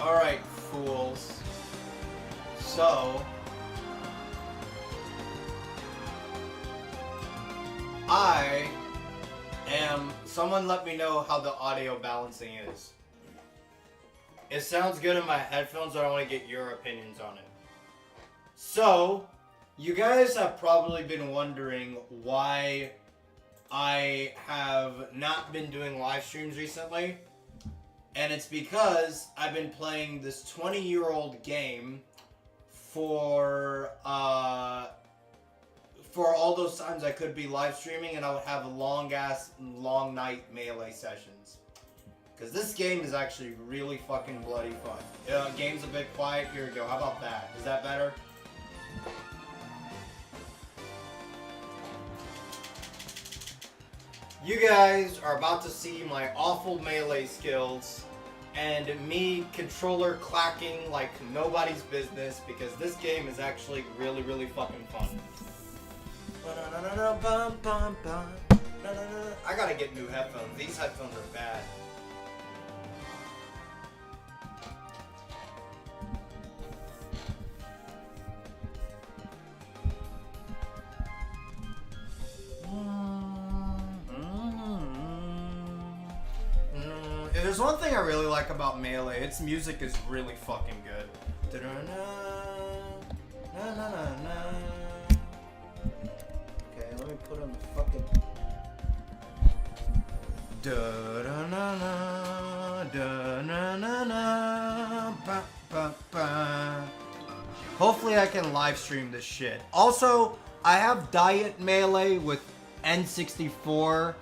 Alright, fools. So... Someone let me know how the audio balancing is. It sounds good in my headphones, but I want to get your opinions on it. So, you guys have probably been wondering why I have not been doing live streams recently. And it's because I've been playing this 20-year-old game for all those times I could be live streaming and I would have long night melee sessions. Because this game is actually really fucking bloody fun. Game's a bit quiet. Here we go. How about that? Is that better? You guys are about to see my awful melee skills and me controller clacking like nobody's business because this game is actually really, really fucking fun. I gotta get new headphones. These headphones are bad. If there's one thing I really like about Melee, its music is really fucking good. Okay, let me put on the fucking... Hopefully I can live stream this shit. Also, I have Diet Melee with N64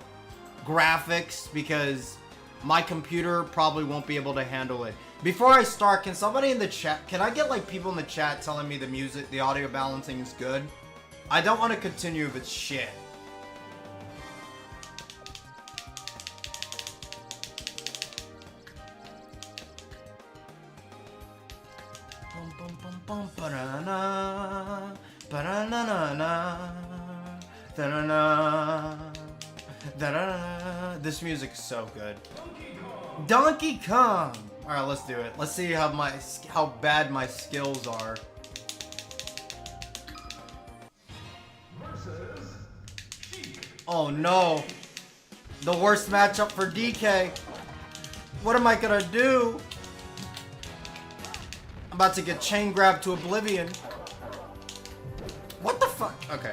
graphics because my computer probably won't be able to handle it. Before I start, can somebody in the chat, can I get like people in the chat telling me the audio balancing is good? I don't want to continue if it's shit. This music is so good. Donkey Kong! Alright, let's do it. Let's see how bad my skills are. Oh no! The worst matchup for DK! What am I gonna do? I'm about to get chain grabbed to oblivion. What the fuck? Okay.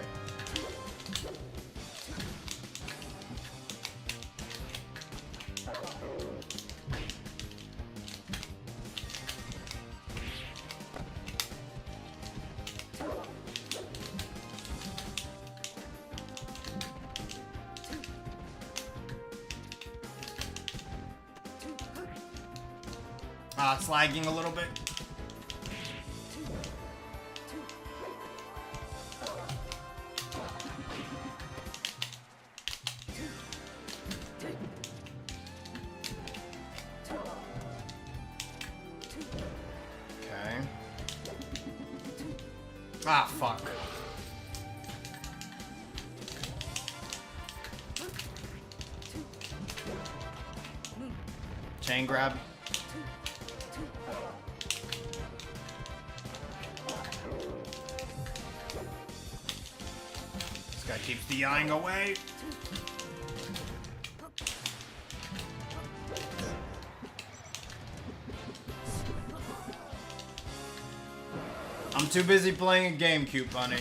It's lagging a little bit. Okay. Ah, fuck. Chain grab. This guy keeps DIing away. I'm too busy playing a game, cute bunny.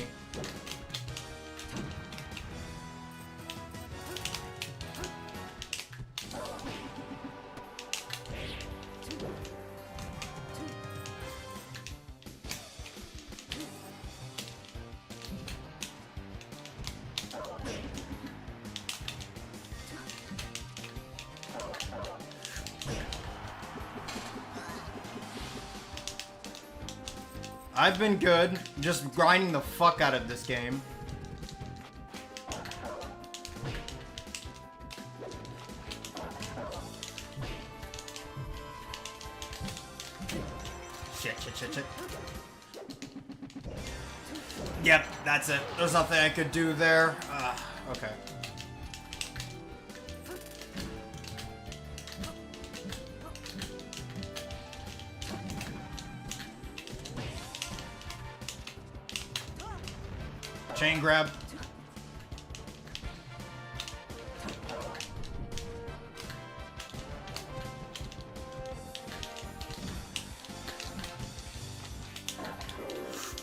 I've been good, just grinding the fuck out of this game. Shit. Yep, that's it. There's nothing I could do there. Okay. Chain grab.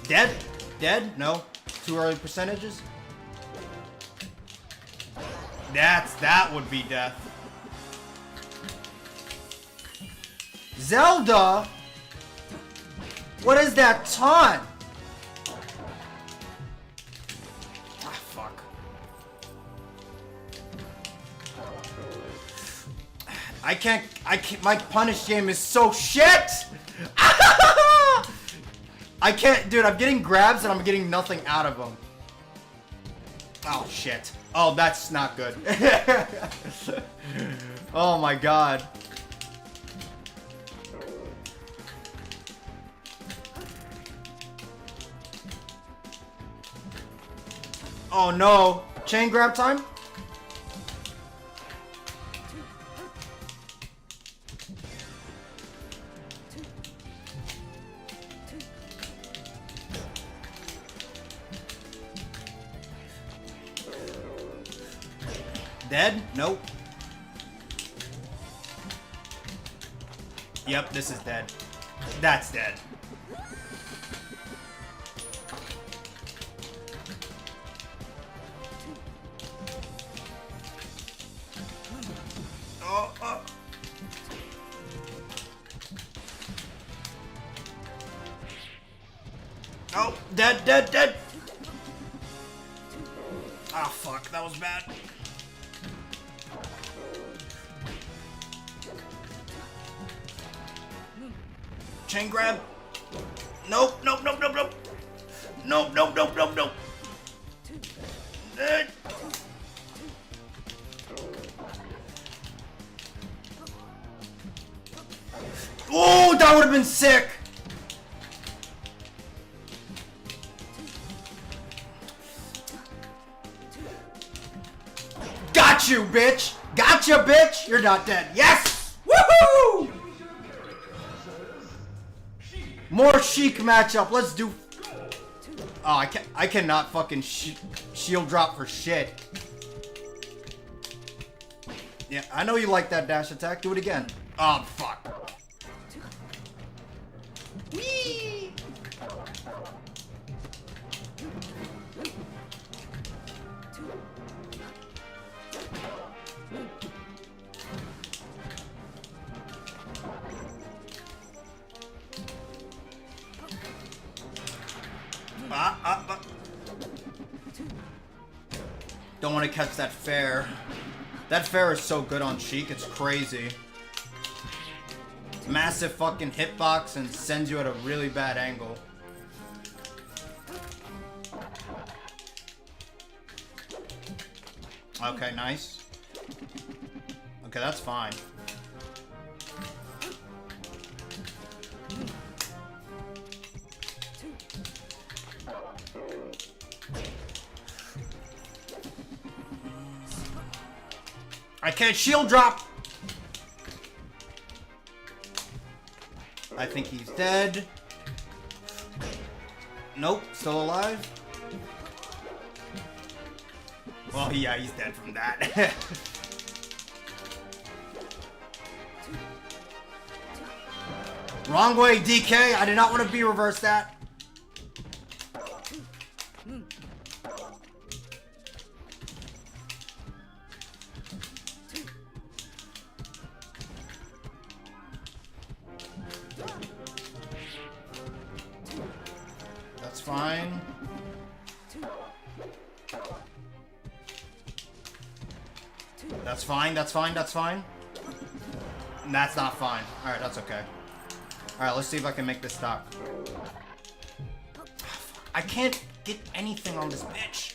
Dead? Dead? No. Too early percentages? That would be death. Zelda? What is that taunt? Ah, fuck. I can't, my punish game is so shit! I can't, dude, I'm getting grabs and I'm getting nothing out of them. Oh, shit. Oh, that's not good. Oh my god. Oh no. Chain grab time? Dead? Nope. Yep, this is dead. That's dead. Oh, oh. Oh, dead, dead, dead. Ah, fuck, that was bad. Chain grab. Nope, nope, nope, nope, nope. Nope, nope, nope, nope, nope. Oh, that would have been sick. Got you, bitch. Gotcha, bitch. You're not dead. Yes. Woohoo! More Sheik matchup. Let's do. Oh, I cannot fucking shield drop for shit. Yeah, I know you like that dash attack. Do it again. Oh, fuck. Whee! Don't want to catch that fair. That fair is so good on Sheik, it's crazy. Massive fucking hitbox and sends you at a really bad angle. Okay, nice. Okay, that's fine. I can't shield drop! I think he's dead. Nope, still alive. Well, yeah, he's dead from that. Wrong way, DK. I did not want to be reverse that. That's fine. That's fine, that's fine, that's fine. And that's not fine. Alright, that's okay. Alright, let's see if I can make this stop. I can't get anything on this bitch.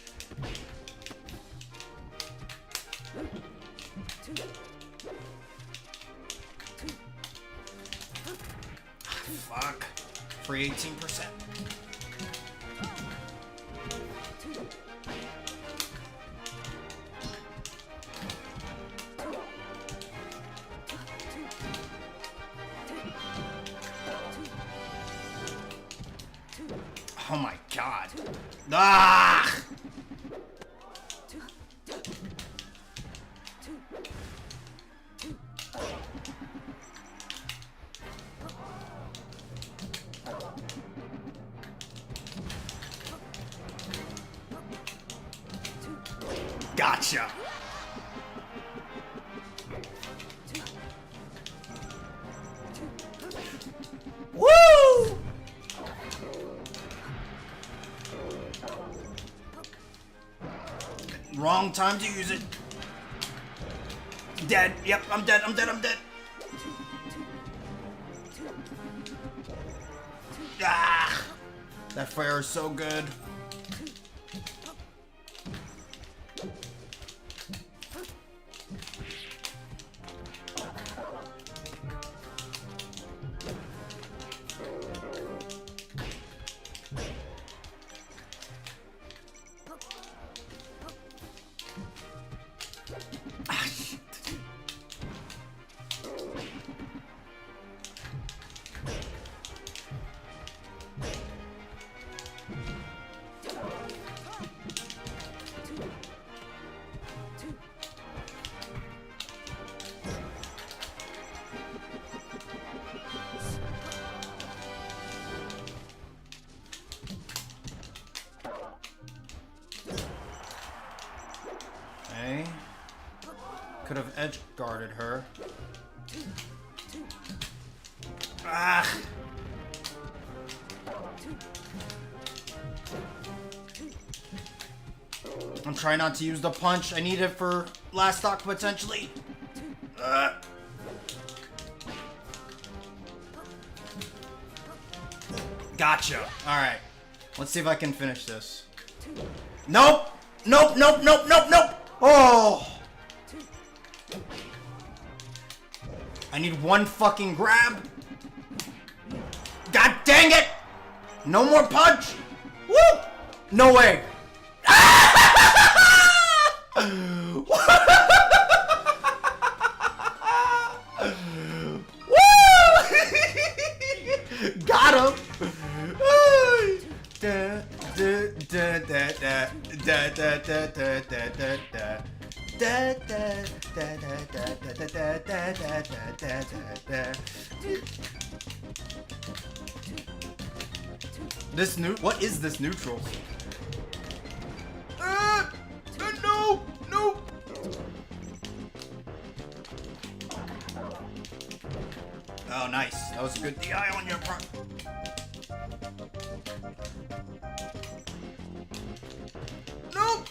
Fuck. Free 18%. Oh my god. Ah! Gotcha. Woo! Wrong time to use it. Dead. Yep, I'm dead. I'm dead. I'm dead. Ah! That fire is so good. Okay. Could have edge guarded her. Ah! I'm trying not to use the punch. I need it for last stock potentially. Gotcha. Alright. Let's see if I can finish this. Nope! Nope, nope, nope, nope, nope! Oh! I need one fucking grab. God dang it! No more punch! Woo! No way! Got him! This new, what is this neutral? No, no. Oh, nice. That was a good DI on your part. No.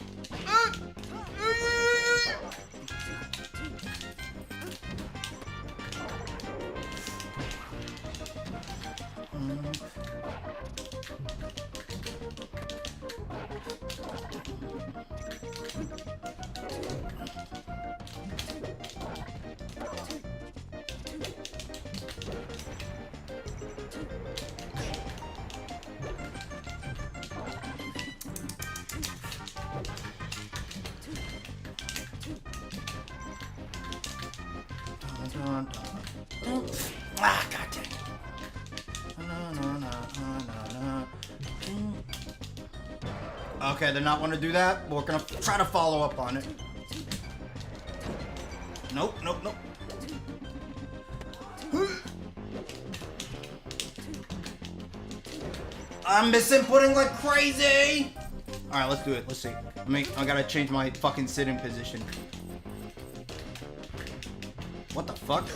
Ah, god dang it. Okay, they're not want to do that. We're gonna try to follow up on it. Nope, nope, nope. I'm misinputting like crazy. All right, let's do it. Let's see. I gotta change my fucking sitting position. What the fuck?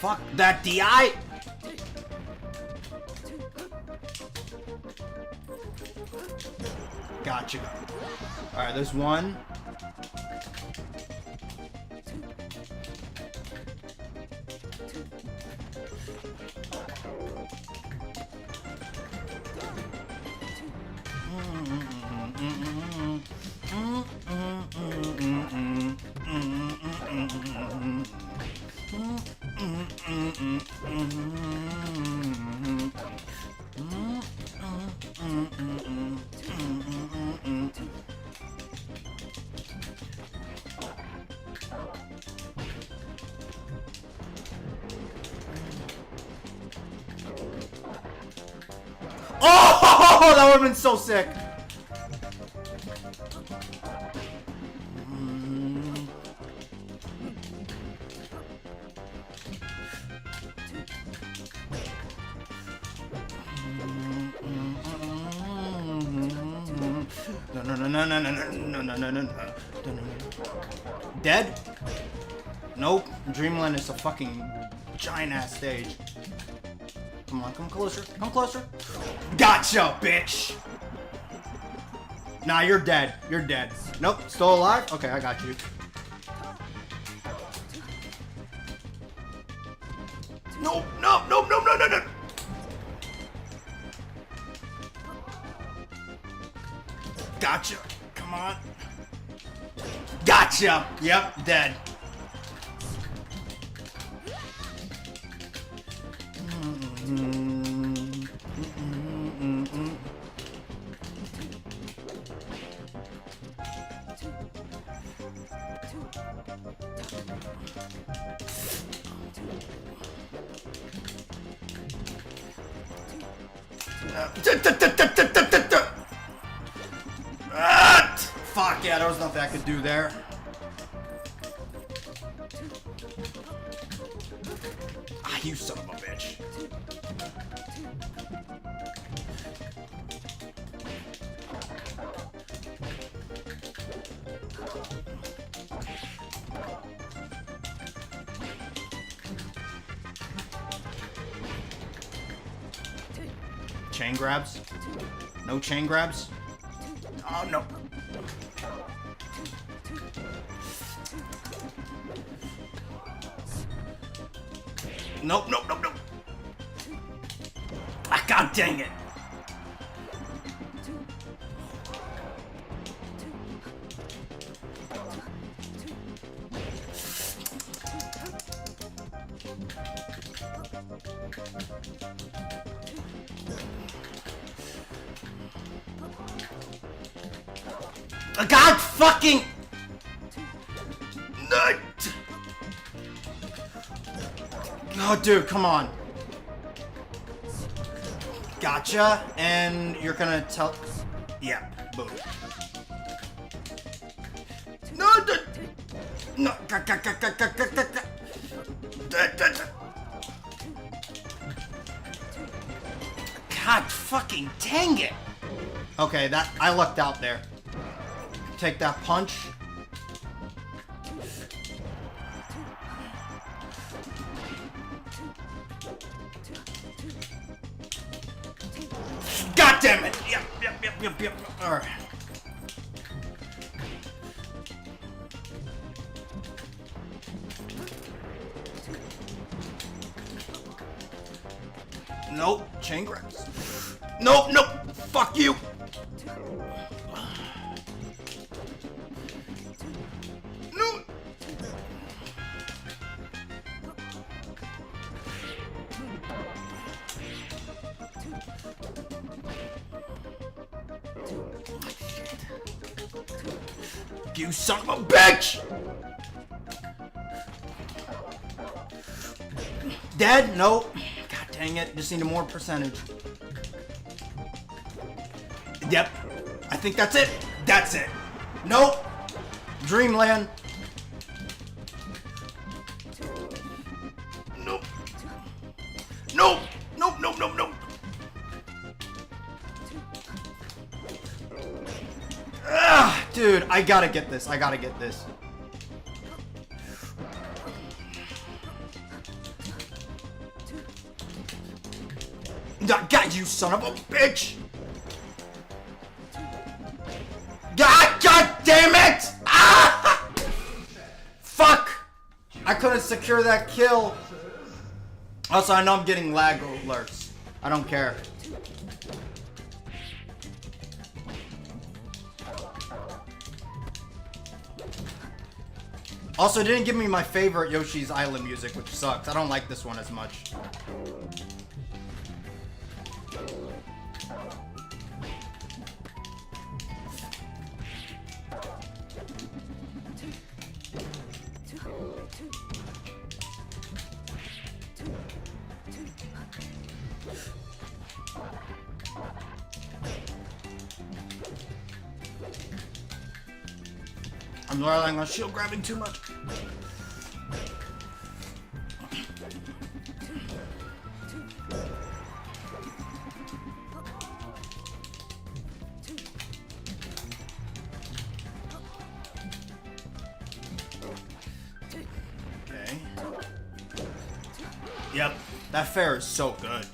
Fuck that DI! Gotcha. Alright, there's one. Oh, that would have been so sick. Dead? Nope. Dreamland is a fucking giant ass stage. Come on, come closer. Come closer. Gotcha, bitch! Nah, you're dead. You're dead. Nope, still alive? Okay, I got you. Nope, no, no, no, no, no, no. Gotcha. Come on. Gotcha. Yep, dead. Fuck yeah, there was nothing I could do there. Ah, you son of a bitch. Chain grabs? No chain grabs? Oh, no. Nope, nope, nope, nope. Ah, god dang it. God fucking... Oh, dude, come on. Gotcha, and you're gonna tell... Yeah, boom. No, no, God fucking dang it. Okay, that I lucked out there. Take that punch. God damn it! Yep. Alright. Nope. Chain grabs. Nope. Fuck you. No. You son of a bitch! Dead? Nope. God dang it. Just need a more percentage. Yep. I think that's it. That's it. Nope. Dreamland. Nope. Nope. Nope. Ah, dude, I gotta get this. God, you son of a bitch! God damn it! Ah! Fuck! I couldn't secure that kill. Also, I know I'm getting lag alerts. I don't care. Also, it didn't give me my favorite Yoshi's Island music, which sucks. I don't like this one as much. I'm relying on shield grabbing too much. Yep, that fair is so good.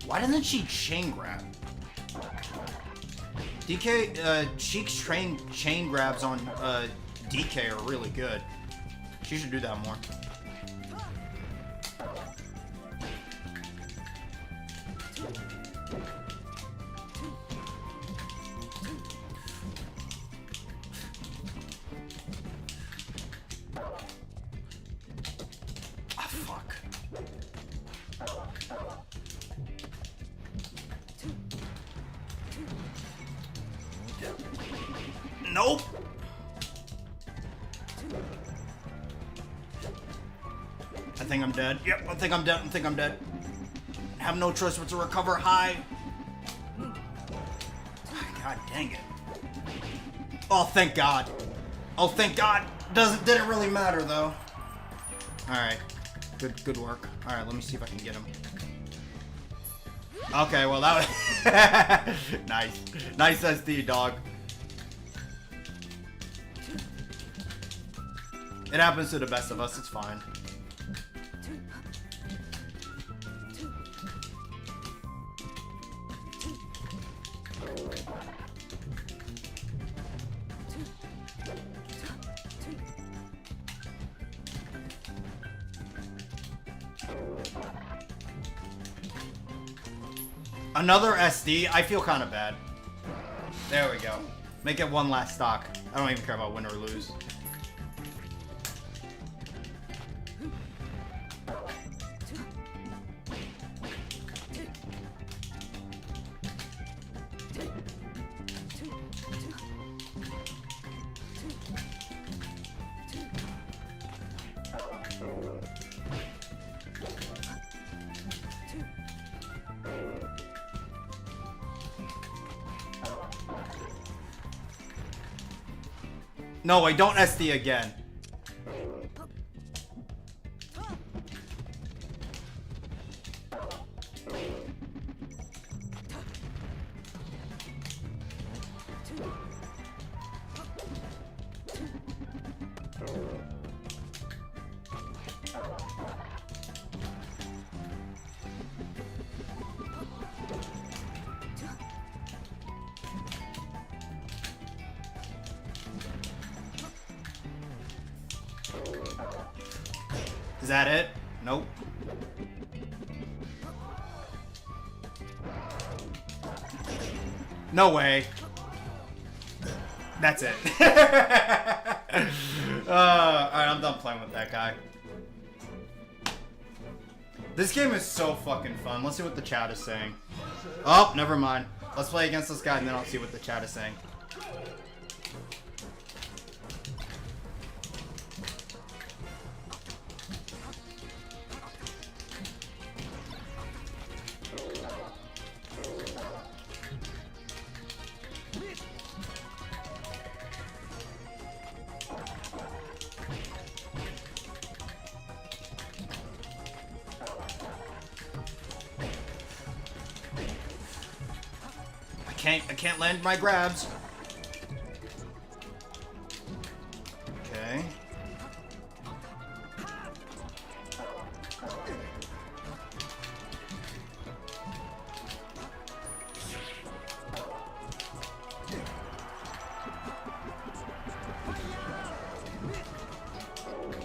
Why doesn't she chain grab? Sheik's chain grabs on DK are really good. She should do that more. Ah, fuck. Nope. I think I'm dead. Yep, I think I'm dead. I think I'm dead. Have no choice but to recover high. God dang it. Oh, thank God. Oh, thank God. Didn't really matter though. All right. Good work. All right, let me see if I can get him. Okay, well that was nice SD, dog. It happens to the best of us. It's fine. Another SD? I feel kind of bad. There we go. Make it one last stock. I don't even care about win or lose. No, wait, don't SD again. Is that it? Nope. No way. That's it. Alright, I'm done playing with that guy. This game is so fucking fun. Let's see what the chat is saying. Oh, never mind. Let's play against this guy and then I'll see what the chat is saying. I can't land my grabs. Okay.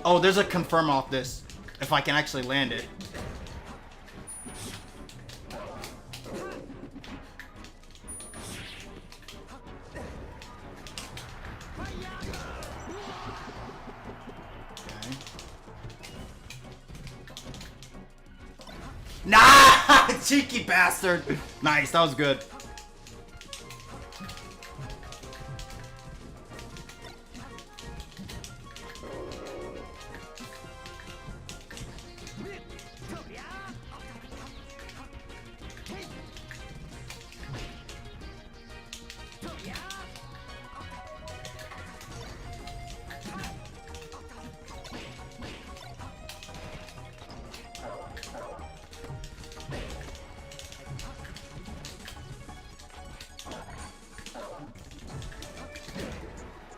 Oh, there's a confirm off this. If I can actually land it. Nah! Cheeky bastard! Nice, that was good.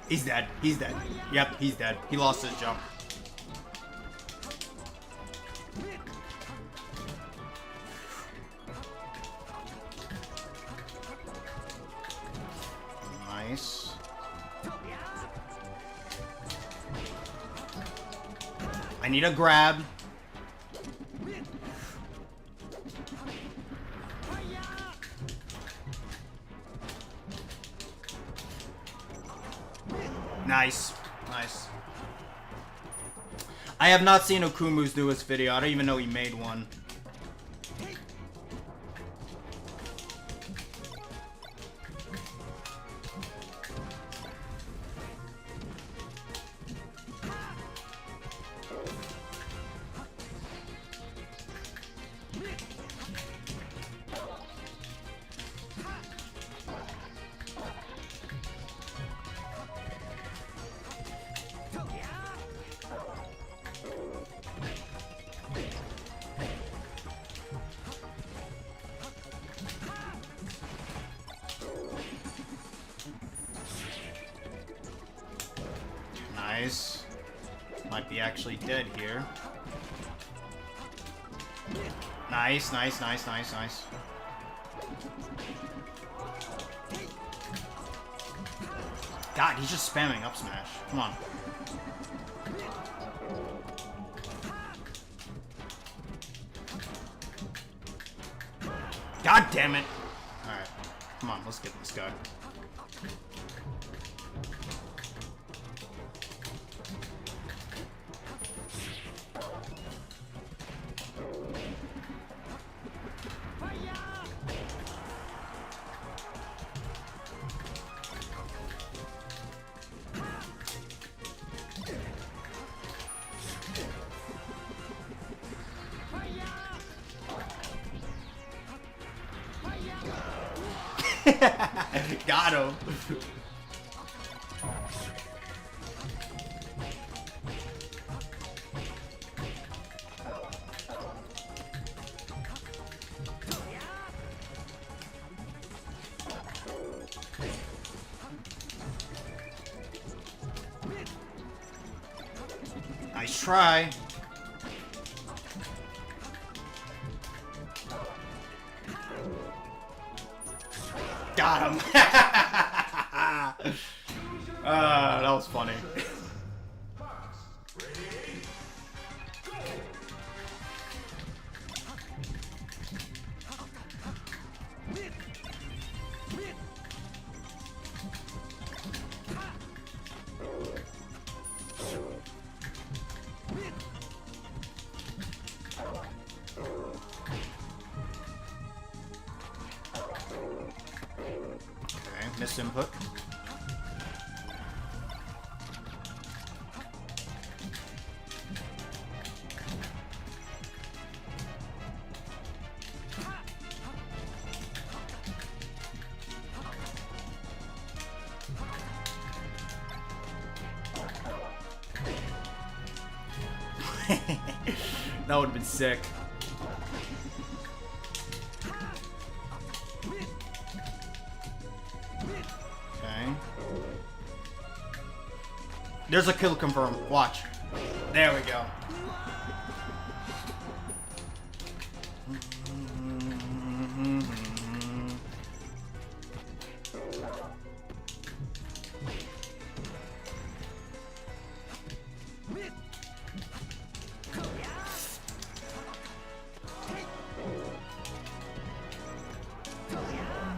He's dead. He's dead. Yep, he's dead. He lost his jump. Nice. I need a grab. Nice. Nice. I have not seen Okumu's newest video. I don't even know he made one. Nice. Might be actually dead here. Nice, nice, nice, nice, nice. God, he's just spamming up smash. Come on. God damn it. Alright. Come on, let's get this guy. Got him. Nice try. Got him. That was funny. Okay, missed input. That would have been sick. Okay. There's a kill confirmed. Watch. There we go.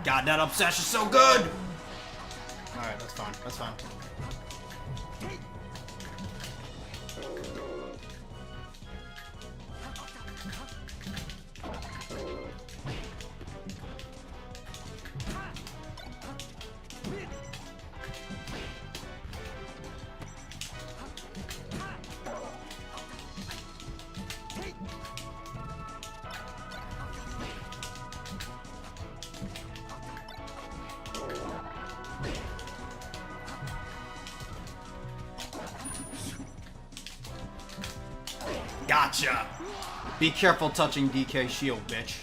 God, that upsash is so good! Alright, that's fine. That's fine. Gotcha! Be careful touching DK shield, bitch.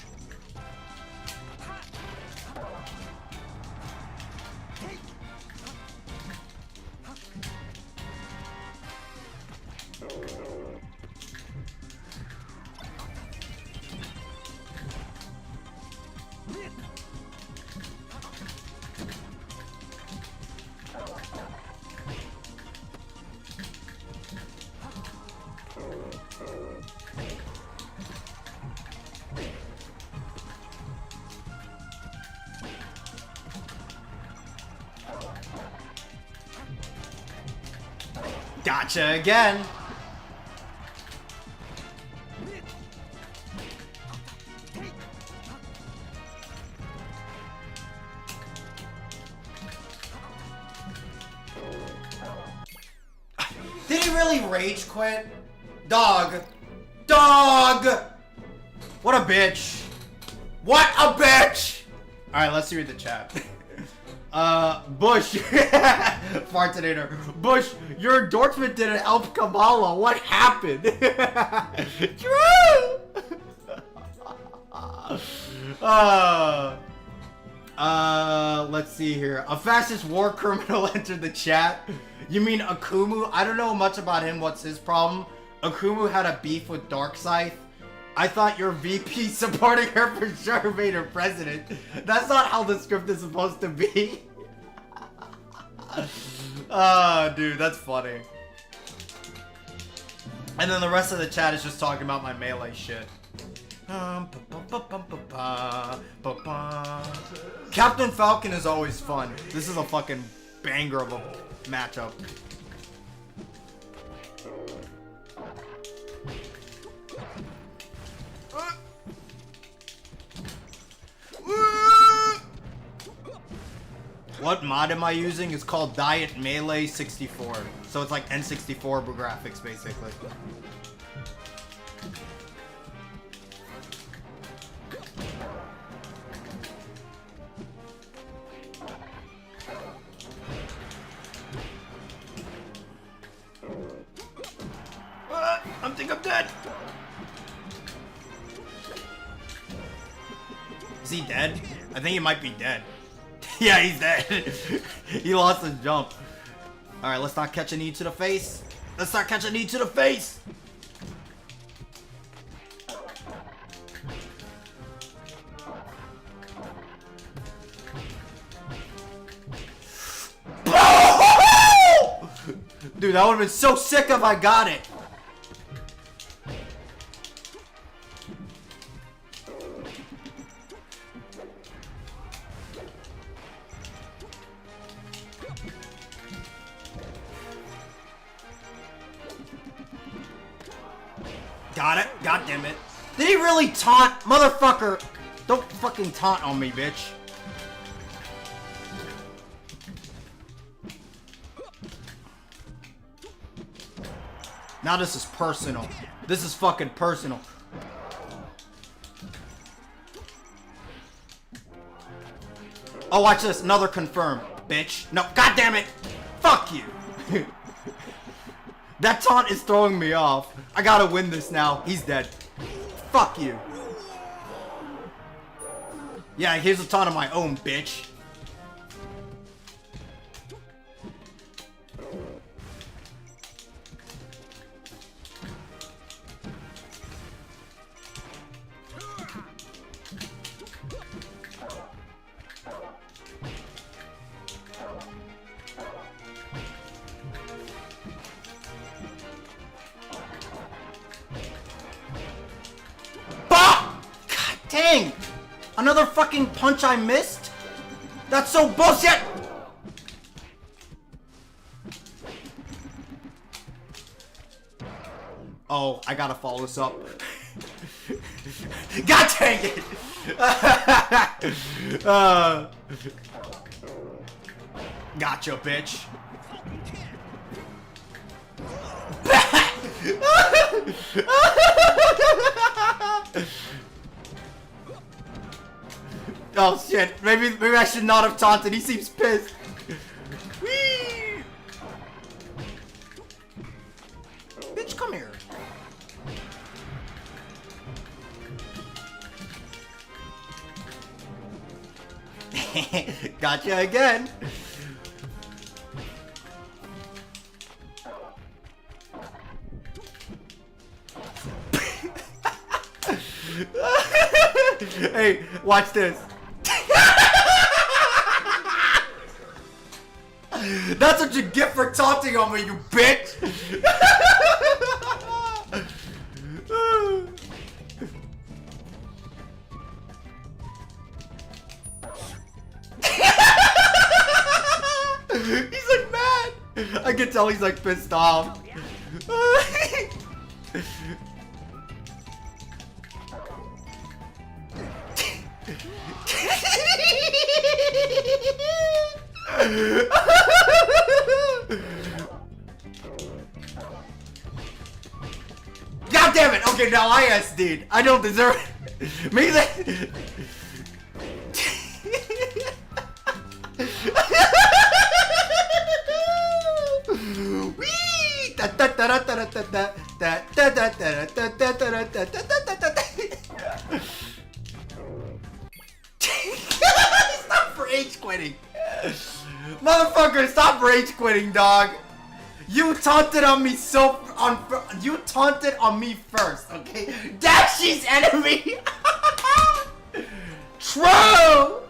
Gotcha again. Did he really rage quit? Dog. Dog! What a bitch. What a bitch! Alright, let's read the chat. Bush. Fartinator. Bush, your endorsement didn't help Kamala. What happened? True! Let's see here. A fascist war criminal entered the chat. You mean Akumu? I don't know much about him. What's his problem? Akumu had a beef with Darkseid. I thought your VP supporting her for sure made her president. That's not how the script is supposed to be. Dude, that's funny. And then the rest of the chat is just talking about my melee shit. Captain Falcon is always fun. This is a fucking banger of a matchup. What mod am I using? It's called Diet Melee 64. So it's like N64 graphics, basically. I think I'm dead. Is he dead? I think he might be dead. Yeah, he's dead. He lost his jump. Alright, let's not catch a knee to the face. Let's not catch a knee to the face. Dude, that would have been so sick if I got it. Got it. God damn it. Did he really taunt? Motherfucker. Don't fucking taunt on me, bitch. Now this is personal. This is fucking personal. Oh, watch this. Another confirm, bitch. No, god damn it. Fuck you. That taunt is throwing me off. I gotta win this now. He's dead. Fuck you. Yeah, here's a taunt of my own, bitch. Dang! Another fucking punch I missed? That's so bullshit! Oh, I gotta follow this up. God dang it! Gotcha, bitch. Oh shit, maybe I should not have taunted, he seems pissed. Whee! Bitch, come here. Gotcha again. Hey, watch this. That's what you get for taunting on me, you bitch! He's like mad! I can tell he's like pissed off. God damn it! Okay, now I SD'd. I don't deserve it. Maybe that. Stop rage quitting. Motherfucker, stop rage quitting, dog. You taunted on me you taunted on me first, okay? Dashy's enemy. True.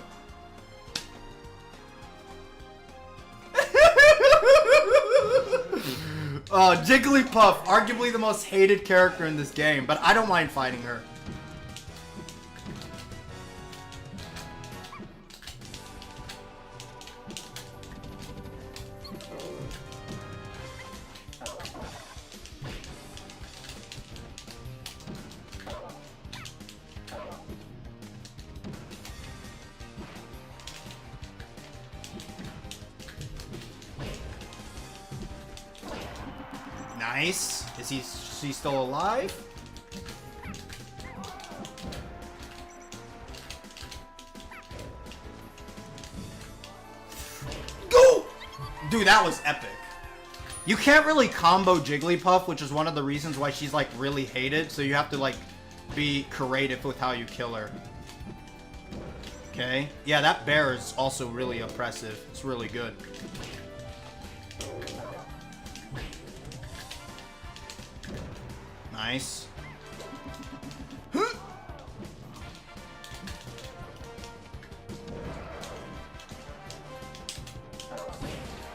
Jigglypuff, arguably the most hated character in this game, but I don't mind fighting her. Nice. Is she still alive? Go! Dude, that was epic. You can't really combo Jigglypuff, which is one of the reasons why she's like really hated, so you have to like be creative with how you kill her. Okay. Yeah, that bear is also really oppressive. It's really good. Nice.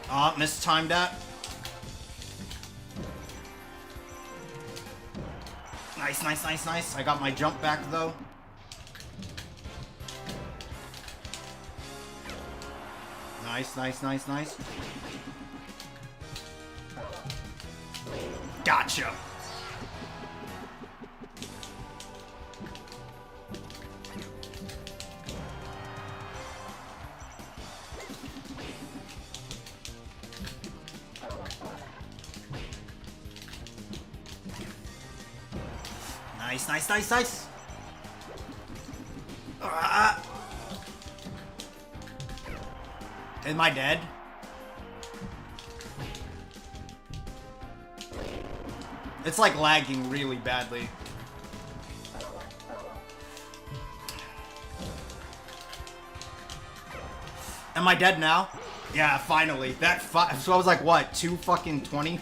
Ah, mistimed that. Nice, nice, nice, nice. I got my jump back though. Nice, nice, nice, nice. Gotcha. Nice, nice, nice, nice. Am I dead? It's like lagging really badly. Am I dead now? Yeah, finally. So I was like, what, 2 fucking 20?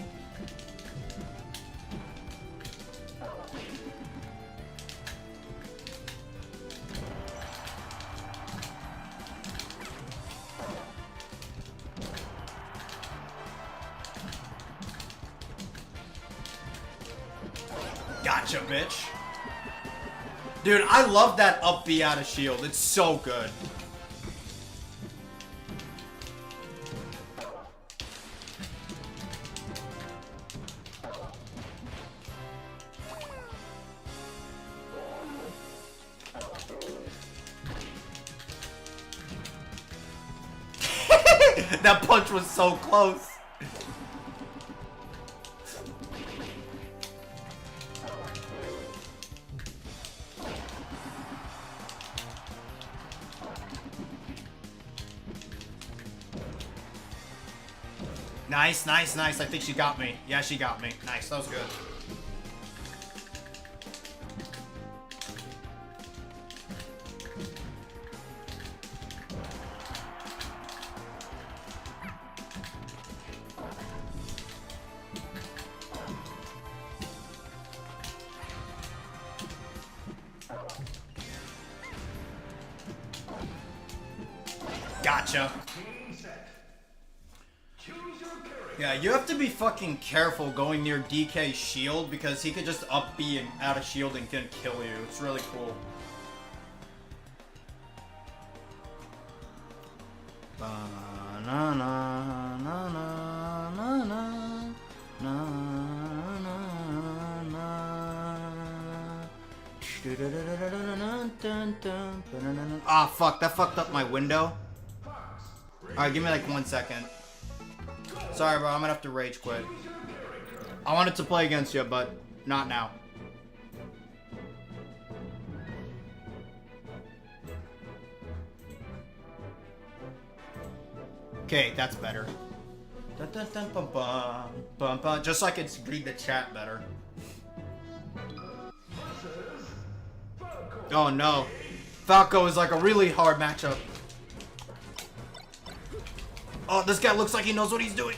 Gotcha, bitch. Dude, I love that up B out of shield. It's so good. That punch was so close. Nice, nice, nice. I think she got me. Yeah, she got me. Nice, that was good. Gotcha. Yeah, you have to be fucking careful going near DK's shield because he could just up B and out of shield and can kill you. It's really cool. Na na na na na na na. Ah, fuck, that fucked up my window. Alright, give me like 1 second. Sorry, bro, I'm gonna have to rage quit. I wanted to play against you, but not now. Okay, that's better. Just so I could read the chat better. Oh no. Falco is like a really hard matchup. Oh, this guy looks like he knows what he's doing.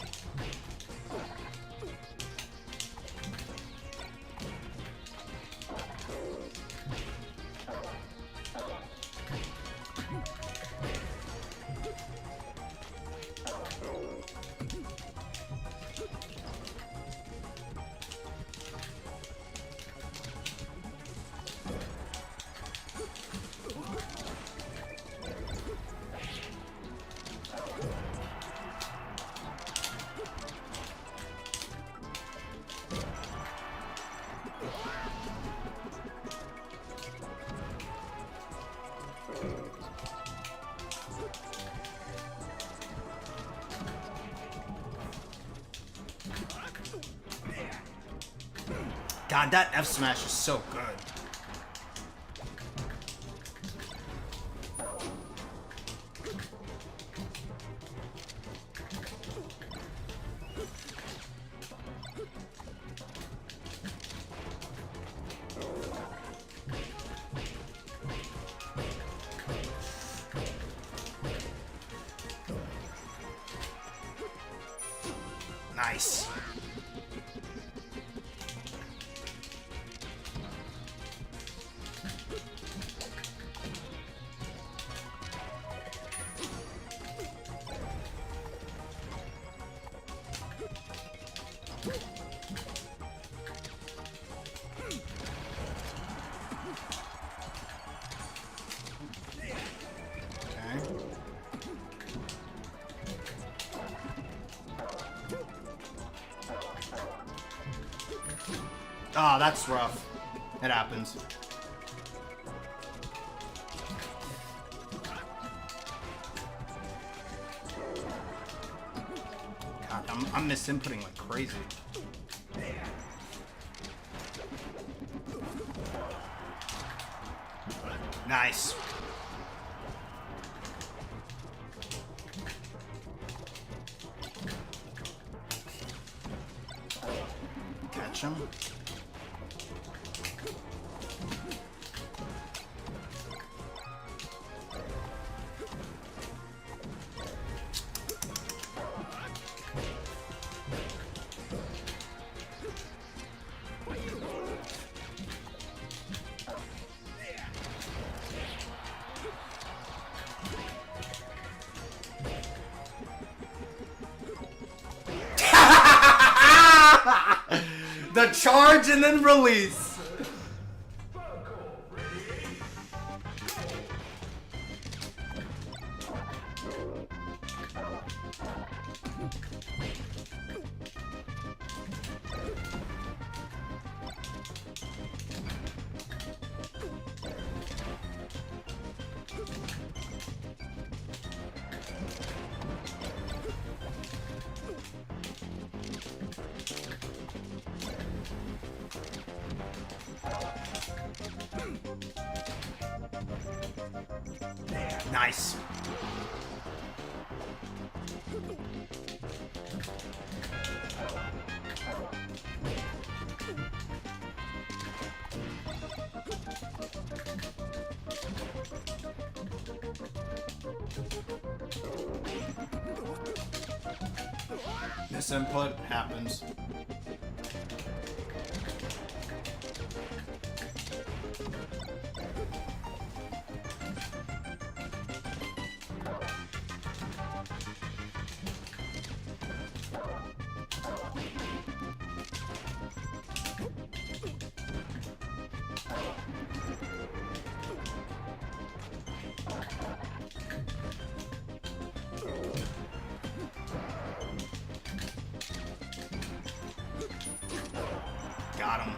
God, that F smash is so good. Nice. Oh, that's rough. It happens. God, I'm misinputting like crazy. Nice. Catch him. The charge and then release. Nice. Misinput happens. Got him.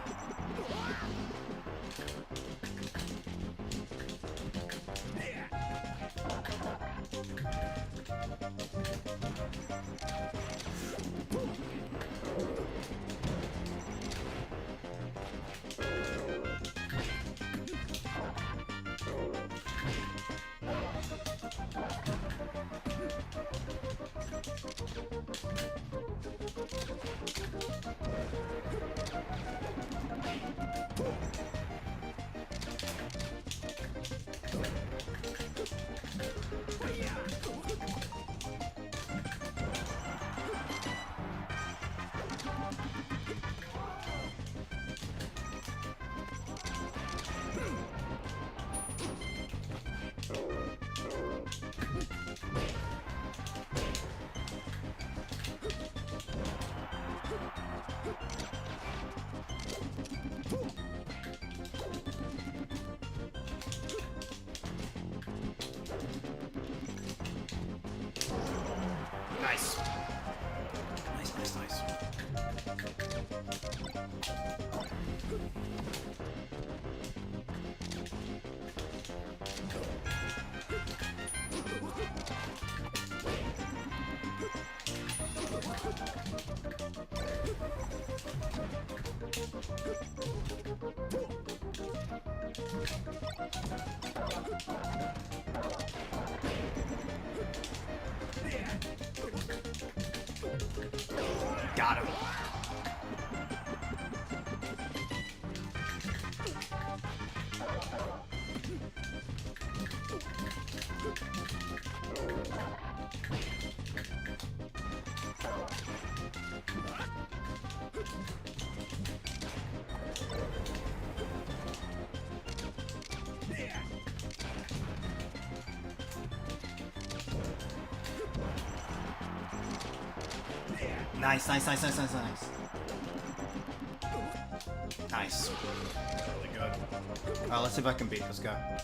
Nice. Nice. Got him. Nice. Nice. Really good. Alright, let's see if I can beat this guy.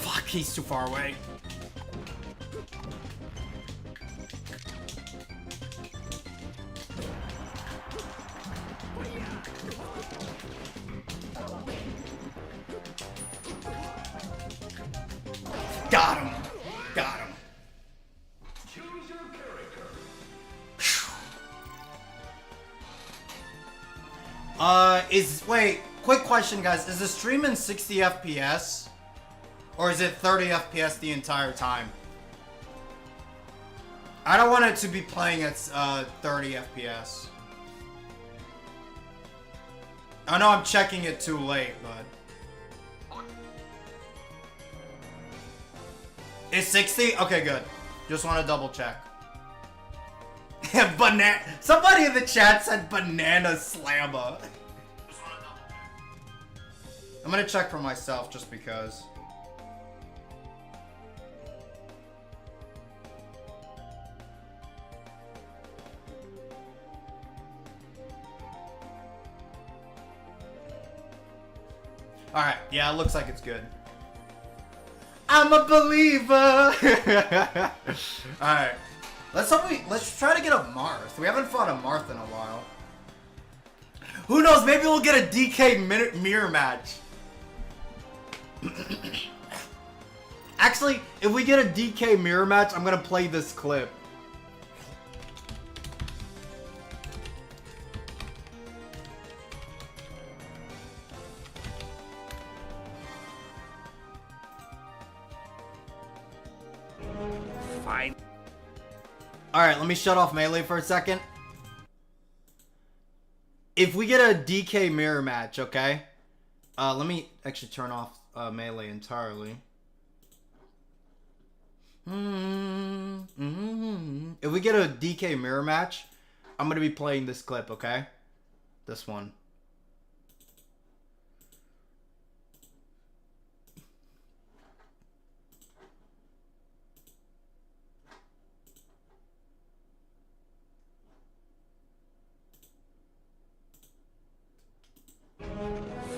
Fuck, he's too far away. Got him. Choose your character. Wait, quick question, guys. Is the stream in 60 FPS? Or is it 30 FPS the entire time? I don't want it to be playing at 30 FPS. I know I'm checking it too late, but... It's 60? Okay, good. Just want to double check. Somebody in the chat said banana slammer. I'm gonna check for myself just because. Alright, yeah, it looks like it's good. I'm a believer! Alright. Let's try to get a Marth. We haven't fought a Marth in a while. Who knows, maybe we'll get a DK mirror match. Actually, if we get a DK mirror match, I'm gonna play this clip. Fine. Alright, let me shut off melee for a second. If we get a DK mirror match, okay? Let me actually turn off melee entirely. If we get a DK mirror match, I'm gonna be playing this clip, okay? This one.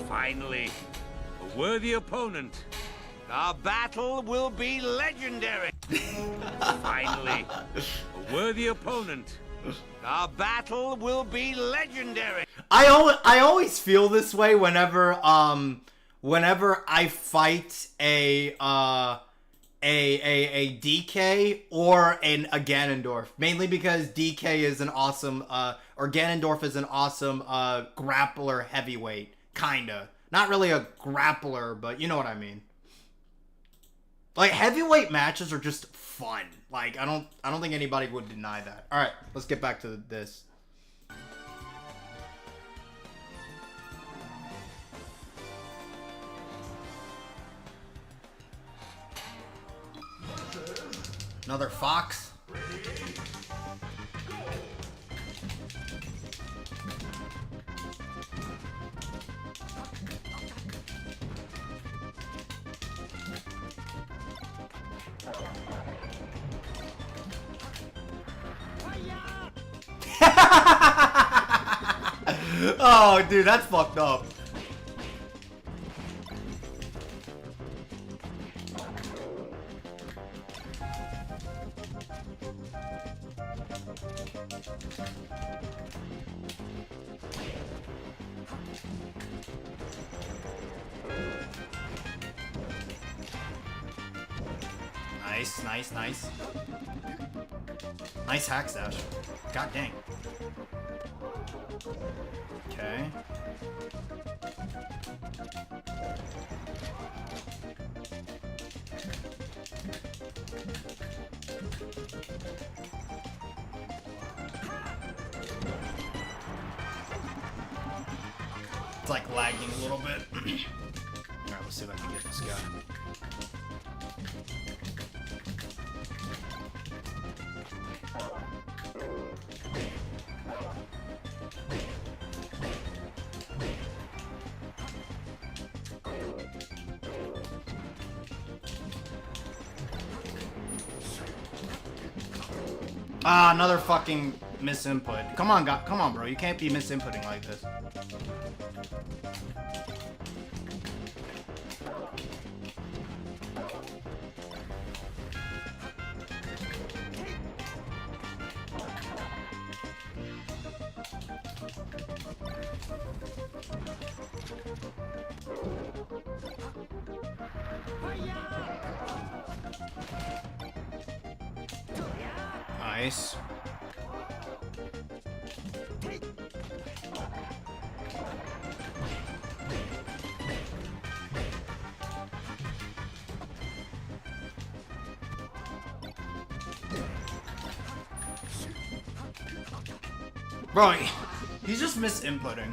Finally, a worthy opponent. Our battle will be legendary. Finally, a worthy opponent. Our battle will be legendary. I always feel this way whenever whenever I fight a DK or a Ganondorf, mainly because DK is an awesome or Ganondorf is an awesome grappler heavyweight, kinda. Not really a grappler, but you know what I mean. Like, heavyweight matches are just fun. Like, I don't think anybody would deny that. All right, let's get back to this. Another fox. Oh, dude, that's fucked up. Nice, nice, nice. Nice hack stash. God dang. Okay. It's like lagging a little bit. Alright, let's see if I can get this guy. Ah, another fucking misinput. Come on, come on, bro. You can't be misinputting like this. Nice. Bro, he's just misinputting.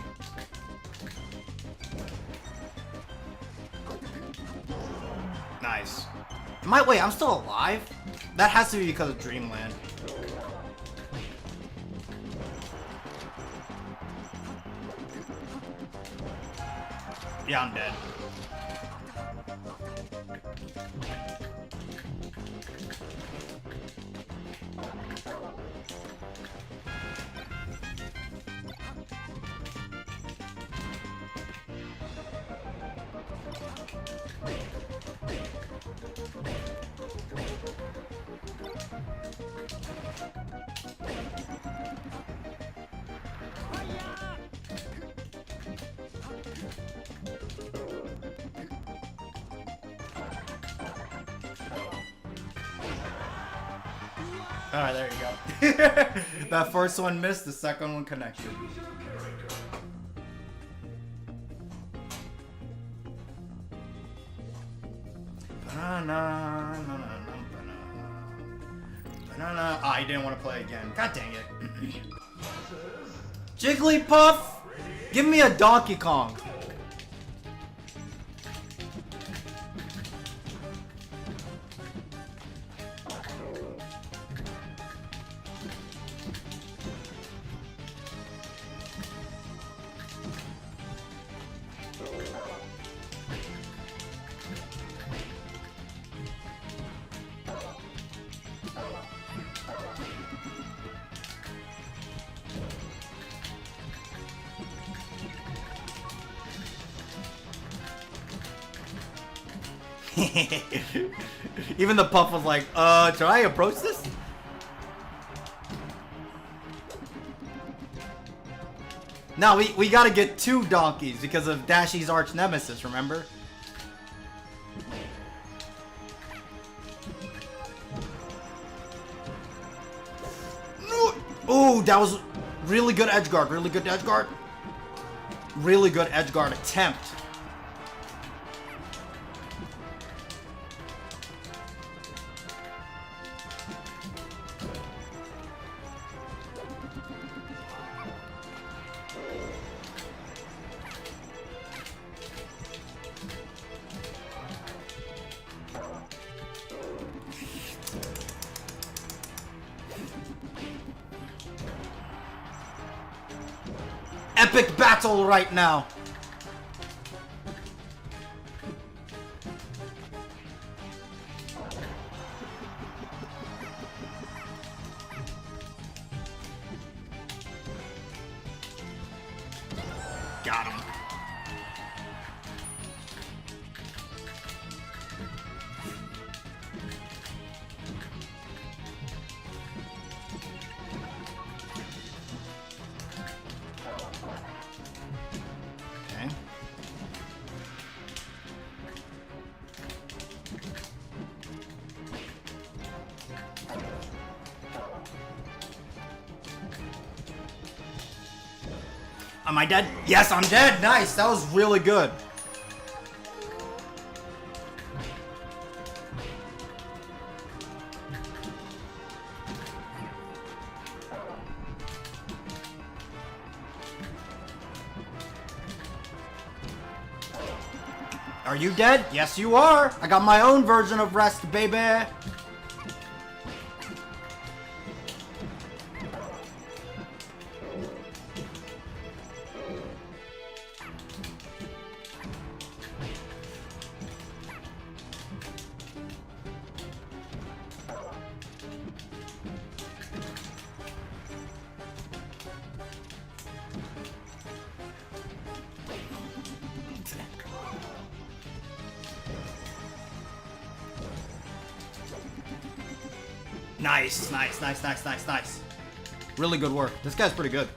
Nice. Wait, I'm still alive? That has to be because of Dreamland. Yeah, I'm dead. Alright, there you go. That first one missed, the second one connected. Ah, he didn't want to play again. God dang it. Jigglypuff! Give me a Donkey Kong. Even the puff was like, should I approach this? No, we gotta get 2 donkeys because of Dashy's arch nemesis, remember? Ooh, that was really good edge guard, really good edge guard. Really good edge guard attempt. Epic battle right now. Got him. Okay. Am I dead? Yes, I'm dead. Nice. That was really good. Are you dead? Yes, you are. I got my own version of rest, baby. Nice, nice, nice, nice, nice, nice. Really good work. This guy's pretty good.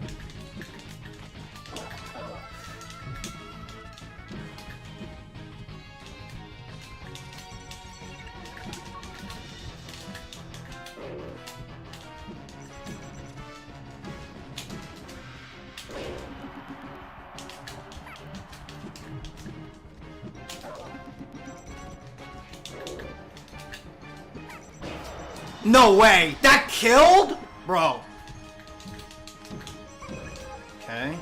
No way! That killed? Bro. Okay.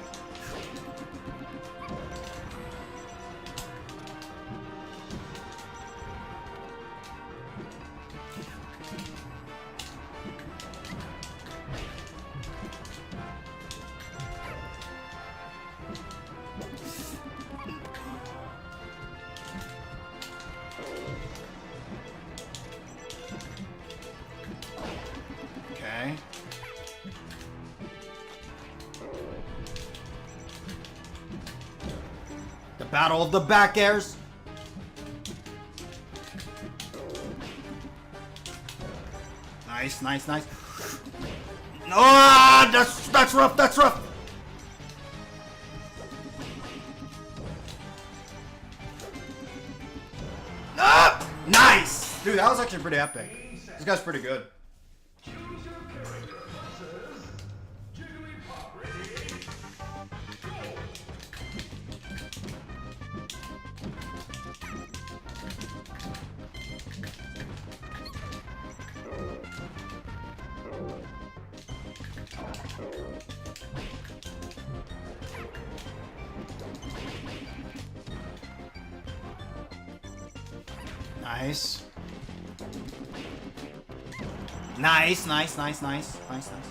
Okay. The battle of the back airs. Nice, nice, nice. Ah, that's rough. That's rough. Ah, nice, dude. That was actually pretty epic. This guy's pretty good. Nice. Nice, nice, nice, nice, nice, nice.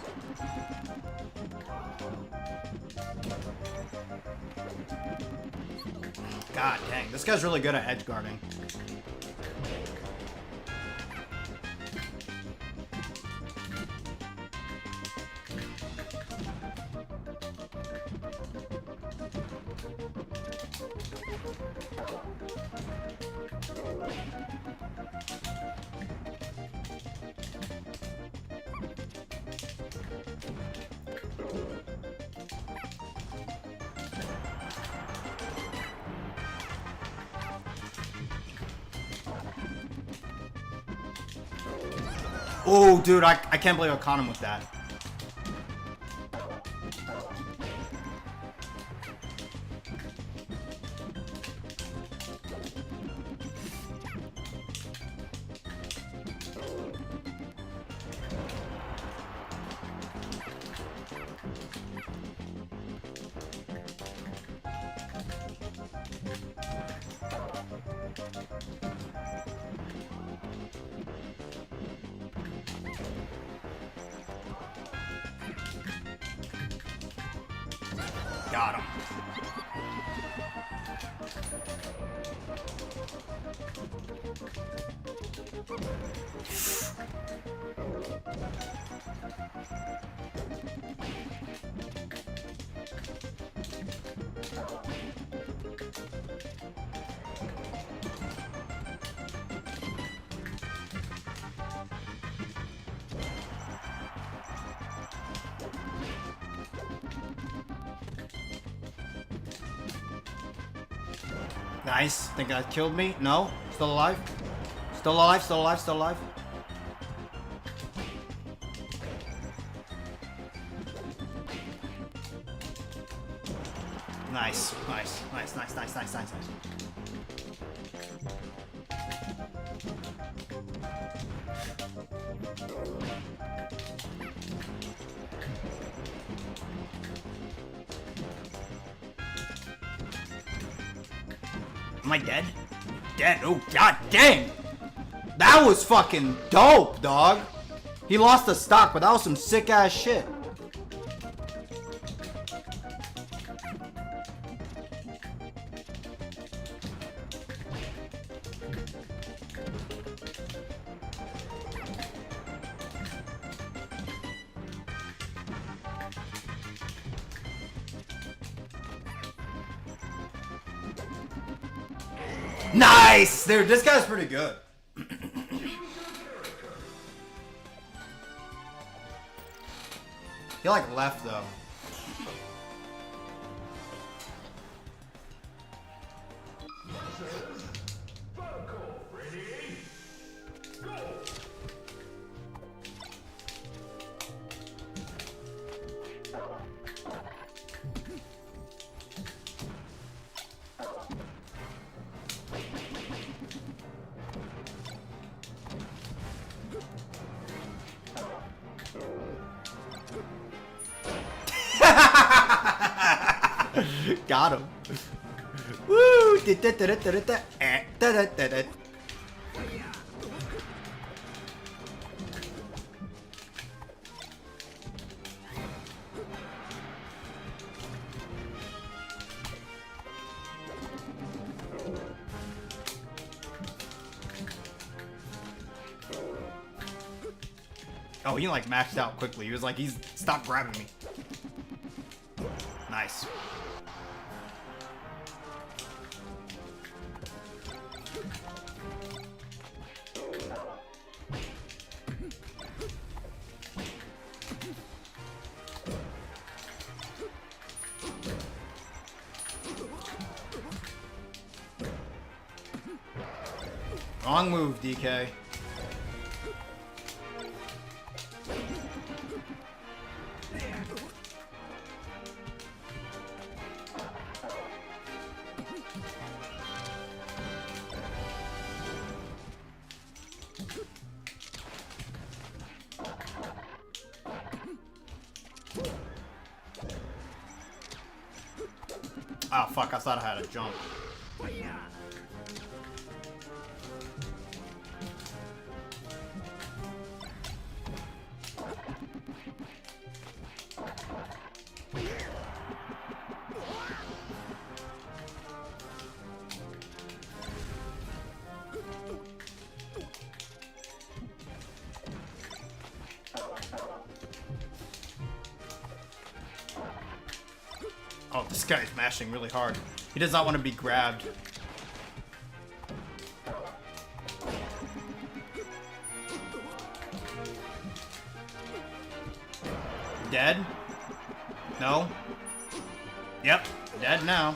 God dang, this guy's really good at edge guarding. Oh, dude, I can't believe I caught him with that. Got him. Nice. Think that killed me? No? Still alive? Still alive, still alive, still alive. Nice, nice, nice, nice, nice, nice, nice, nice. Am I dead? Dead. Oh, god dang! That was fucking dope, dog. He lost the stock, but that was some sick ass shit. Nice! Dude, this guy's pretty good. He like left though. Got him. Woo! Oh, he like maxed out quickly. He was like, he's stop grabbing me. Nice. Wrong move, DK. Oh fuck, I thought I had a jump. Oh, this guy is mashing really hard. He does not want to be grabbed. Dead? No? Yep, dead now.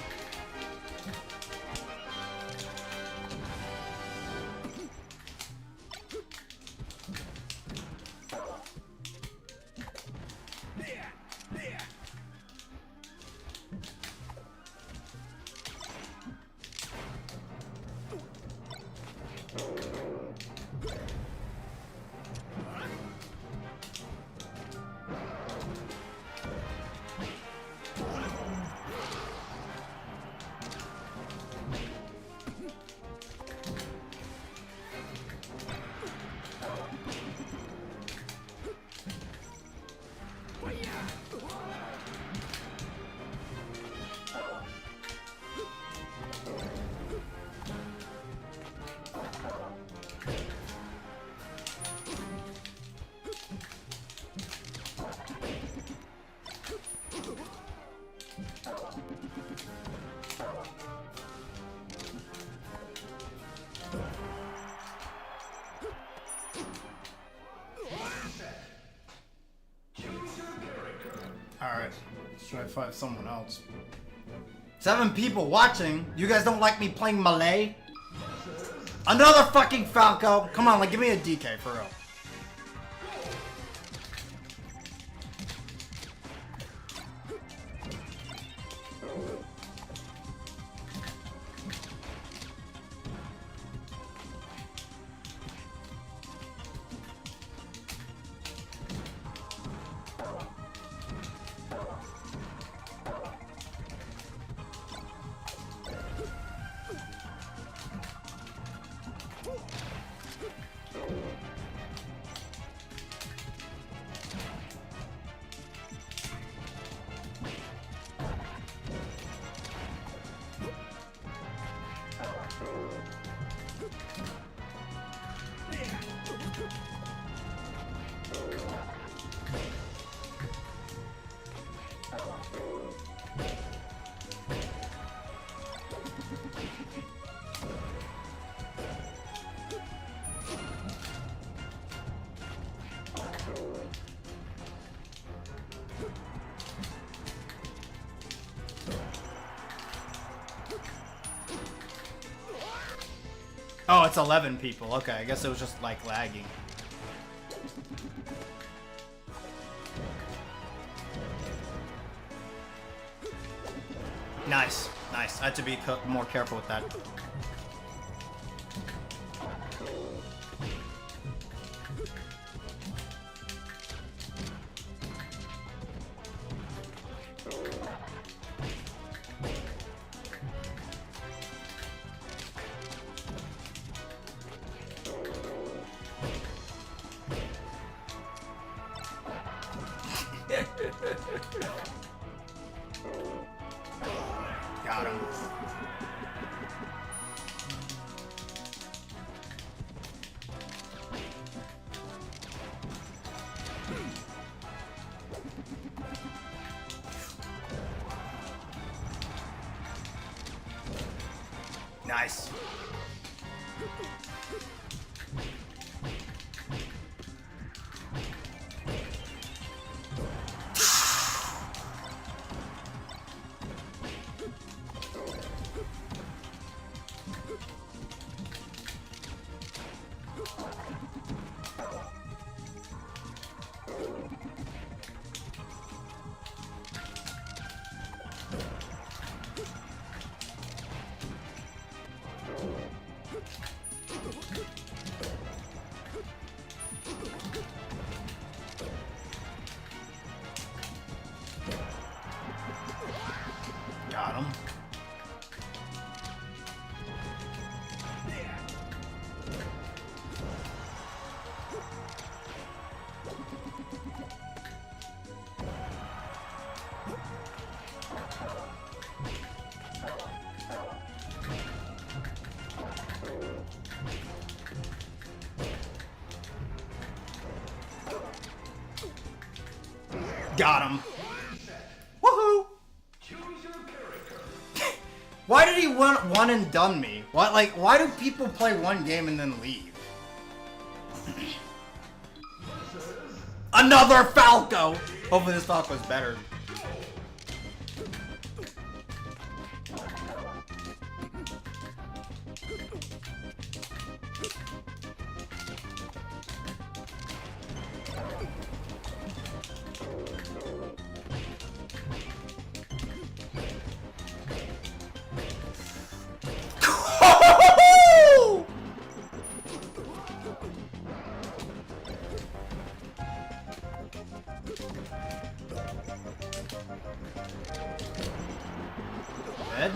Try to find someone else. 7 people watching. You guys don't like me playing Malay? Another fucking Falco. Come on, like give me a DK for real. Oh, it's 11 people. Okay, I guess it was just like lagging. Nice, nice. I had to be more careful with that. Got him. Nice. Got him. Got him. Woohoo! Why did he one and done me? What, like, why do people play one game and then leave? Another Falco! Hopefully this Falco's better. Dead?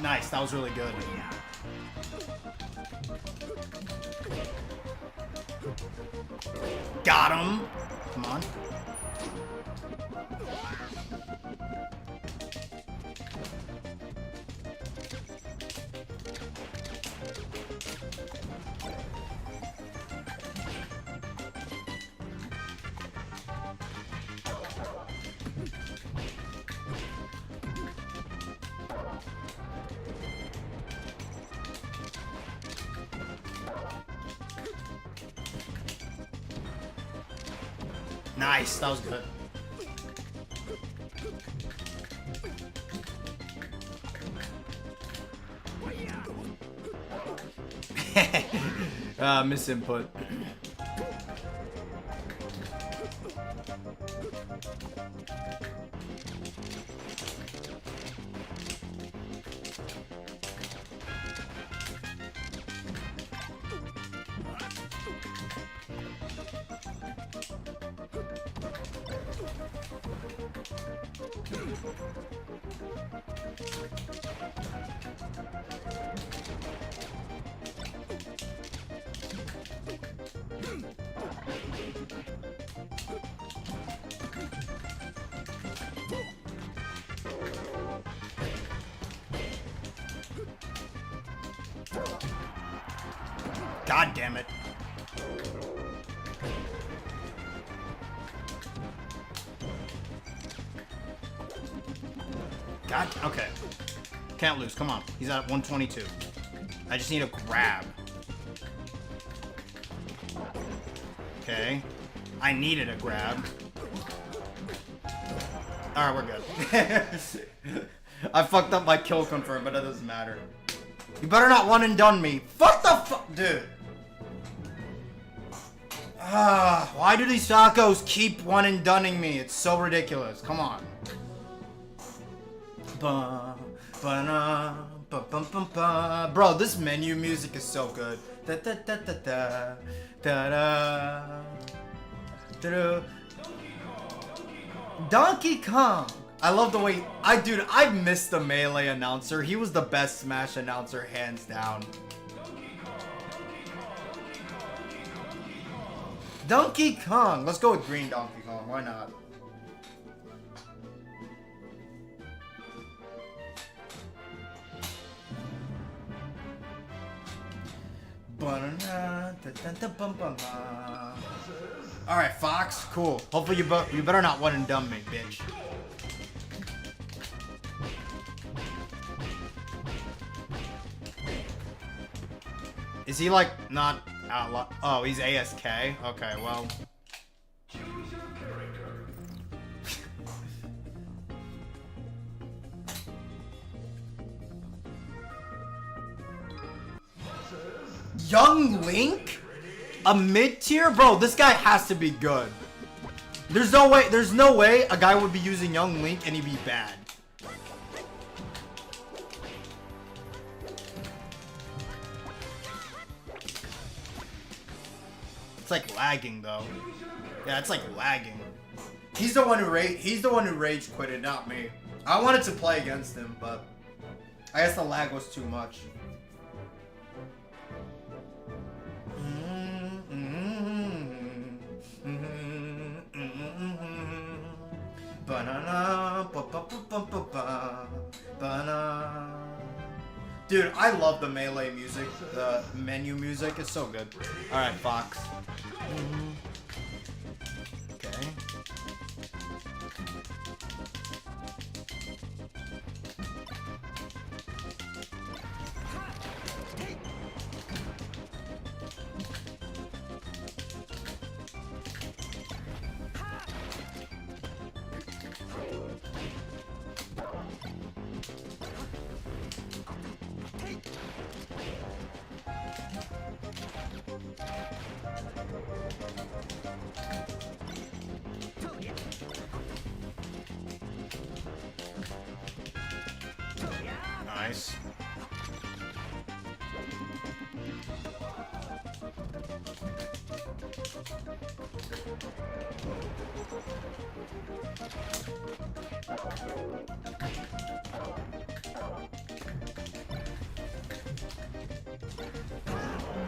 Nice, that was really good. Got him! Come on. Nice, that was good. Misinput. God damn it. God, okay. Can't lose, come on. He's at 122. I just need a grab. Okay. I needed a grab. Alright, we're good. I fucked up my kill confirm, but it doesn't matter. You better not one and done me. Fuck the fuck, dude. Why do these tacos keep one and dunning me? It's so ridiculous. Come on. Bro, this menu music is so good. Donkey Kong. I love the way dude, I missed the Melee announcer. He was the best Smash announcer, hands down. Donkey Kong. Let's go with green Donkey Kong. Why not? Alright, Fox. Cool. Hopefully you better not one and done me, bitch. Is he like not outlaw? Oh, he's ASK? Okay, well. Choose your character. Young Link? A mid-tier? Bro, this guy has to be good. There's no way a guy would be using Young Link and he'd be bad. It's like lagging though. Yeah, it's like lagging. He's the one who rage quitted, not me. I wanted to play against him, but I guess the lag was too much. Dude, I love the Melee music. The menu music is so good. Alright, Fox. Okay. Nice.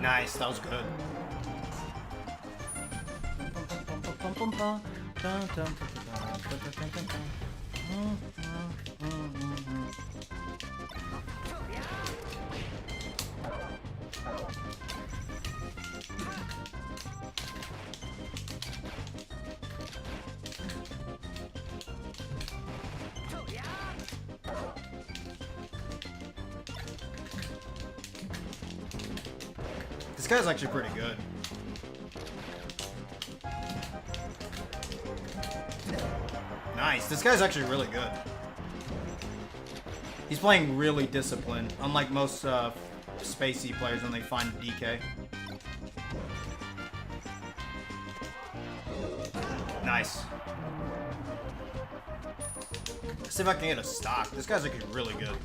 Nice, that was good. This guy's actually pretty good. Nice. This guy's actually really good. He's playing really disciplined, unlike most spacey players when they find DK. Nice. Let's see if I can get a stock. This guy's actually really good.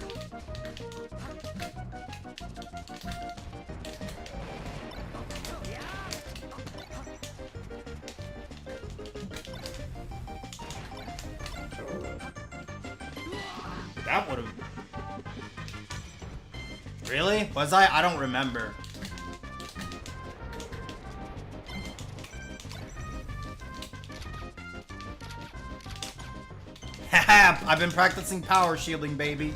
That would have... Really? Was I? I don't remember. Haha! I've been practicing power shielding, baby.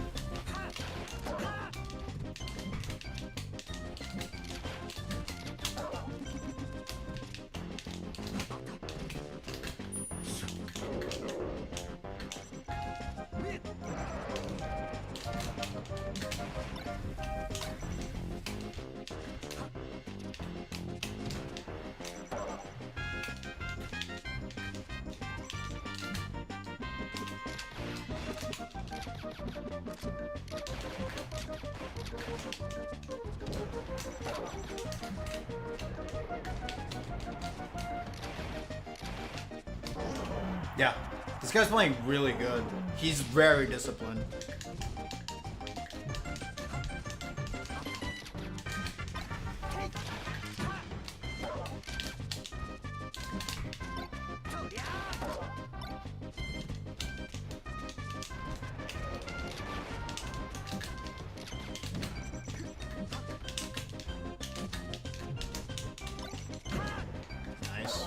Yeah, this guy's playing really good. He's very disciplined. Nice.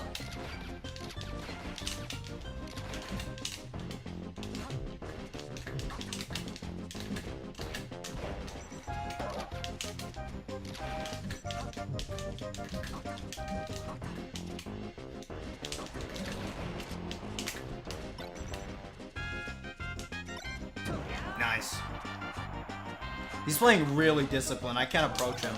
Nice. He's playing really disciplined. I can't approach him.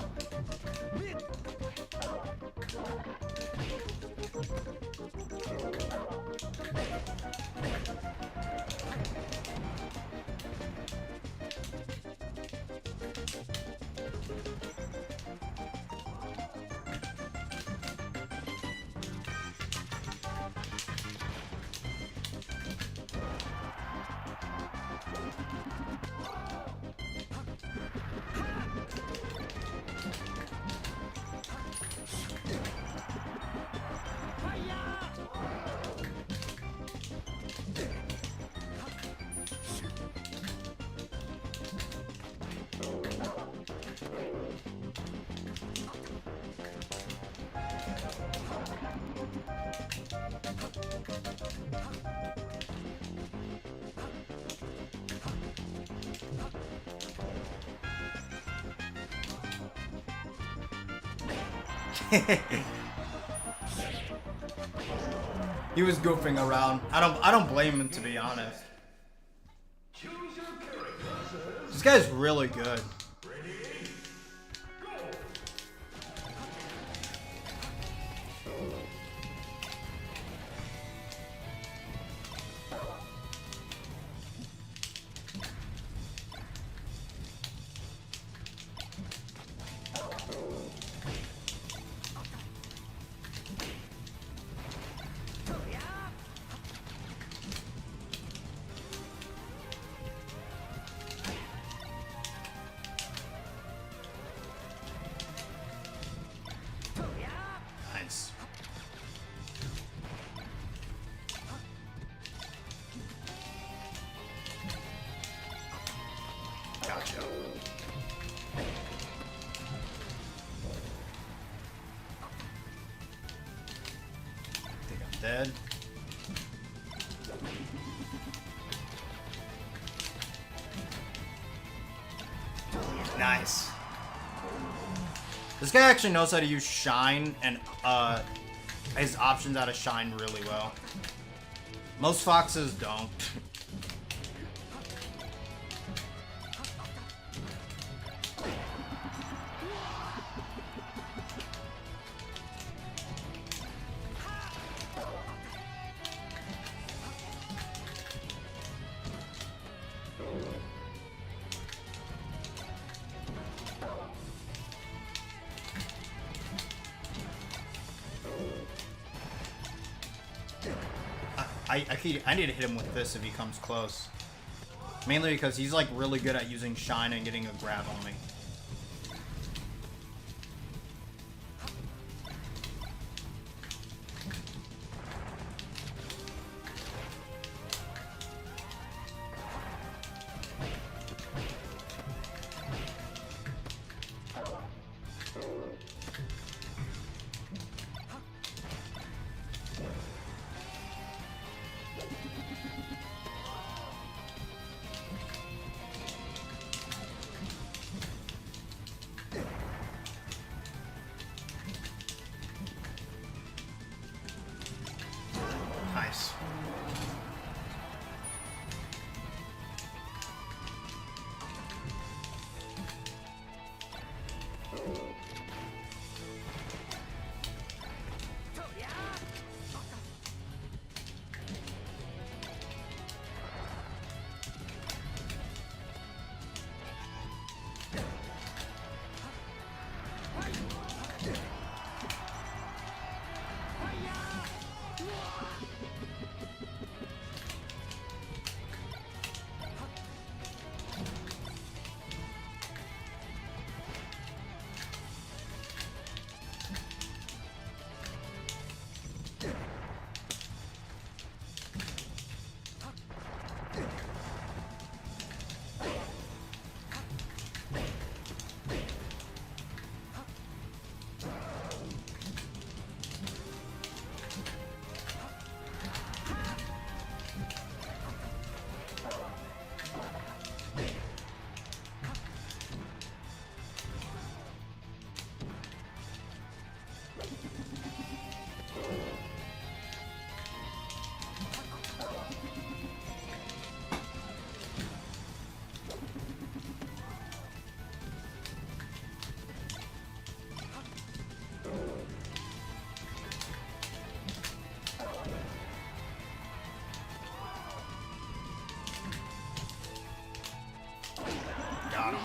He was goofing around. I don't blame him, to be honest. This guy's really good. Dead. Nice. This guy actually knows how to use Shine and his options out of Shine really well. Most foxes don't. I need to hit him with this if he comes close. Mainly because he's like really good at using Shine and getting a grab on me. Nice. Got him.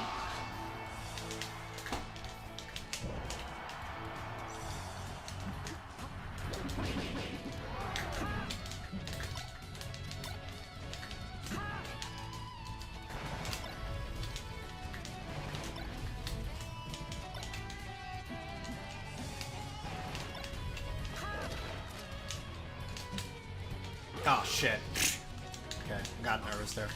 Oh shit. Okay, I got nervous there.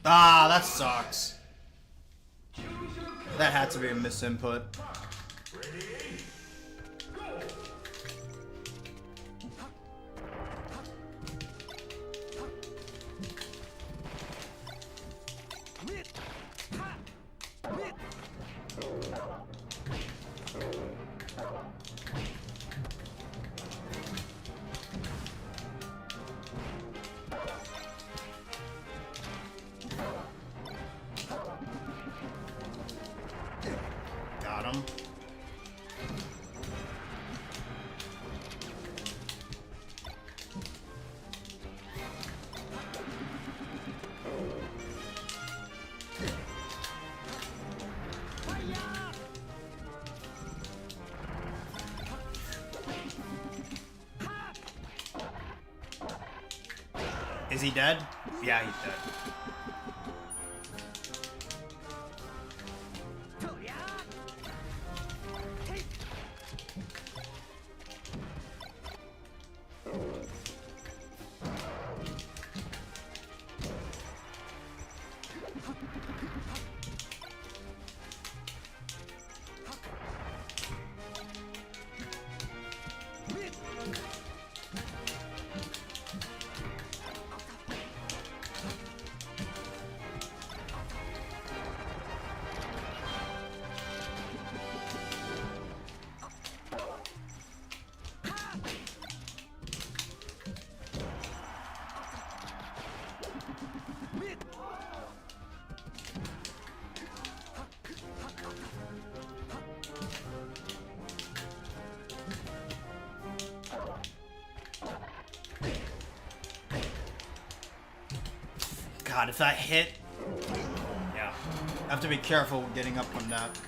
Ah, that sucks. That had to be a misinput. Got him. Is he dead? Yeah, he's dead. God, if that hit... Yeah. I have to be careful getting up from that.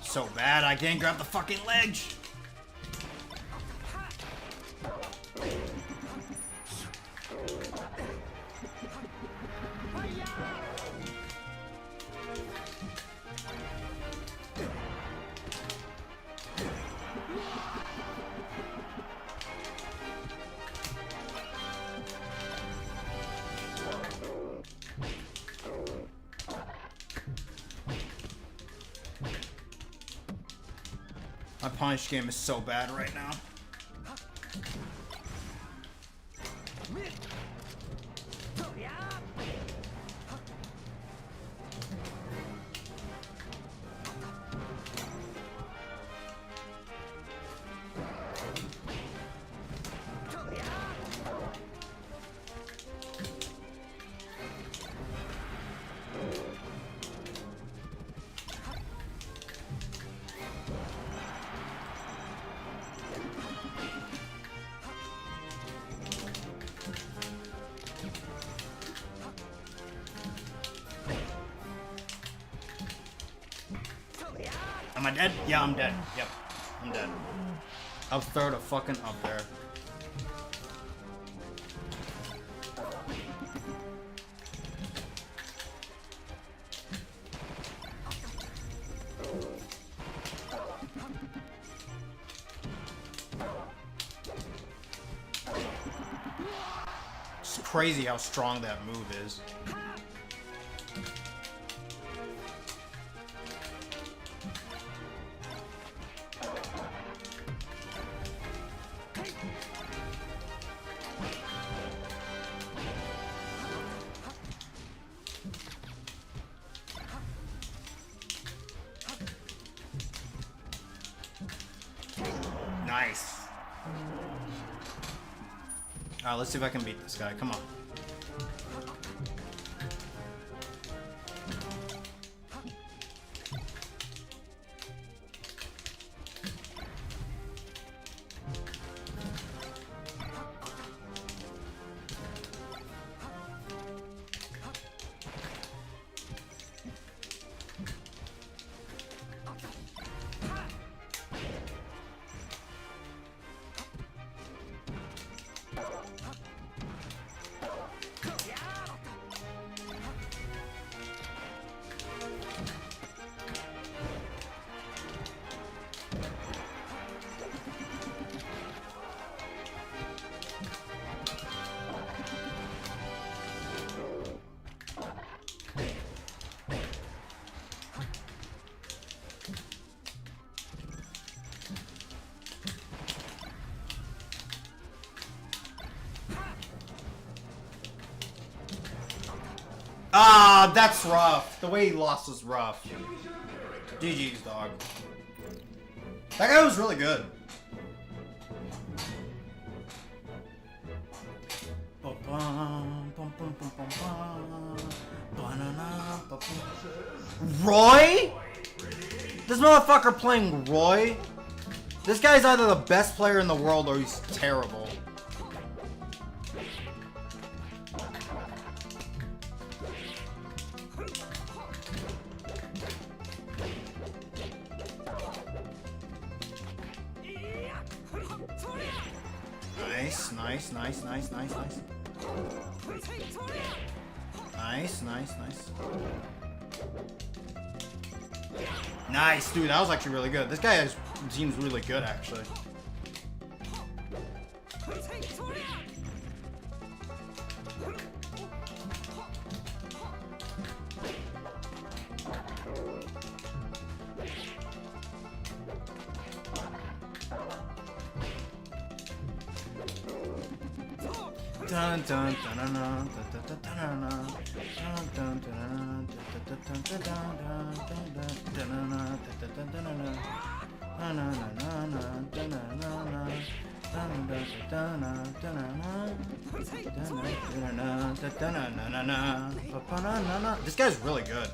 So bad, I can't grab the fucking ledge. My punish game is so bad right now. Am I dead? Yeah, I'm dead. Yep, I'm dead. Up third or fucking up there. It's crazy how strong that move is. Nice. Alright, let's see if I can beat this guy. Come on. Ah, that's rough. The way he lost was rough. GG's, dog. That guy was really good. Roy? This motherfucker playing Roy? This guy's either the best player in the world or he's terrible. Nice, nice, nice, nice, nice. Nice, nice, nice. Nice, dude, that was actually really good. This guy seems really good, actually. Dun dun dun dun dun dun dun dun dun. This guy's really good.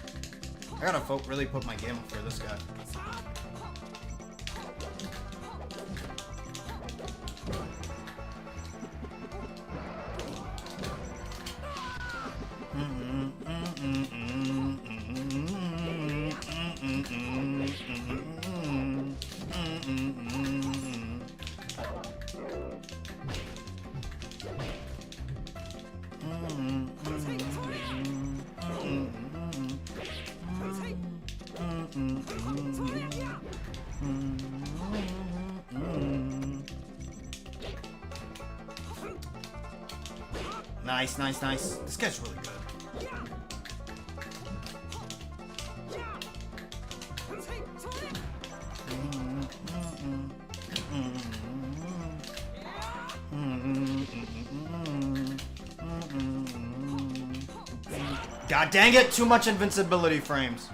I gotta really put my game up for this guy. Nice, nice, nice. This guy's really good. God dang it, too much invincibility frames.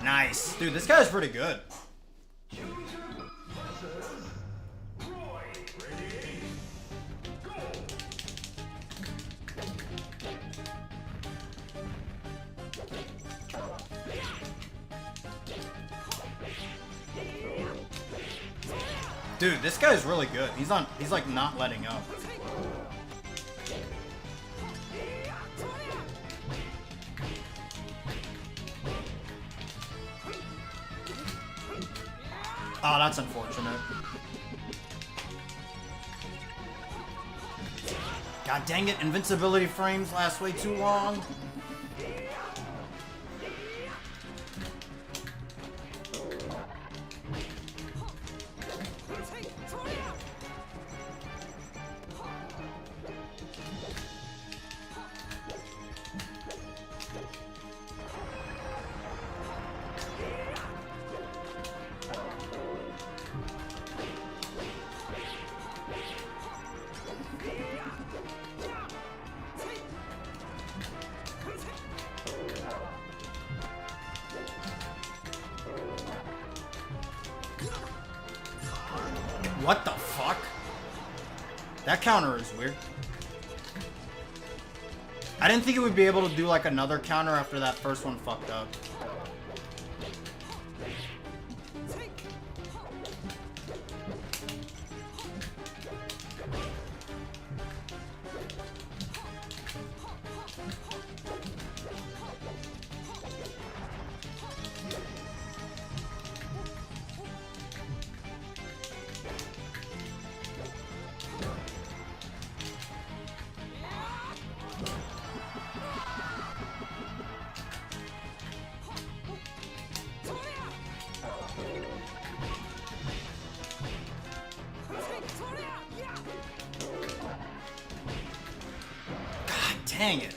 Nice. Dude, this guy's pretty good. Dude, this guy's really good. He's like not letting up. Oh, that's unfortunate. God dang it, invincibility frames last way too long. What the fuck? That counter is weird. I didn't think it would be able to do like another counter after that first one fucked up. Dang it.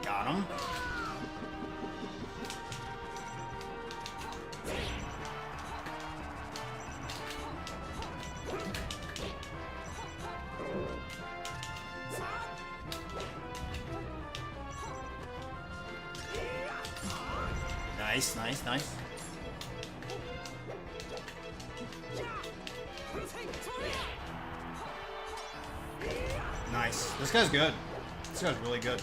Got him. Nice, nice, nice. Nice. This guy's good. This guy's really good.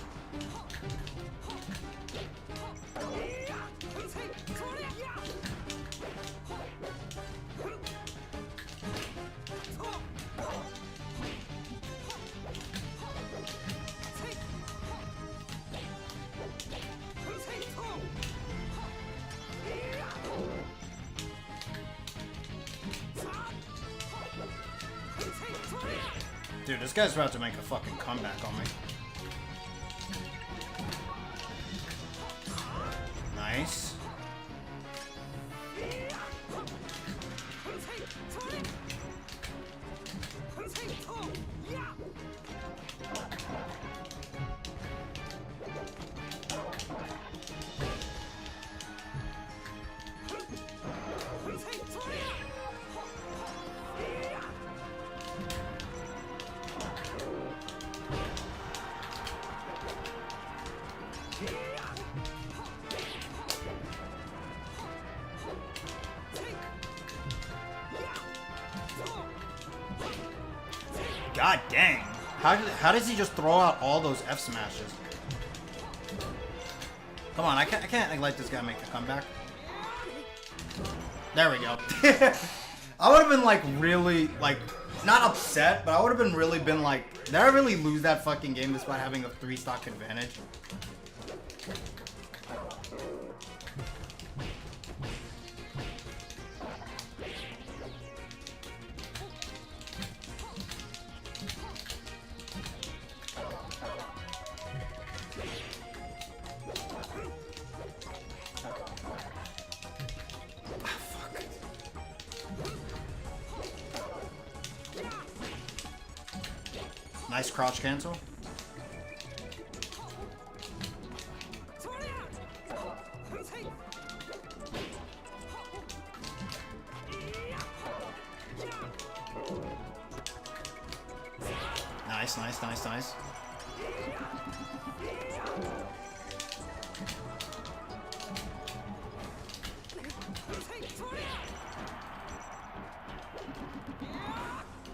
Dude, this guy's about to make a fucking comeback on me. Nice. God dang. How does he just throw out all those F smashes? Come on, I can't let this guy make a comeback. There we go. I would have been like really like not upset, but I would have been like, did I really lose that fucking game despite having a 3-stock advantage? Nice crouch cancel. Nice, nice, nice, nice.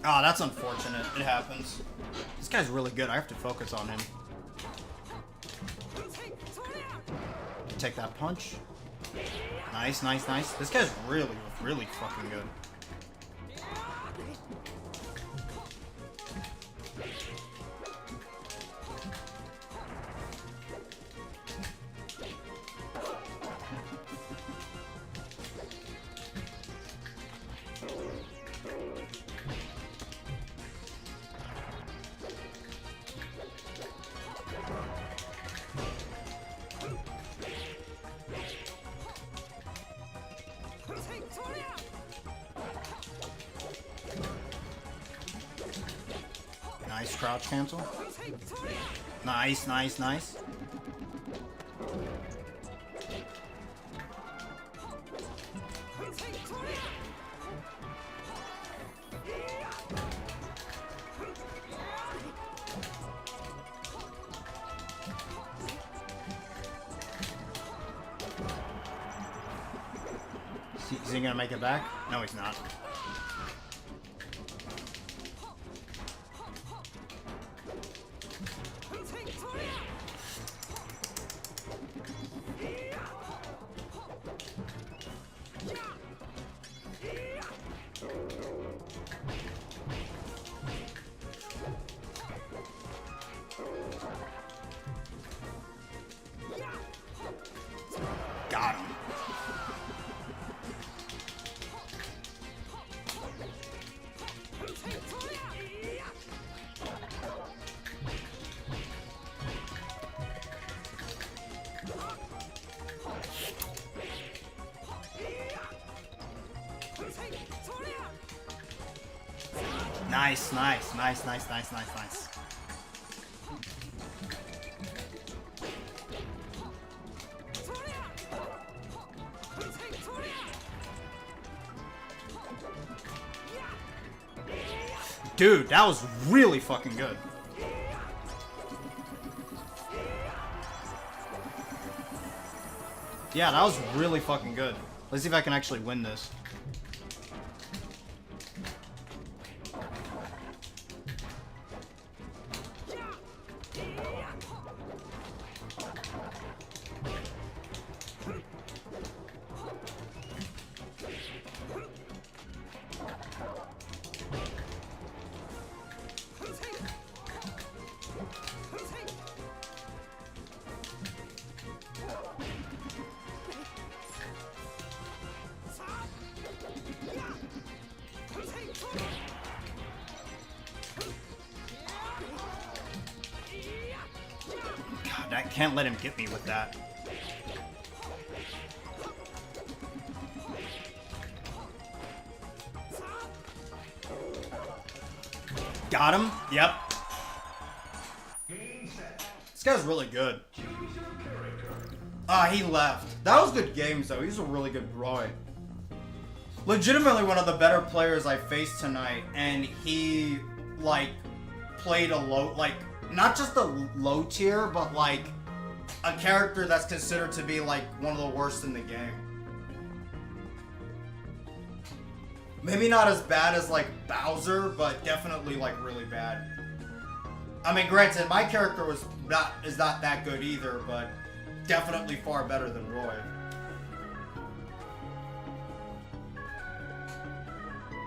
Oh, that's unfortunate. It happens. This guy's really good. I have to focus on him. Take that punch. Nice, nice, nice. This guy's really, really fucking good. Nice crouch cancel. Nice, nice, nice. Is he gonna make it back? No, he's not. Got him. Nice, nice, nice, nice, nice, nice, nice. Dude, that was really fucking good. Yeah, that was really fucking good. Let's see if I can actually win this. I can't let him get me with that. Got him? Yep. This guy's really good. Ah, he left. That was good games though. He's a really good boy. Legitimately one of the better players I faced tonight, and he like played a low, like not just a low tier, but like a character that's considered to be like one of the worst in the game. Maybe not as bad as like Bowser, but definitely like really bad. I mean, granted, my character is not that good either, but definitely far better than Roy.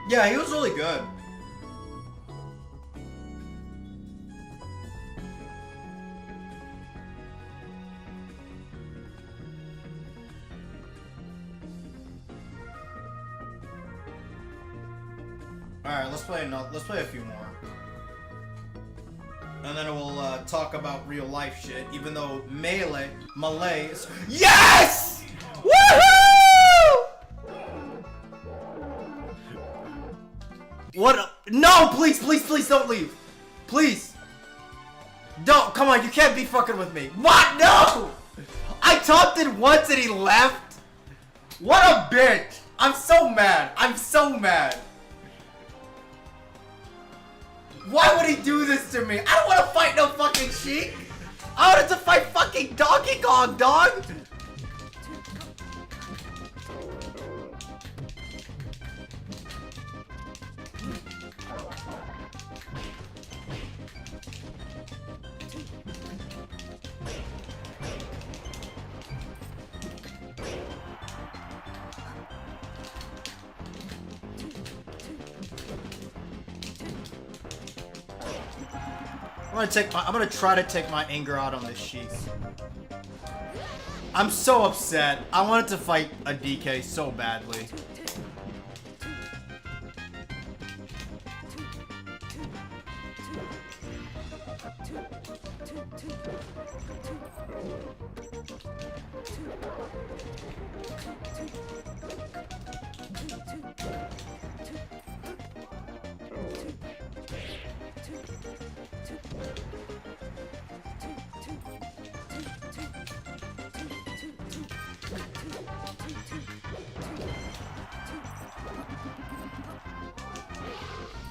Yeah, he was really good. Alright, let's play a few more. And then we'll talk about real life shit, even though Melee is... Yes! Woohoo! What? No, please don't leave. Please. Don't, come on, you can't be fucking with me. What? No! I topped it once and he left? What a bitch. I'm so mad. I'm so mad. Why would he do this to me? I don't want to fight no fucking Sheik. I wanted to fight fucking Donkey Kong, dog. I'm gonna try to take my anger out on this Sheik. I'm so upset. I wanted to fight a DK so badly.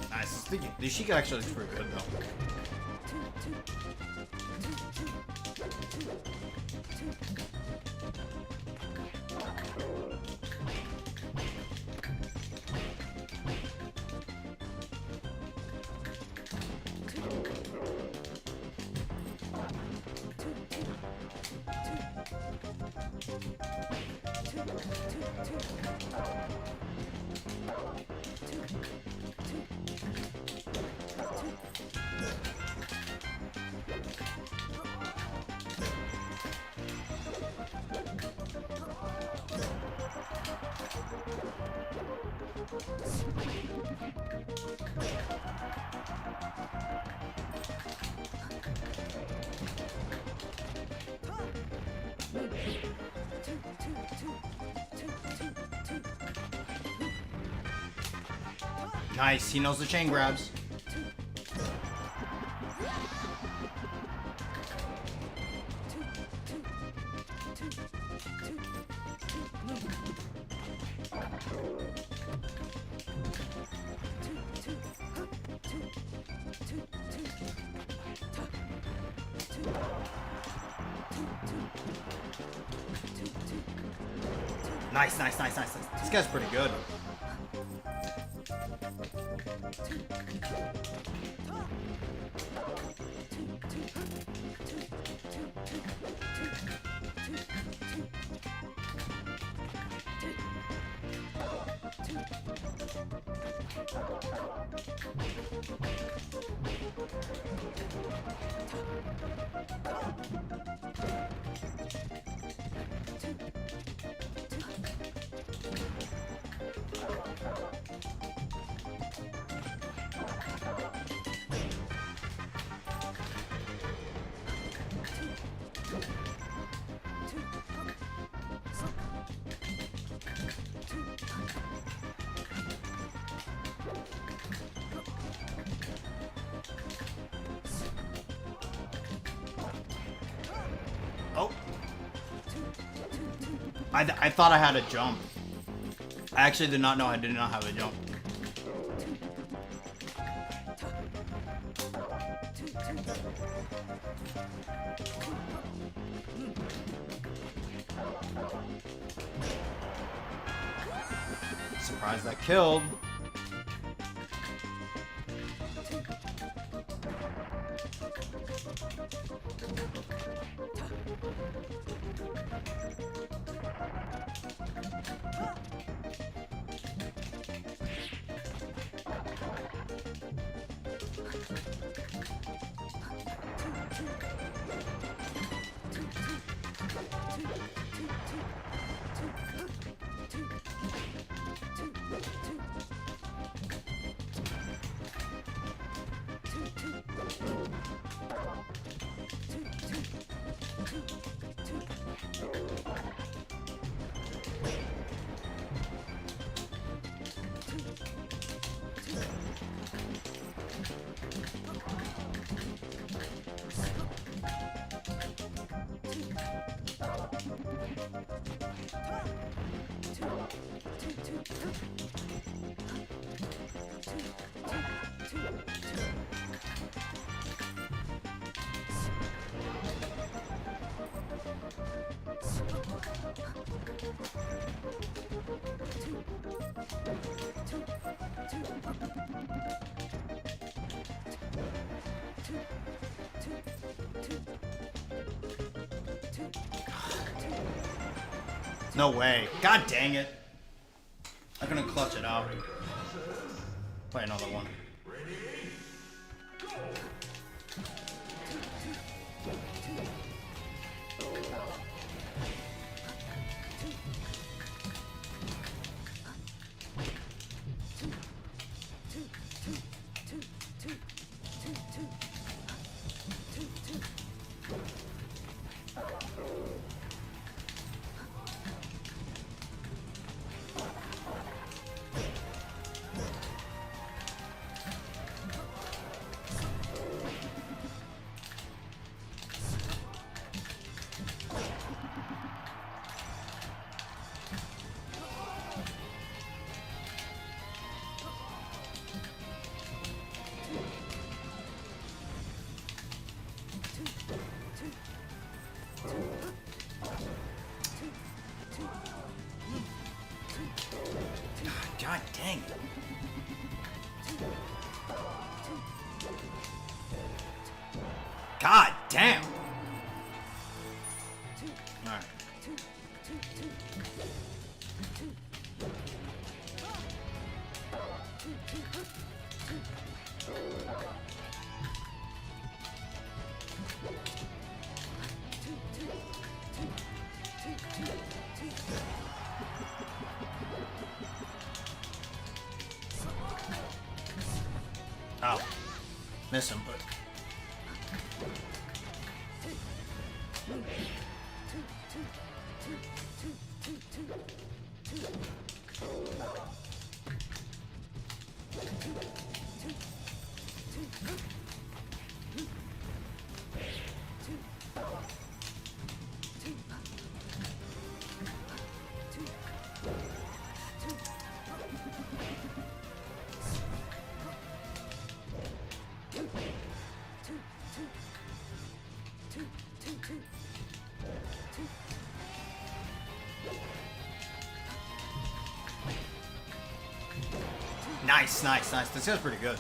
Nice. The Sheik actually looks pretty good though. Nice, he knows the chain grabs. Nice, nice, nice, nice. This guy's pretty good. Oh. I thought I had a jump. I actually did not know I did not have a jump. Surprised that killed. No way. God dang it. I couldn't clutch it out. Play another one. God dang it. God damn. All right. Oh, miss him, but nice, nice, nice. This guy's pretty good.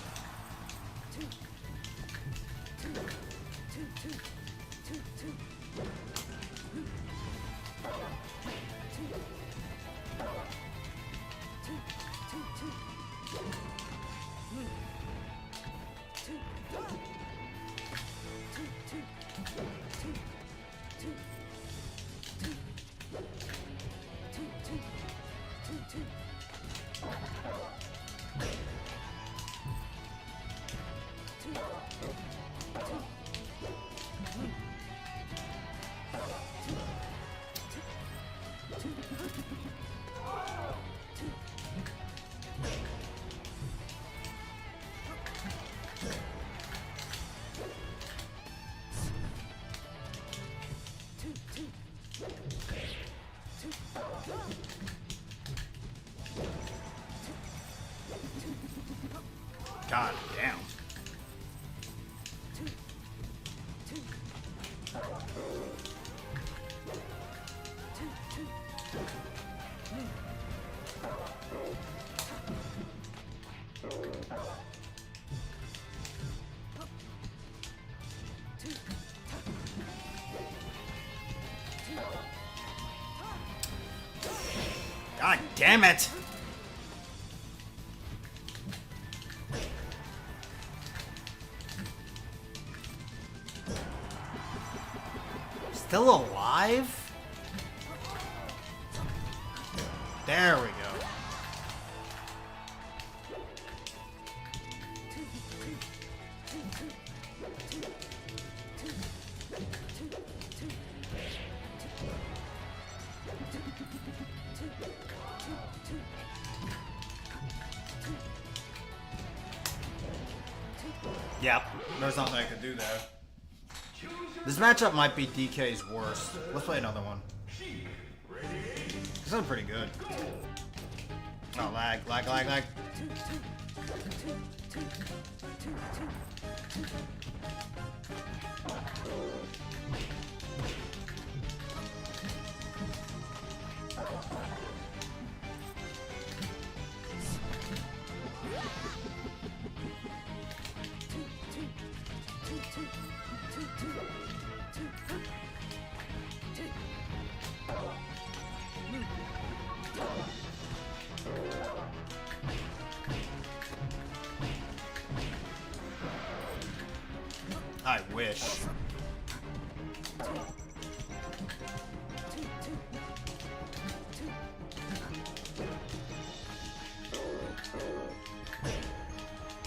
God damn. God damn it! Still alive? There we go. Yep, there's nothing I could do there. This matchup might be DK's worst. Let's play another one. This is pretty good. Oh, lag, lag, lag, lag. I wish.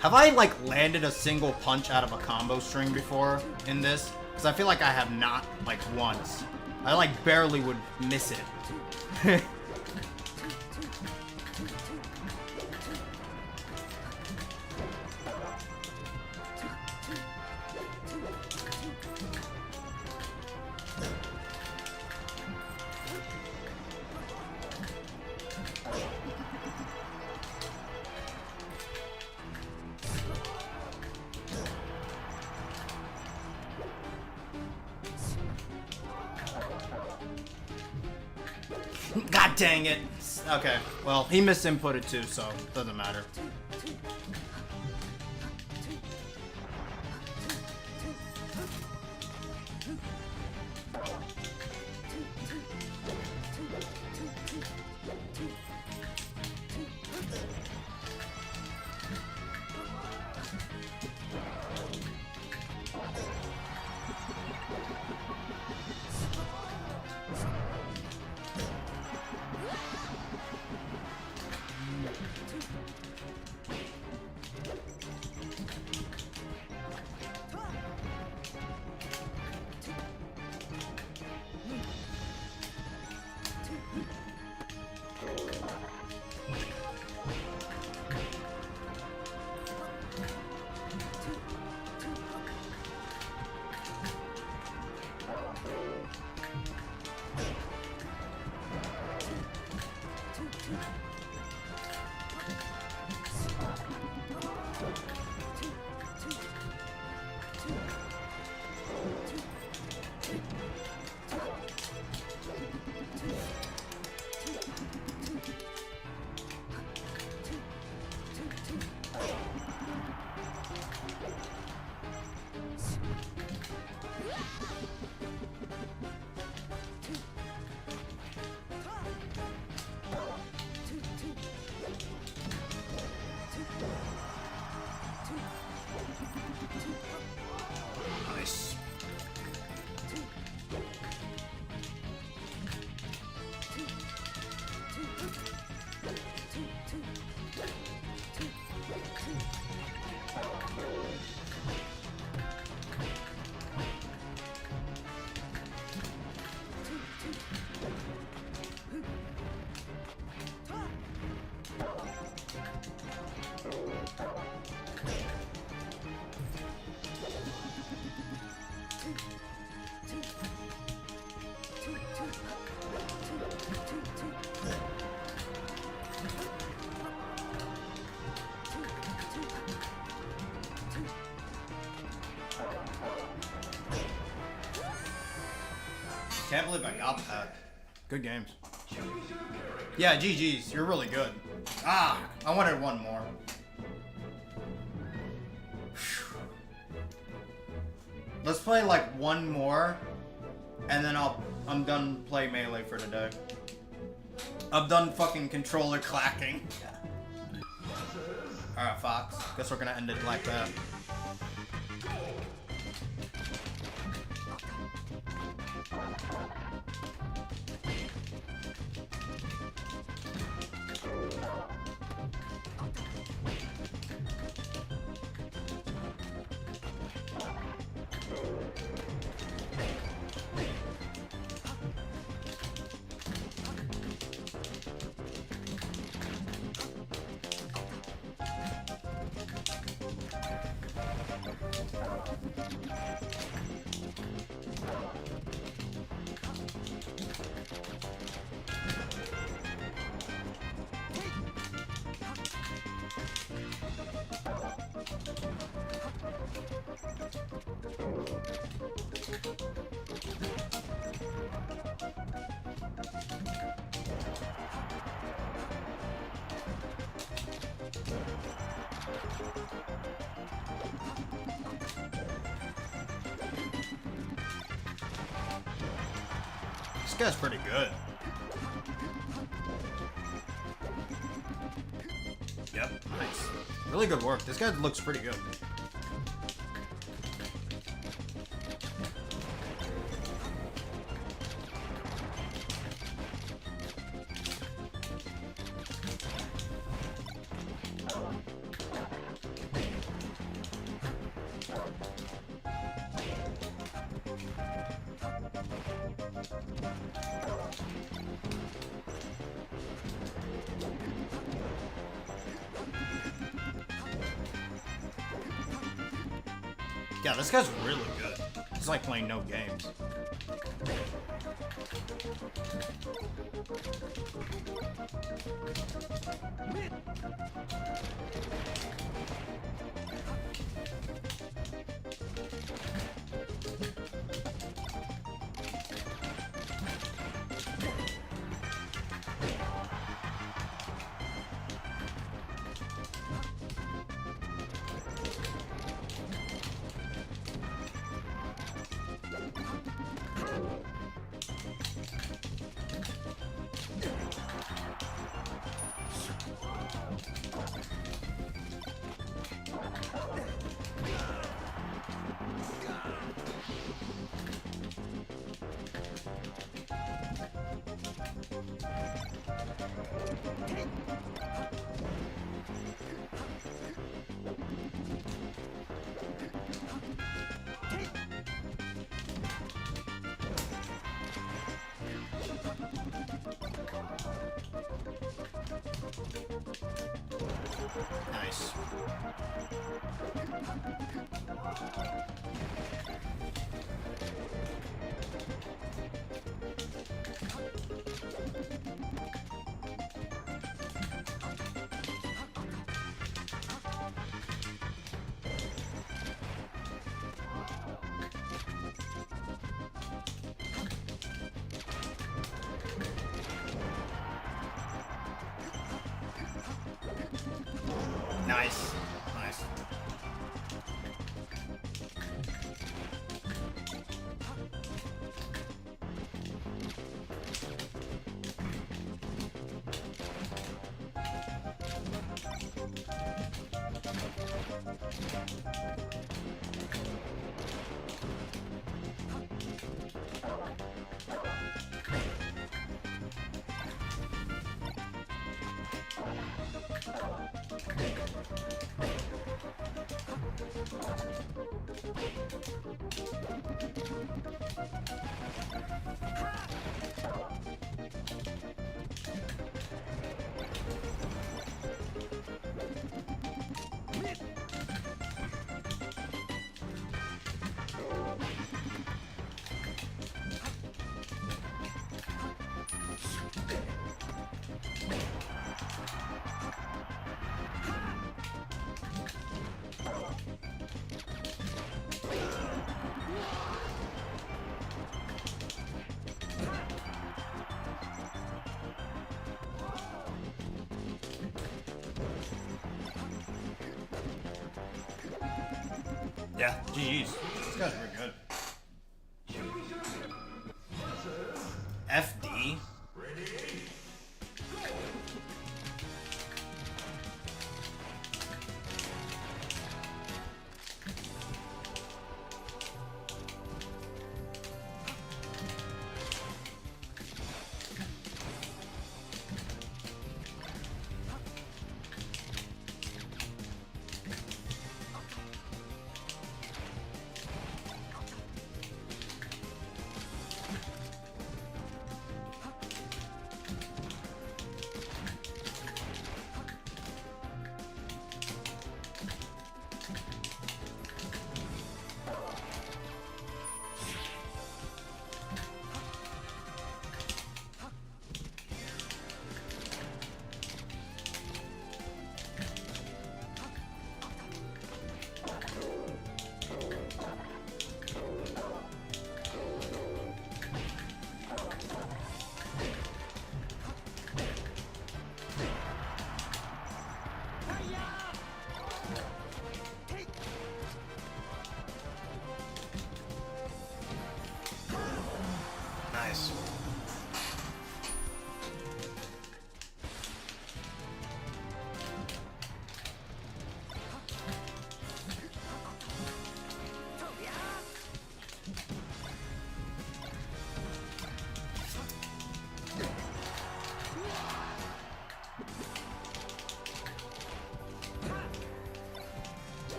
Have I, like, landed a single punch out of a combo string before in this? Because I feel like I have not, like, once. I, like, barely would miss it. God dang it. Okay, well, he misinputted too, so it doesn't matter. Nice. Can't believe I got that. Good games. Yeah, GG's. You're really good. Ah, I wanted one more. Let's play like one more, and then I'm done playing Melee for today. I'm done fucking controller clacking. Alright, Fox. Guess we're gonna end it like that. This guy's pretty good. Yep, nice. Really good work. This guy looks pretty good. Yeah, this guy's really good. He's like playing no games. Nice. Nice. Nice. Yeah, GG's. This guy's really good. FD?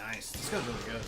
Nice. This guy's really good.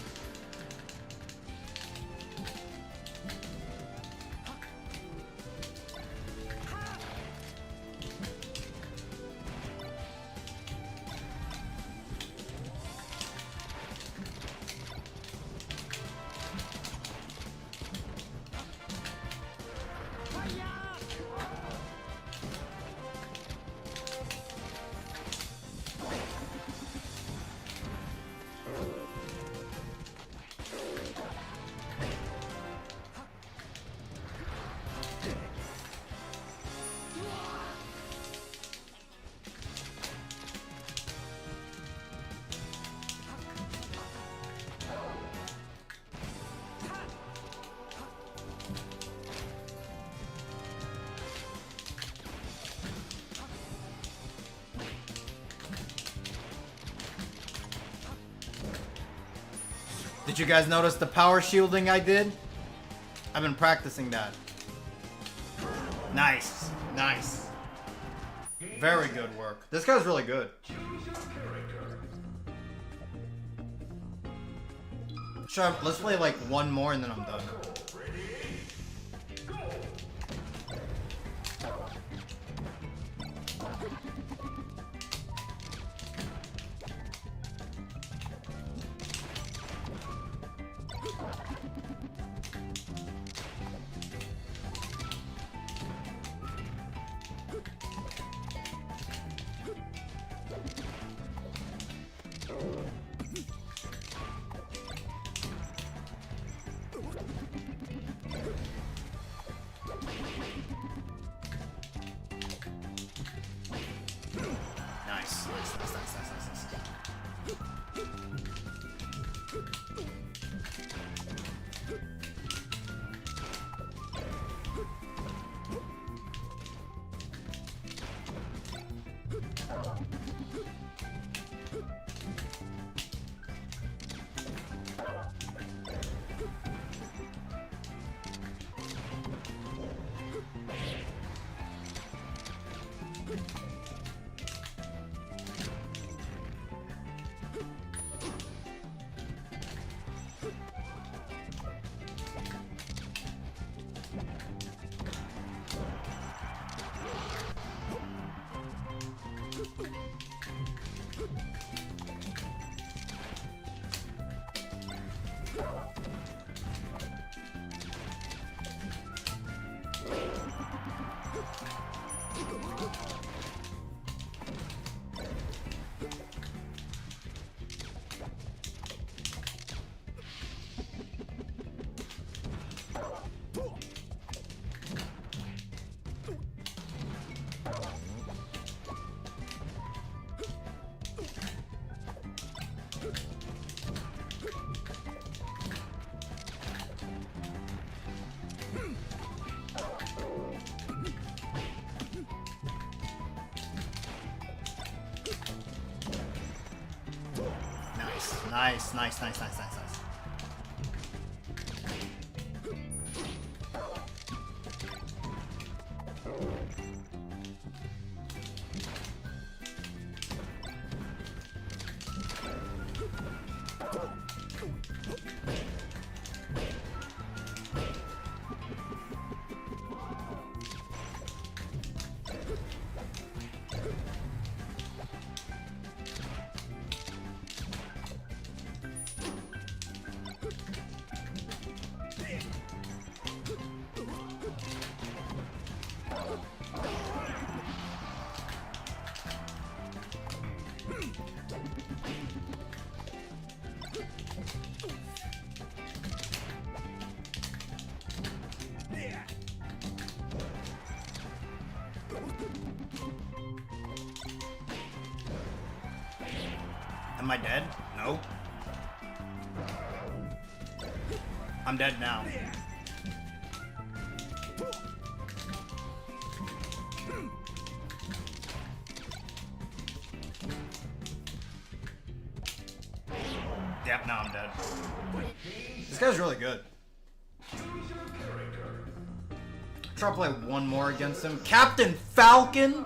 Did you guys notice the power shielding I did? I've been practicing that. Nice. Nice. Very good work. This guy's really good. Sure, let's play like one more and then I'm done. Nice, nice, nice, nice, nice, nice. Am I dead? No. I'm dead now. Yep, now I'm dead. This guy's really good. Try to play one more against him. Captain Falcon?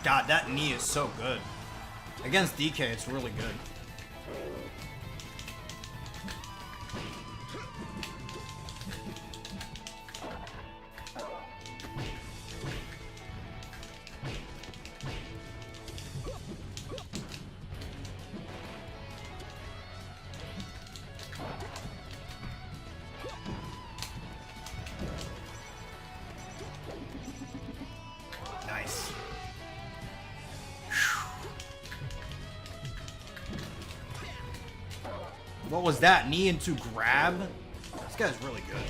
God, that knee is so good. Against DK, it's really good. Nice. What was that? Knee into grab? This guy's really good.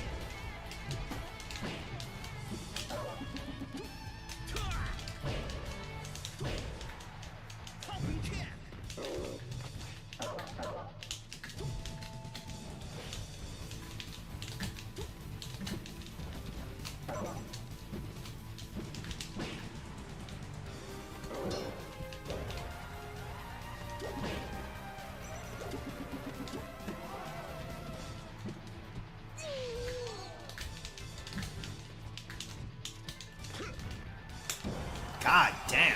God damn.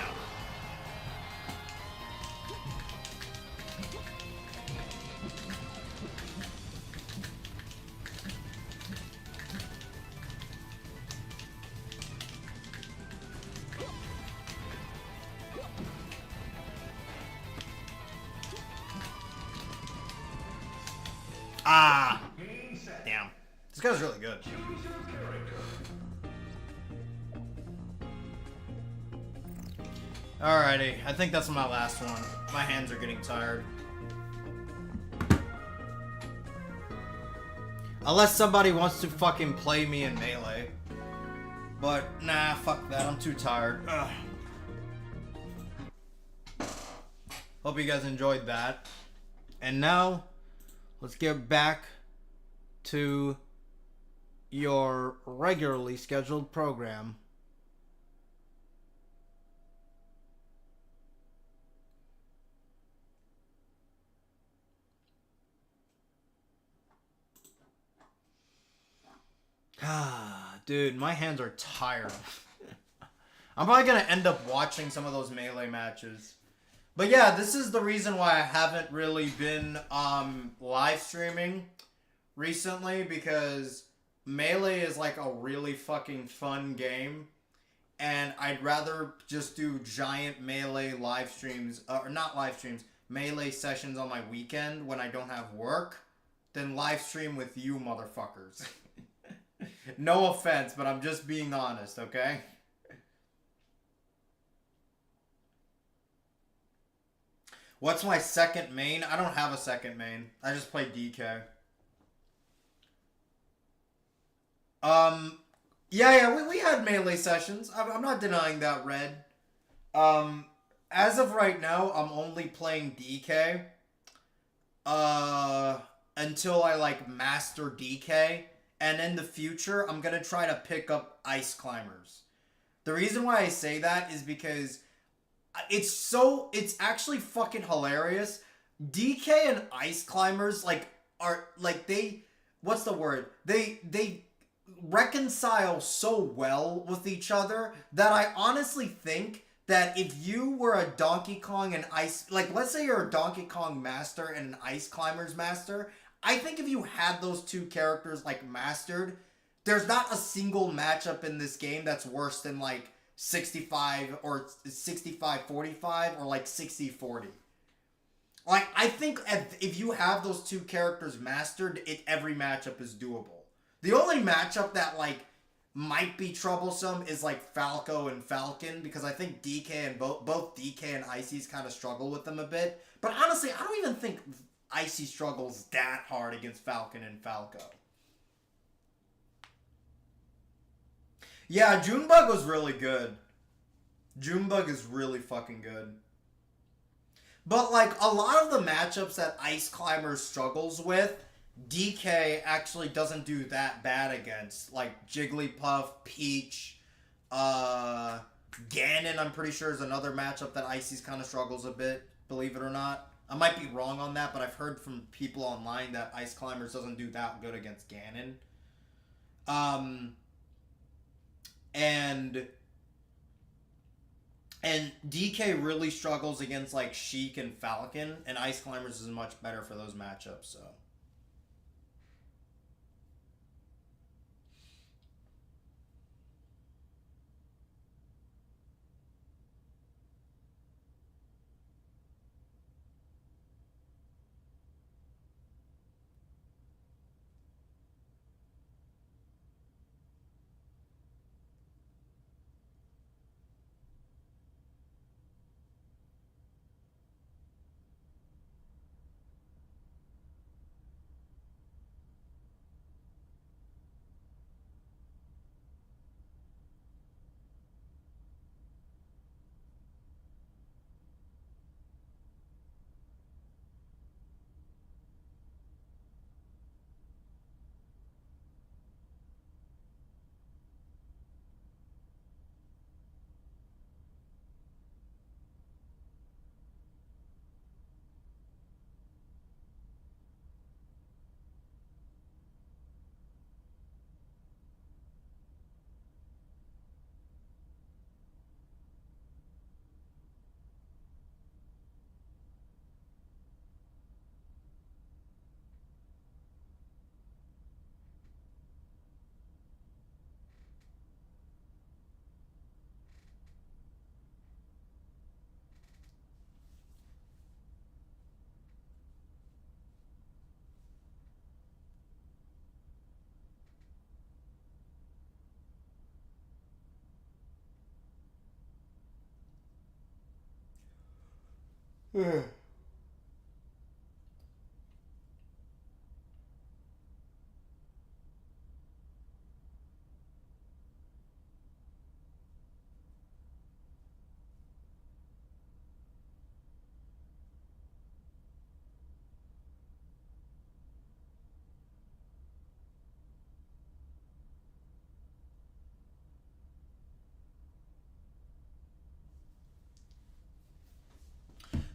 Ah. Damn. This guy's really good. Alrighty, I think that's my last one. My hands are getting tired. Unless somebody wants to fucking play me in Melee. But, nah, fuck that. I'm too tired. Ugh. Hope you guys enjoyed that. And now, let's get back to your regularly scheduled program. Dude, my hands are tired. I'm probably gonna end up watching some of those Melee matches. But yeah, this is the reason why I haven't really been live streaming recently, because Melee is like a really fucking fun game, and I'd rather just do giant Melee live streams, or not live streams, Melee sessions on my weekend when I don't have work, than live stream with you motherfuckers. No offense, but I'm just being honest, okay? What's my second main? I don't have a second main. I just play DK. Yeah, we had Melee sessions. I'm not denying that, Red. As of right now, I'm only playing DK. Until I, like, master DK. And in the future, I'm going to try to pick up Ice Climbers. The reason why I say that is because it's actually fucking hilarious. DK and Ice Climbers, what's the word? They reconcile so well with each other that I honestly think that if you were a Donkey Kong and let's say you're a Donkey Kong master and an Ice Climbers master, I think if you had those two characters, mastered, there's not a single matchup in this game that's worse than, 65 or 65-45 or, 60-40. I think if you have those two characters mastered, every matchup is doable. The only matchup that, might be troublesome is, Falco and Falcon, because I think DK and both DK and Icy's kind of struggle with them a bit. But honestly, I don't even think Icy struggles that hard against Falcon and Falco. Yeah, Junebug was really good. Junebug is really fucking good. But, a lot of the matchups that Ice Climbers struggles with, DK actually doesn't do that bad against. Jigglypuff, Peach, Ganon, I'm pretty sure, is another matchup that Icy's kind of struggles a bit, believe it or not. I might be wrong on that, but I've heard from people online that Ice Climbers doesn't do that good against Ganon. And And DK really struggles against like Sheik and Falcon, and Ice Climbers is much better for those matchups, so.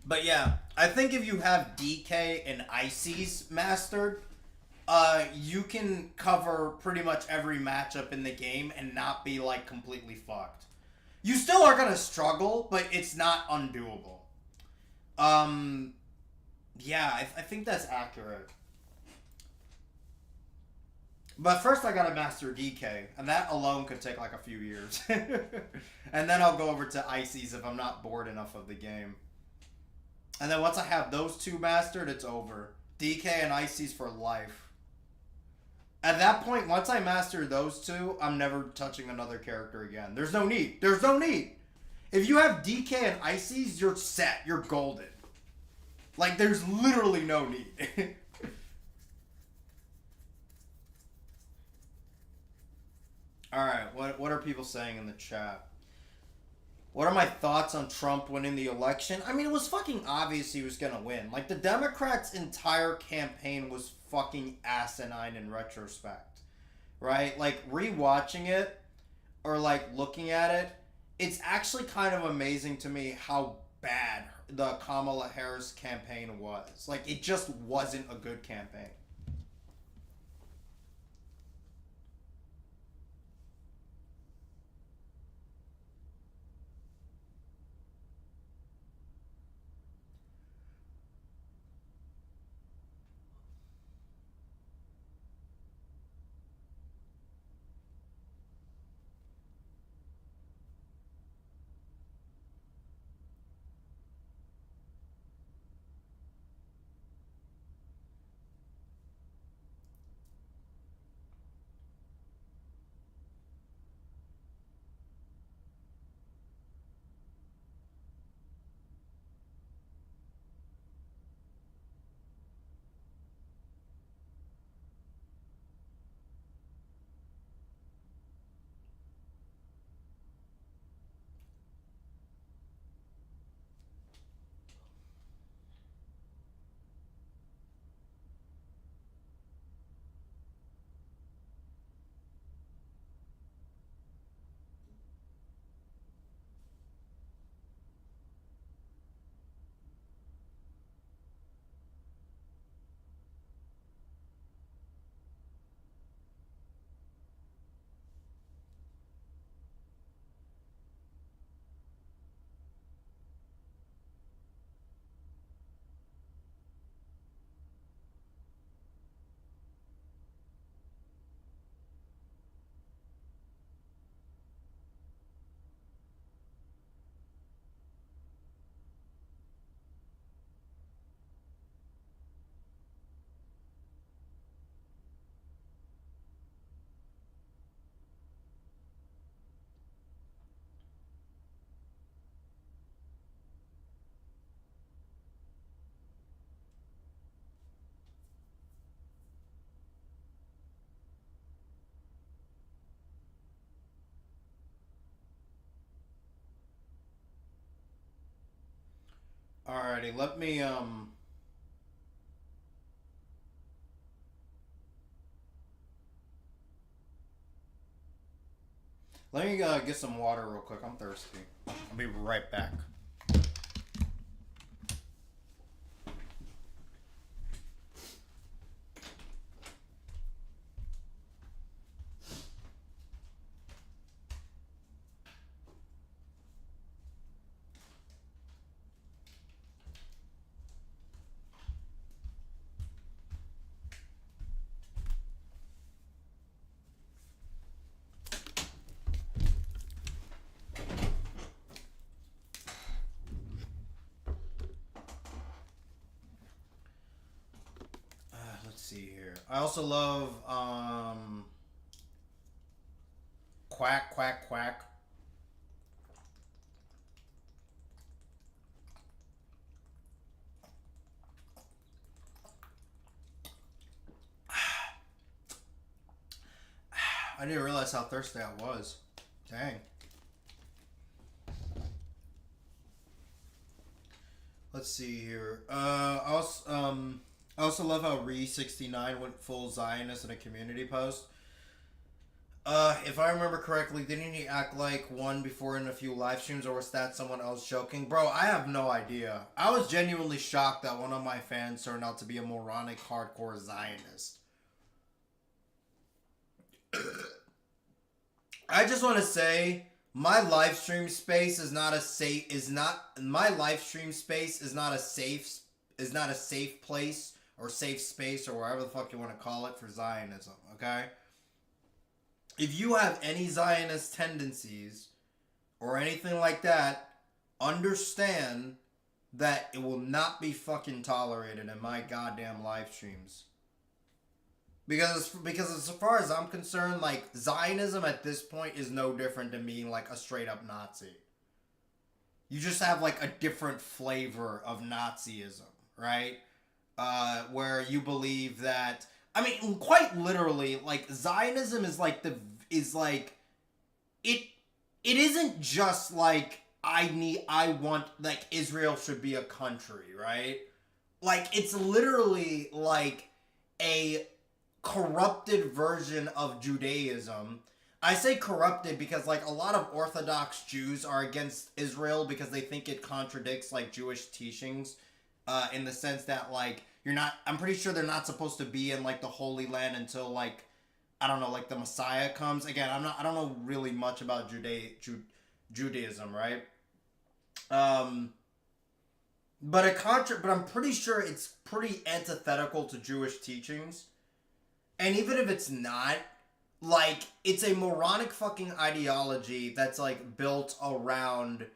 But yeah, I think if you have DK and Ices mastered, you can cover pretty much every matchup in the game and not be like completely fucked. You still are gonna struggle, but it's not undoable. Yeah, I think that's accurate. But first I gotta master DK, and that alone could take like a few years. And then I'll go over to Ices if I'm not bored enough of the game. And then once I have those two mastered, it's over. DK and Ices for life. At that point, once I master those two, I'm never touching another character again. There's no need. There's no need. If you have DK and Ices, you're set. You're golden. Like, there's literally no need. Alright, what are people saying in the chat? What are my thoughts on Trump winning the election? I mean, it was fucking obvious he was gonna win. Like, the Democrats' entire campaign was fucking asinine in retrospect. Right? Like, rewatching it, or, like, looking at it, it's actually kind of amazing to me how bad the Kamala Harris campaign was. Like, it just wasn't a good campaign. Alrighty, let me get some water real quick. I'm thirsty. I'll be right back. Let's see here. I also love Quack Quack Quack. I didn't realize how thirsty I was. Dang. Let's see here. I also love how Re69 went full Zionist in a community post. If I remember correctly, didn't he act like one before in a few live streams, or was that someone else joking? Bro, I have no idea. I was genuinely shocked that one of my fans turned out to be a moronic hardcore Zionist. I just want to say, my live stream space is not a safe place or safe space or wherever the fuck you want to call it for Zionism, okay? If you have any Zionist tendencies or anything like that, understand that it will not be fucking tolerated in my goddamn live streams. Because as far as I'm concerned, like, Zionism at this point is no different than being, like, a straight-up Nazi. You just have, like, a different flavor of Nazism, right? Where you believe that... I mean, quite literally, like, Zionism is, like, It isn't just, like, Israel should be a country, right? Like, it's literally, like, a corrupted version of Judaism. I say corrupted because, like, a lot of Orthodox Jews are against Israel because they think it contradicts, like, Jewish teachings, in the sense that, like, I'm pretty sure they're not supposed to be in, like, the Holy Land until, like, I don't know, like, the Messiah comes. Again, I don't know really much about Judaism, right? But I'm pretty sure it's pretty antithetical to Jewish teachings. And even if it's not, like, it's a moronic fucking ideology that's, like, built around,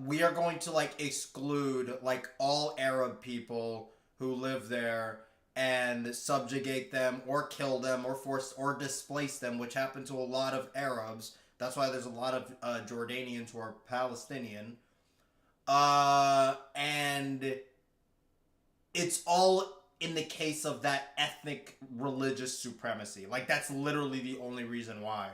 we are going to, like, exclude, like, all Arab people who live there and subjugate them or kill them or force or displace them, which happened to a lot of Arabs. That's why there's a lot of Jordanians who are Palestinian. And it's all in the case of that ethnic religious supremacy. Like, that's literally the only reason why.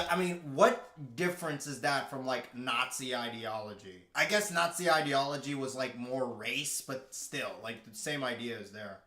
I mean, what difference is that from, like, Nazi ideology? I guess Nazi ideology was, like, more race, but still, like, the same idea is there.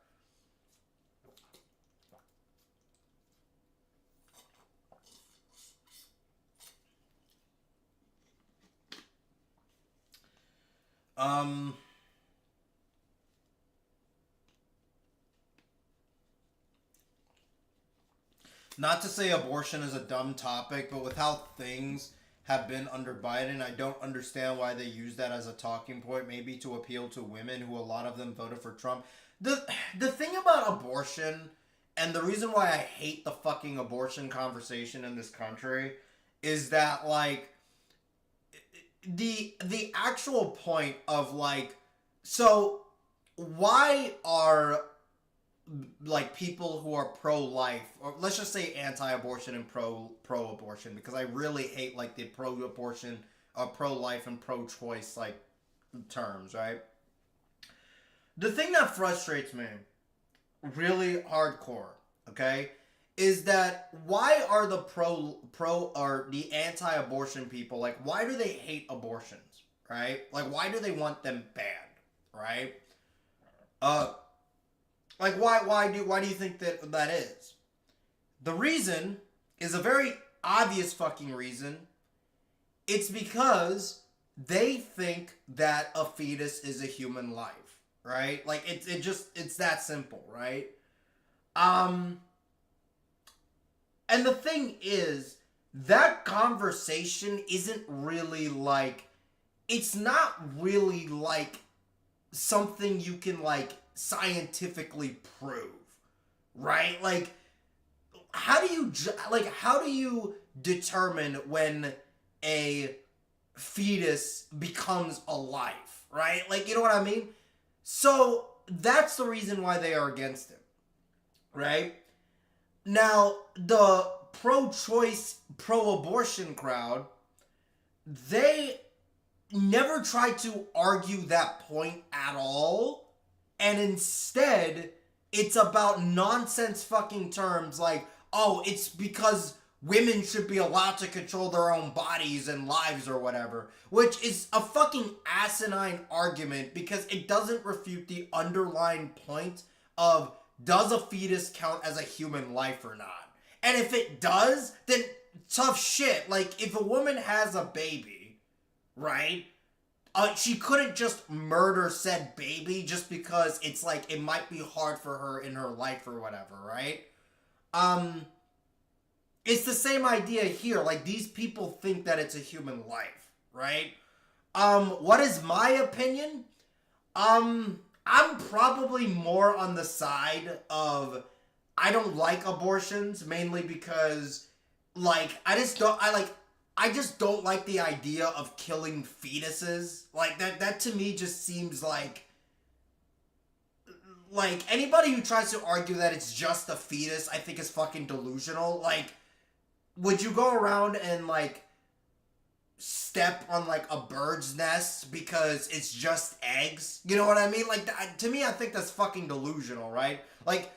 Not to say abortion is a dumb topic, but with how things have been under Biden, I don't understand why they use that as a talking point, maybe to appeal to women who a lot of them voted for Trump. The thing about abortion, and the reason why I hate the fucking abortion conversation in this country, is that, like, the actual point of, like, so why are, like, people who are pro-life, or let's just say anti-abortion and pro-abortion, because I really hate, like, the pro-abortion, pro-life and pro-choice, like, terms, right? The thing that frustrates me really hardcore, okay, is that why are the pro or the anti-abortion people, like, why do they hate abortions, right? Like, why do they want them banned, right? Like, why do you think that is? The reason is a very obvious fucking reason. It's because they think that a fetus is a human life, right? Like, it's that simple, right? And the thing is, that conversation isn't really like, it's not really like something you can like scientifically prove, right? Like, how do you determine when a fetus becomes alive, right? Like, you know what I mean? So that's the reason why they are against it, right? Now, the pro-choice, pro-abortion crowd, they never tried to argue that point at all, and instead, it's about nonsense fucking terms like, oh, it's because women should be allowed to control their own bodies and lives or whatever, which is a fucking asinine argument because it doesn't refute the underlying point of, does a fetus count as a human life or not? And if it does, then tough shit. Like, if a woman has a baby, right? She couldn't just murder said baby just because it's like, it might be hard for her in her life or whatever, right? It's the same idea here. Like, these people think that it's a human life, right? What is my opinion? I'm probably more on the side of, I don't like abortions, mainly because, like, I just don't like the idea of killing fetuses. Like, that to me just seems like anybody who tries to argue that it's just a fetus, I think is fucking delusional. Like, would you go around and, like, step on, like, a bird's nest because it's just eggs? You know what I mean? Like, to me, I think that's fucking delusional, right? Like,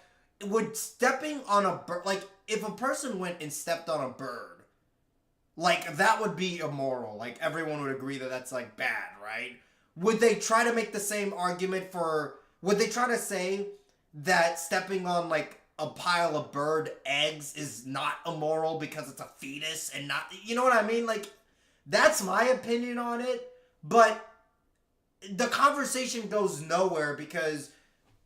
would stepping on a bird, like, if a person went and stepped on a bird, like, that would be immoral. Like, everyone would agree that that's, like, bad, right? Would they try to make the same argument would they try to say that stepping on, like, a pile of bird eggs is not immoral because it's a fetus and not, you know what I mean? Like, that's my opinion on it, but the conversation goes nowhere because,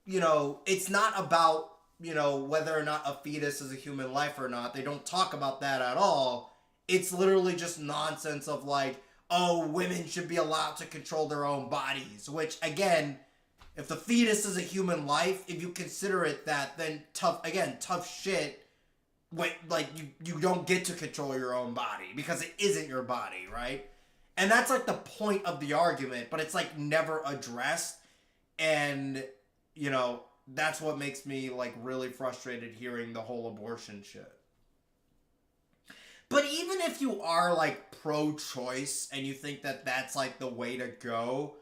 you know, it's not about, you know, whether or not a fetus is a human life or not. They don't talk about that at all. It's literally just nonsense of like, oh, women should be allowed to control their own bodies, which again, if the fetus is a human life, if you consider it that, then tough shit. Wait, like, you don't get to control your own body because it isn't your body, right? And that's like the point of the argument, but it's like never addressed. And, you know, that's what makes me like really frustrated hearing the whole abortion shit. But even if you are like pro-choice and you think that that's like the way to go,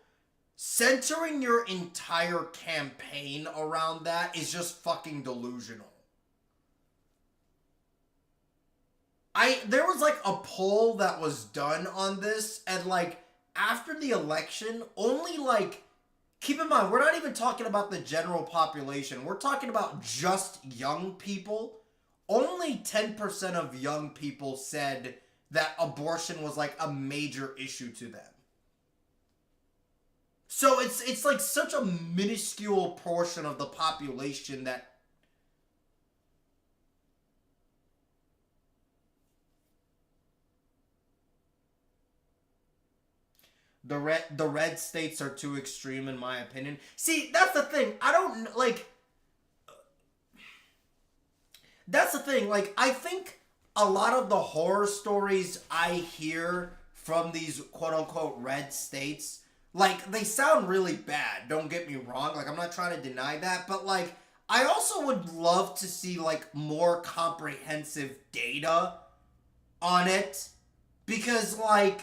centering your entire campaign around that is just fucking delusional. There was like a poll that was done on this, and like after the election, only like, keep in mind, we're not even talking about the general population. We're talking about just young people. Only 10% of young people said that abortion was like a major issue to them. So it's like such a minuscule portion of the population that the red states are too extreme in my opinion. See, that's the thing. That's the thing. Like, I think a lot of the horror stories I hear from these quote-unquote red states, like, they sound really bad. Don't get me wrong. Like, I'm not trying to deny that. But, like, I also would love to see, like, more comprehensive data on it. Because, I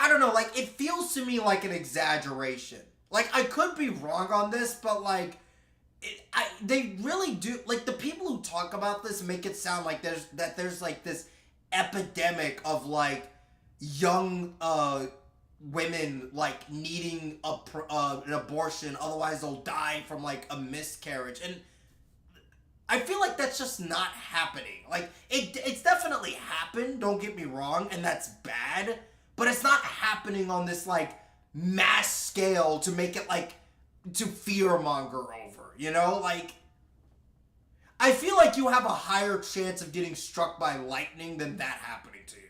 don't know. Like, it feels to me like an exaggeration. Like, I could be wrong on this, but, like, they really do, like, the people who talk about this make it sound like there's like this epidemic of like young women like needing an abortion, otherwise they'll die from like a miscarriage. And I feel like that's just not happening. Like it's definitely happened, don't get me wrong, and that's bad, but it's not happening on this like mass scale to make it like to fearmonger over, you know? Like I feel like you have a higher chance of getting struck by lightning than that happening to you.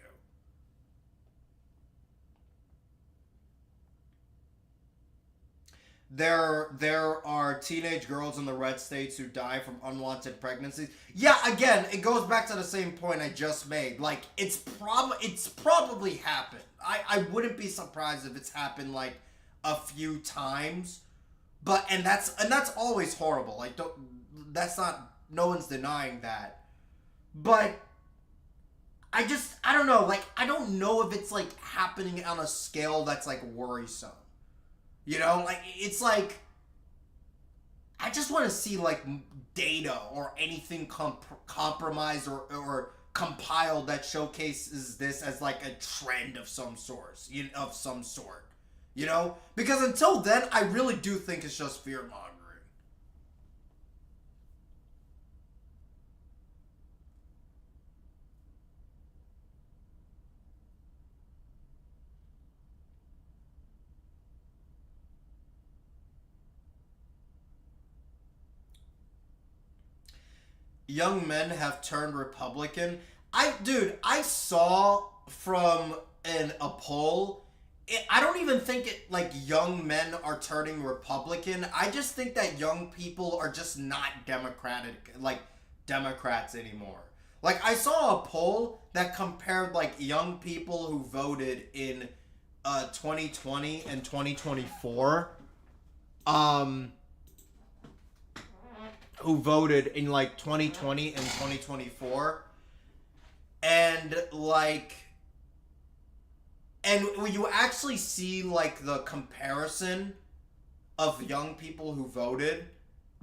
There are teenage girls in the red states who die from unwanted pregnancies. Yeah, again, it goes back to the same point I just made. Like, it's probably happened. I wouldn't be surprised if it's happened like a few times. But and that's always horrible. Like, no one's denying that. But I don't know. Like, I don't know if it's like happening on a scale that's like worrisome. You know, like, it's like, I just want to see, like, data or anything compromised or compiled that showcases this as, like, a trend of some sort, you know? Because until then, I really do think it's just fear-mongering. Young men have turned Republican. I saw from a poll. I don't even think it like young men are turning Republican. I just think that young people are just not Democrats anymore. Like I saw a poll that compared like young people who voted in 2020 and 2024. Who voted in like 2020 and 2024, and when you actually see like the comparison of young people who voted,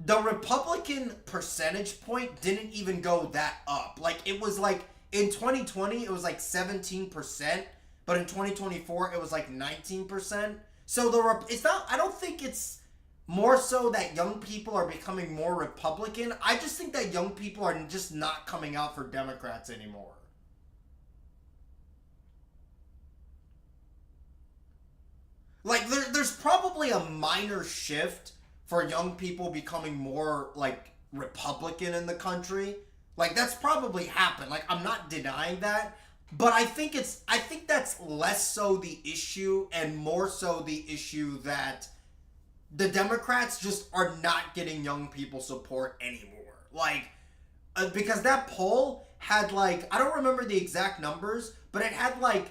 the Republican percentage point didn't even go that up. Like it was like in 2020 it was like 17%, but in 2024 it was like 19%. So it's not. I don't think it's more so that young people are becoming more Republican. I just think that young people are just not coming out for Democrats anymore. Like, there's probably a minor shift for young people becoming more, like, Republican in the country. Like, that's probably happened. Like, I'm not denying that. But I think that's less so the issue and more so the issue that the Democrats just are not getting young people support anymore. Like, because that poll had, like, I don't remember the exact numbers, but it had, like,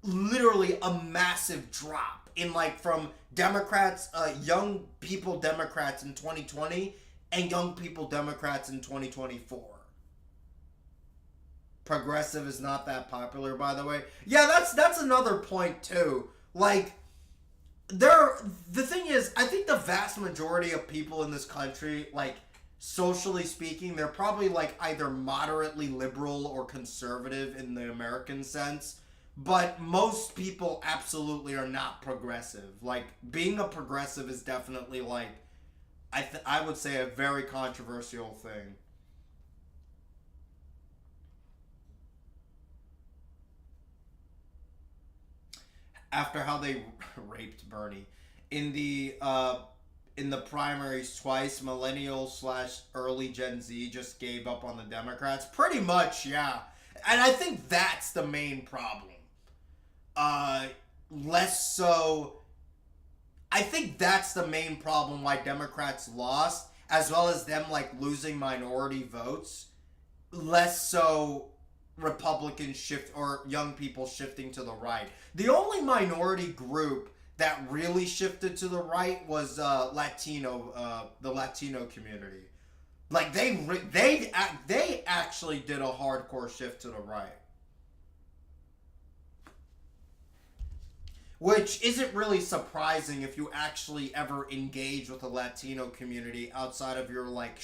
literally a massive drop in, like, from Democrats, young people Democrats in 2020 and young people Democrats in 2024. Progressive is not that popular, by the way. Yeah, that's another point, too. Like, the thing is, I think the vast majority of people in this country, like, socially speaking, they're probably, like, either moderately liberal or conservative in the American sense, but most people absolutely are not progressive. Like, being a progressive is definitely, like, I would say a very controversial thing. After how they raped Bernie in the primaries twice, millennials / early Gen Z just gave up on the Democrats. Pretty much, yeah. And I think that's the main problem. Less so. I think that's the main problem why Democrats lost, as well as them like losing minority votes. Less so Republicans shift or young people shifting to the right. The only minority group that really shifted to the right was the Latino community. Like they actually did a hardcore shift to the right, which isn't really surprising if you actually ever engage with the Latino community outside of your like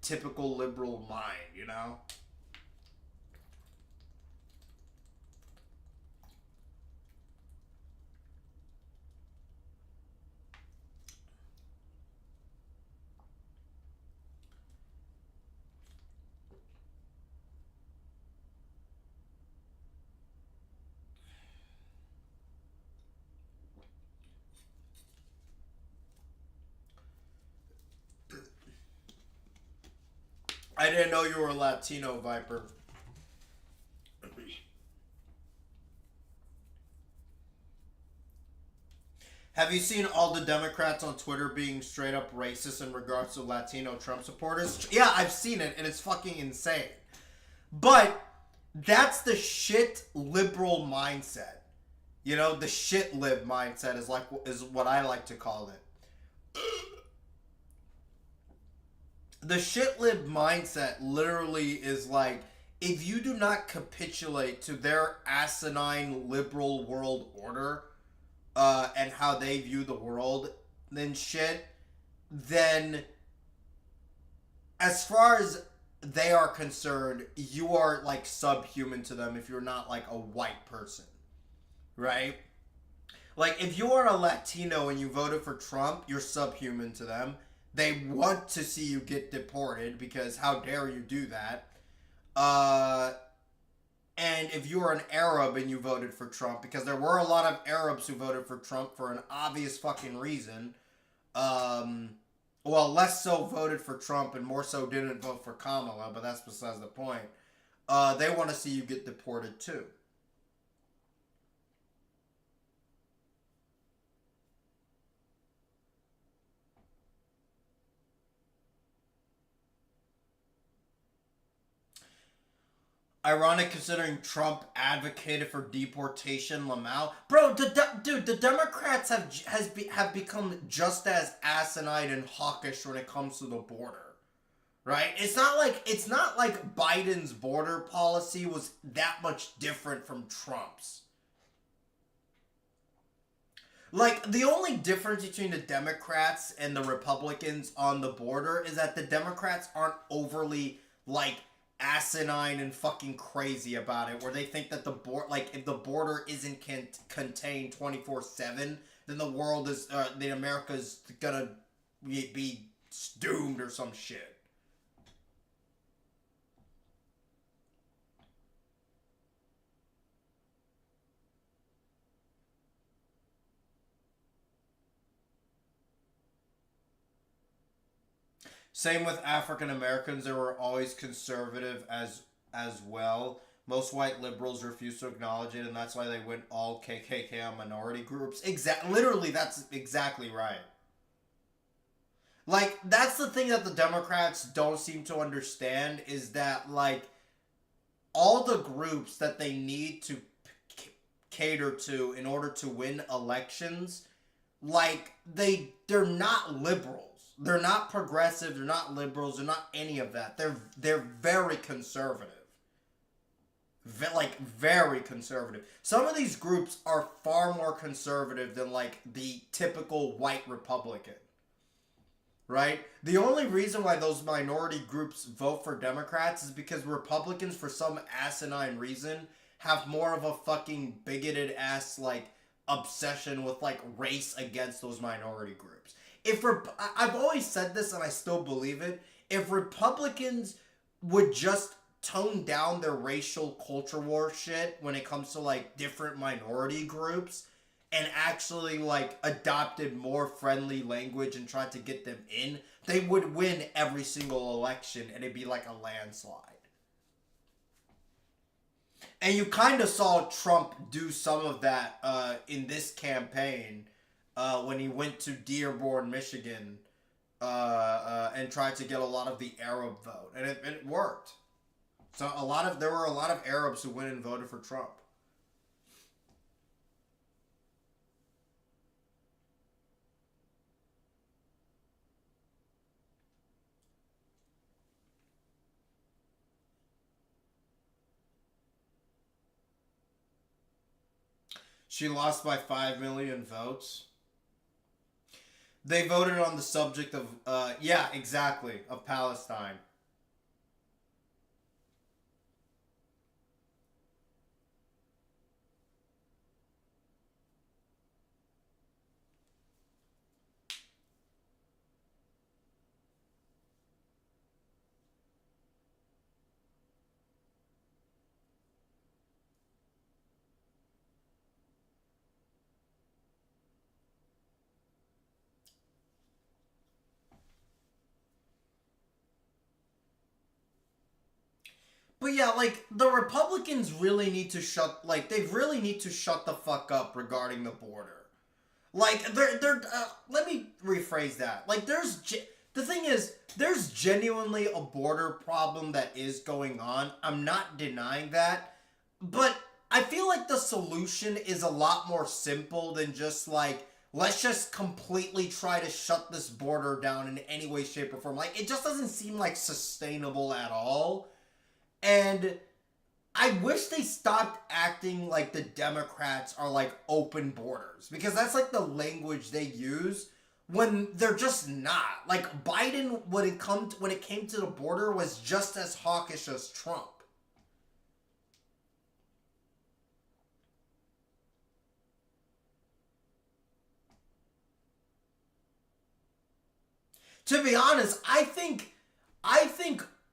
typical liberal mind, you know? I didn't know you were a Latino, Viper. Have you seen all the Democrats on Twitter being straight up racist in regards to Latino Trump supporters? Yeah, I've seen it, and it's fucking insane. But that's the shit liberal mindset. You know, the shit lib mindset is what I like to call it. The shit lib mindset literally is like, if you do not capitulate to their asinine liberal world order, and how they view the world, then as far as they are concerned, you are like subhuman to them if you're not like a white person, right? Like, if you are a Latino and you voted for Trump, you're subhuman to them. They want to see you get deported because how dare you do that? And if you are an Arab and you voted for Trump, because there were a lot of Arabs who voted for Trump for an obvious fucking reason. Well, less so voted for Trump and more so didn't vote for Kamala, but that's besides the point. They want to see you get deported too. Ironic considering Trump advocated for deportation Lamau. Bro, the Democrats have become just as asinine and hawkish when it comes to the border. Right? It's not like Biden's border policy was that much different from Trump's. Like, the only difference between the Democrats and the Republicans on the border is that the Democrats aren't overly, like, asinine and fucking crazy about it, where they think that if the border isn't contained 24/7, then the world is, then America's gonna be doomed or some shit. Same with African Americans. They were always conservative as well. Most white liberals refuse to acknowledge it, and that's why they went all KKK on minority groups. Literally, that's exactly right. Like, that's the thing that the Democrats don't seem to understand, is that, like, all the groups that they need to cater to in order to win elections, like, they're not liberals. They're not progressive, they're not liberals, they're not any of that. They're very conservative. Very conservative. Some of these groups are far more conservative than, like, the typical white Republican. Right? The only reason why those minority groups vote for Democrats is because Republicans, for some asinine reason, have more of a fucking bigoted ass, like, obsession with, like, race against those minority groups. I've always said this and I still believe it. If Republicans would just tone down their racial culture war shit when it comes to, like, different minority groups and actually, like, adopted more friendly language and tried to get them in, they would win every single election and it'd be like a landslide. And you kind of saw Trump do some of that in this campaign. When he went to Dearborn, Michigan, and tried to get a lot of the Arab vote, and it worked. So there were a lot of Arabs who went and voted for Trump. She lost by 5 million votes. They voted on the subject of, yeah, exactly, of Palestine. But yeah, like, the Republicans really need to they really need to shut the fuck up regarding the border. Like, let me rephrase that. Like, the thing is, there's genuinely a border problem that is going on. I'm not denying that. But I feel like the solution is a lot more simple than just, like, let's just completely try to shut this border down in any way, shape, or form. Like, it just doesn't seem, like, sustainable at all. And I wish they stopped acting like the Democrats are like open borders, because that's like the language they use when they're just not. Like, Biden, when it came to the border, was just as hawkish as Trump. To be honest, I think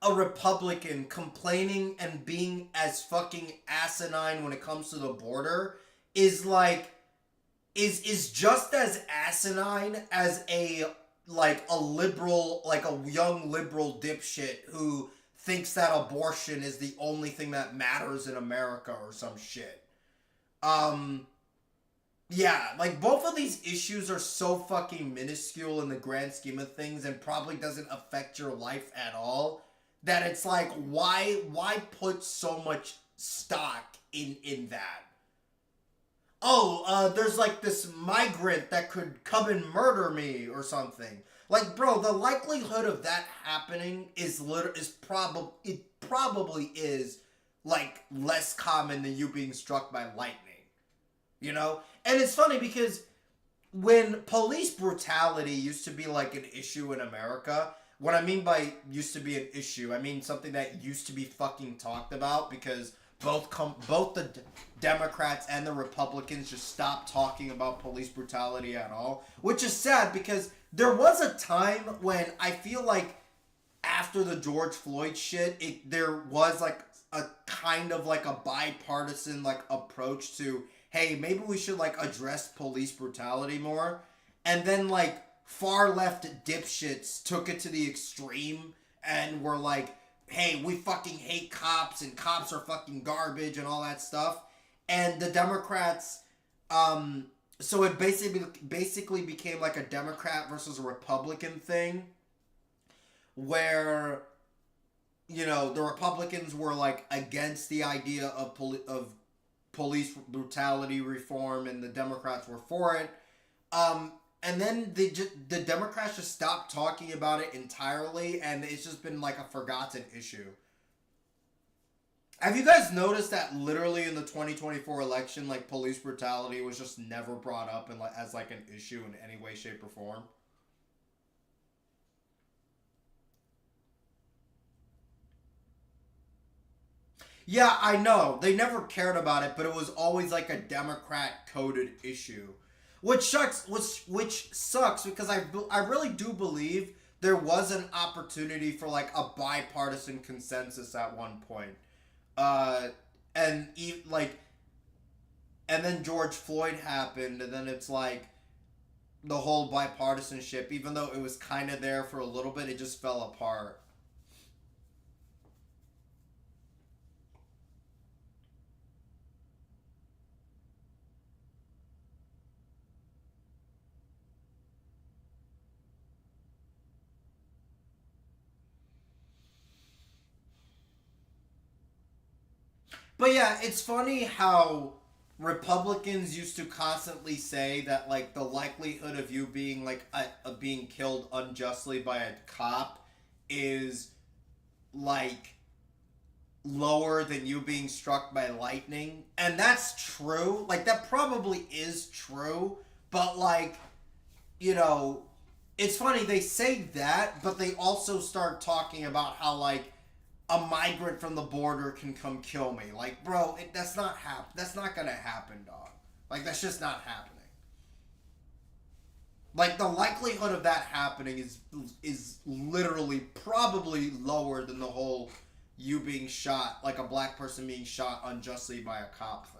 a Republican complaining and being as fucking asinine when it comes to the border is like is just as asinine as a liberal, like a young liberal dipshit who thinks that abortion is the only thing that matters in America or some shit. Yeah, like, both of these issues are so fucking minuscule in the grand scheme of things and probably doesn't affect your life at all, that it's like, why put so much stock in that? Oh, there's like this migrant that could come and murder me or something. Like, bro, the likelihood of that happening probably is like less common than you being struck by lightning. You know? And it's funny because when police brutality used to be like an issue in America, what I mean by used to be an issue, I mean something that used to be fucking talked about, because both the Democrats and the Republicans just stopped talking about police brutality at all, which is sad because there was a time when I feel like after the George Floyd shit, there was like a kind of like a bipartisan like approach to, hey, maybe we should like address police brutality more. And then like far left dipshits took it to the extreme and were like, hey, we fucking hate cops and cops are fucking garbage and all that stuff. And the Democrats, so it basically became like a Democrat versus a Republican thing, where, you know, the Republicans were like against the idea of police brutality reform and the Democrats were for it. And then the Democrats just stopped talking about it entirely, and it's just been like a forgotten issue. Have you guys noticed that literally in the 2024 election, like, police brutality was just never brought up as like an issue in any way, shape, or form? Yeah, I know. They never cared about it, but it was always like a Democrat-coded issue. Which sucks because I really do believe there was an opportunity for like a bipartisan consensus at one point. And then George Floyd happened, and then it's like the whole bipartisanship, even though it was kind of there for a little bit, it just fell apart. But yeah, it's funny how Republicans used to constantly say that like the likelihood of you being like being killed unjustly by a cop is like lower than you being struck by lightning. And that's true. Like, that probably is true, but like, you know, it's funny they say that, but they also start talking about how like a migrant from the border can come kill me. Like, bro, that's not gonna happen, dog. Like, that's just not happening. Like, the likelihood of that happening is literally probably lower than the whole you being shot, like a black person being shot unjustly by a cop thing.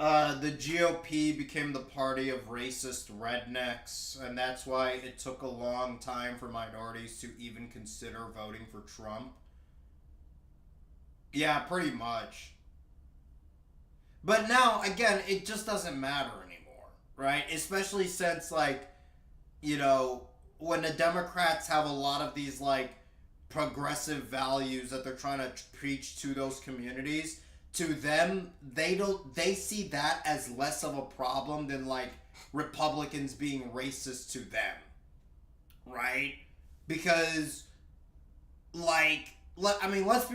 The GOP became the party of racist rednecks, and that's why it took a long time for minorities to even consider voting for Trump. Yeah, pretty much. But now, again, it just doesn't matter anymore, right? Especially since, like, you know, when the Democrats have a lot of these, like, progressive values that they're trying to preach to those communities, to them, they see that as less of a problem than, like, Republicans being racist to them, right? Because, like, let's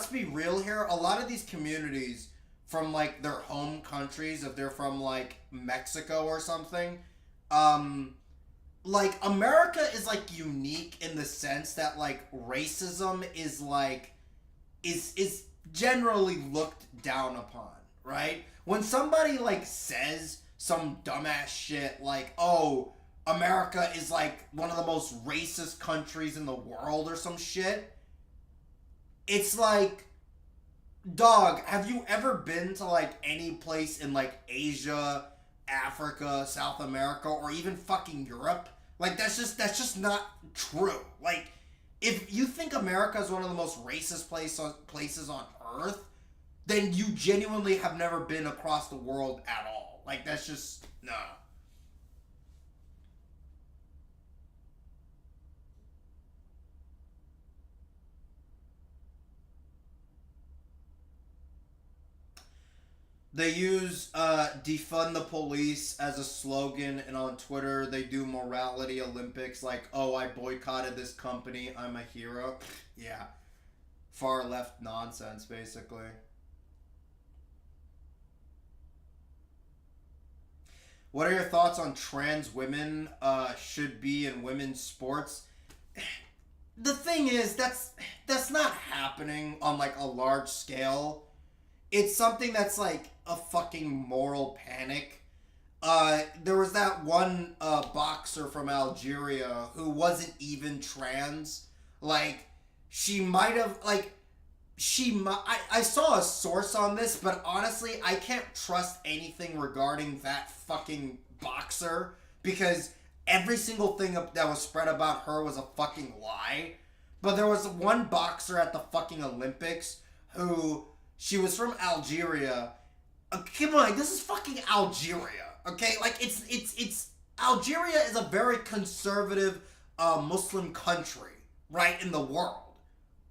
be real here. A lot of these communities from, like, their home countries, if they're from, like, Mexico or something, like, America is, like, unique in the sense that, like, racism is, like, is generally looked down upon, right? When somebody, like, says some dumbass shit like, oh, America is, like, one of the most racist countries in the world or some shit, it's like, dog, have you ever been to, like, any place in, like, Asia, Africa, South America, or even fucking Europe? Like, that's just not true. Like, if you think America is one of the most racist places on Earth, then you genuinely have never been across the world at all. Like, that's just, nah. They use defund the police as a slogan, and on Twitter they do morality Olympics like, oh, I boycotted this company, I'm a hero. Yeah. Far left nonsense, basically. What are your thoughts on trans women should be in women's sports? The thing is, that's not happening on, like, a large scale. It's something that's, like, a fucking moral panic. There was that one boxer from Algeria who wasn't even trans. Like, she might have, like, I saw a source on this, but honestly, I can't trust anything regarding that fucking boxer, because every single thing that was spread about her was a fucking lie. But there was one boxer at the fucking Olympics who, she was from Algeria. Come on, this is fucking Algeria, okay? Like, it's Algeria is a very conservative Muslim country, right, in the world.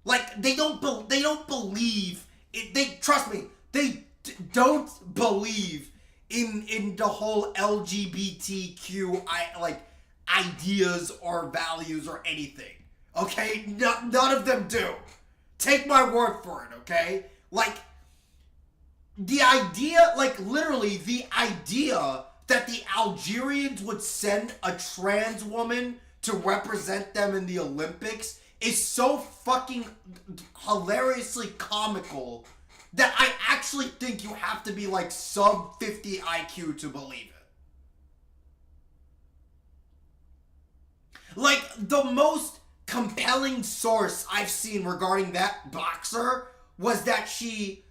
Like, they don't believe it. They, trust me, they don't believe in the whole LGBTQ ideas or values or anything. Okay, none of them do. Take my word for it. Okay, like, the idea, like, literally the idea that the Algerians would send a trans woman to represent them in the Olympics is so fucking hilariously comical that I actually think you have to be, like, sub 50 IQ to believe it. Like, the most compelling source I've seen regarding that boxer was that she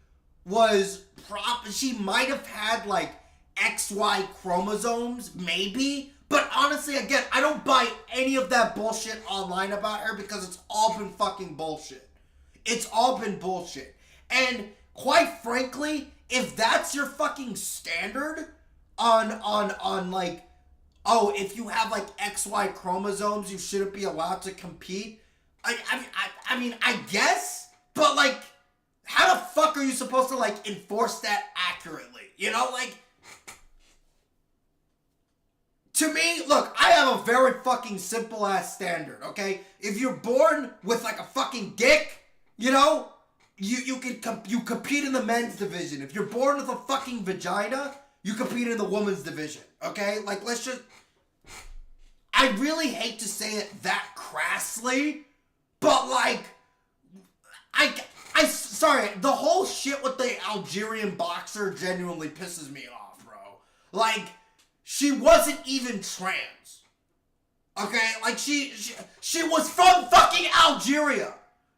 might have had, like, XY chromosomes, maybe. But honestly, again, I don't buy any of that bullshit online about her, because it's all been fucking bullshit. It's all been bullshit. And quite frankly, if that's your fucking standard on like, oh, if you have, like, XY chromosomes, you shouldn't be allowed to compete. I mean, I guess, but, like, how the fuck are you supposed to, like, enforce that accurately? You know, like, to me, look, I have a very fucking simple ass standard, okay? If you're born with, like, a fucking dick, you know, you compete in the men's division. If you're born with a fucking vagina, you compete in the women's division, okay? Like, let's just, I really hate to say it that crassly, but, like, sorry, the whole shit with the Algerian boxer genuinely pisses me off, bro. Like, she wasn't even trans. Okay? Like, she was from fucking Algeria.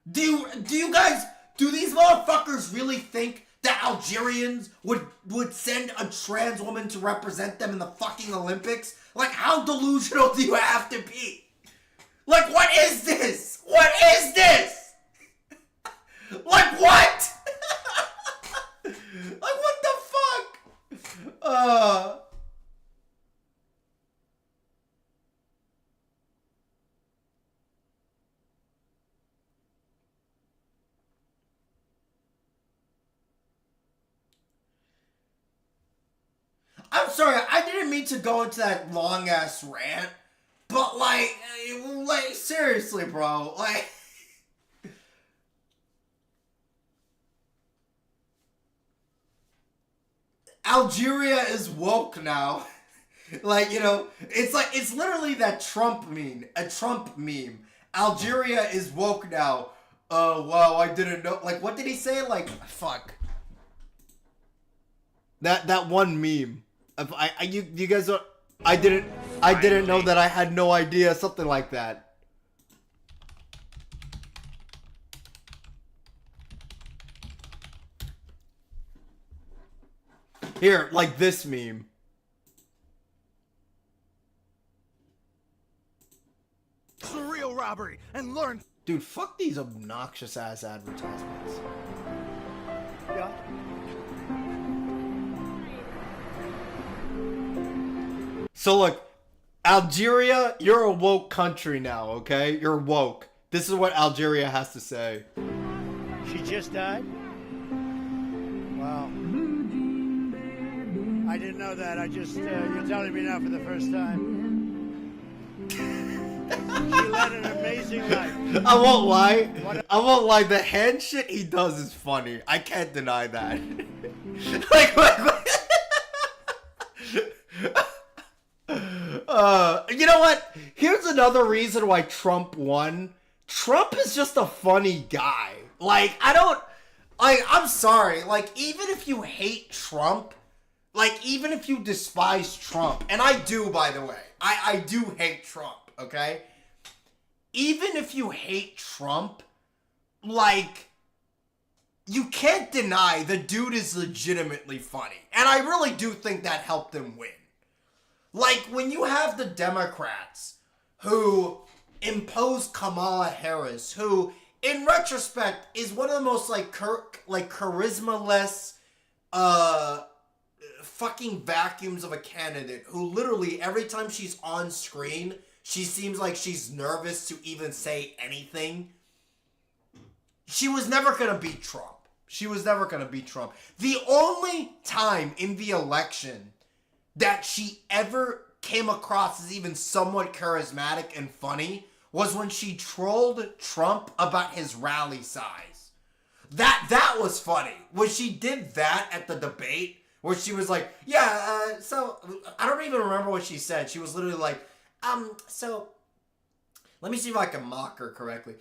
Do these motherfuckers really think that Algerians would send a trans woman to represent them in the fucking Olympics? Like, how delusional do you have to be? Like, what is this? What is this? Like, what? Like, what the fuck? I'm sorry, I didn't mean to go into that long ass rant, but like seriously, bro, like. Algeria is woke now. Like, you know, it's literally that Trump meme, a Trump meme. Algeria is woke now. Wow, I didn't know. Like, what did he say? Like, fuck. That one meme. You guys are. I didn't know that. I had no idea. Something like that. Here, like this meme. Surreal robbery and learn. Dude, fuck these obnoxious ass advertisements. Yeah. So look, Algeria, you're a woke country now, okay? You're woke. This is what Algeria has to say. She just died? Wow. I didn't know that. I just, you're telling me now for the first time. She led an amazing life. I won't lie. The hand shit he does is funny. I can't deny that. You know what? Here's another reason why Trump won. Trump is just a funny guy. Like, I'm sorry. Like, even if you hate Trump, like, even if you despise Trump, and I do, by the way, I do hate Trump, okay? Even if you hate Trump, like, you can't deny the dude is legitimately funny. And I really do think that helped him win. Like, when you have the Democrats who impose Kamala Harris, who, in retrospect, is one of the most, charisma-less, fucking vacuums of a candidate, who literally, every time she's on screen, she seems like she's nervous to even say anything. She was never gonna beat Trump. She was never gonna beat Trump. The only time in the election that she ever came across as even somewhat charismatic and funny was when she trolled Trump about his rally size. That was funny. When she did that at the debate, where she was like, so, I don't even remember what she said. She was literally like, so, let me see if I can mock her correctly.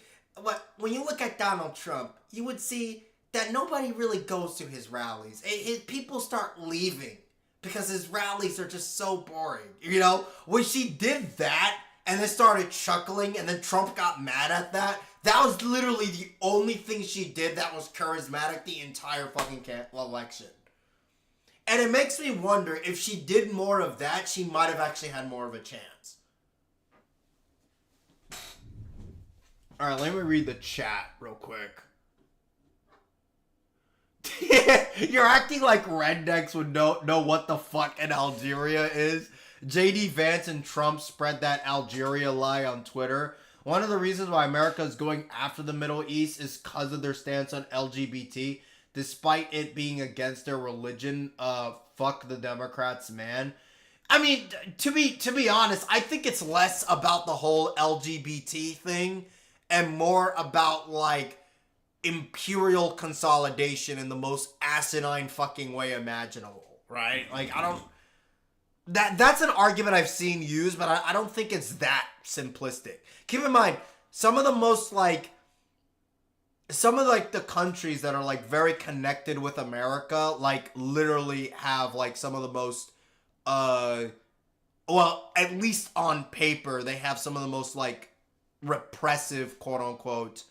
When you look at Donald Trump, you would see that nobody really goes to his rallies. People start leaving because his rallies are just so boring. You know? When she did that and then started chuckling and then Trump got mad at that, that was literally the only thing she did that was charismatic the entire fucking election. And it makes me wonder if she did more of that, she might have actually had more of a chance. Alright, let me read the chat real quick. You're acting like rednecks would know what the fuck an Algeria is. JD Vance and Trump spread that Algeria lie on Twitter. One of the reasons why America is going after the Middle East is because of their stance on LGBT. Despite it being against their religion, fuck the Democrats, man. I mean, to be honest, I think it's less about the whole LGBT thing and more about, like, imperial consolidation in the most asinine fucking way imaginable, right? Like, that's an argument I've seen used, but I don't think it's that simplistic. Keep in mind, some of the countries that are, like, very connected with America, like, literally have, like, some of the most, well, at least on paper, they have some of the most, like, repressive, quote-unquote,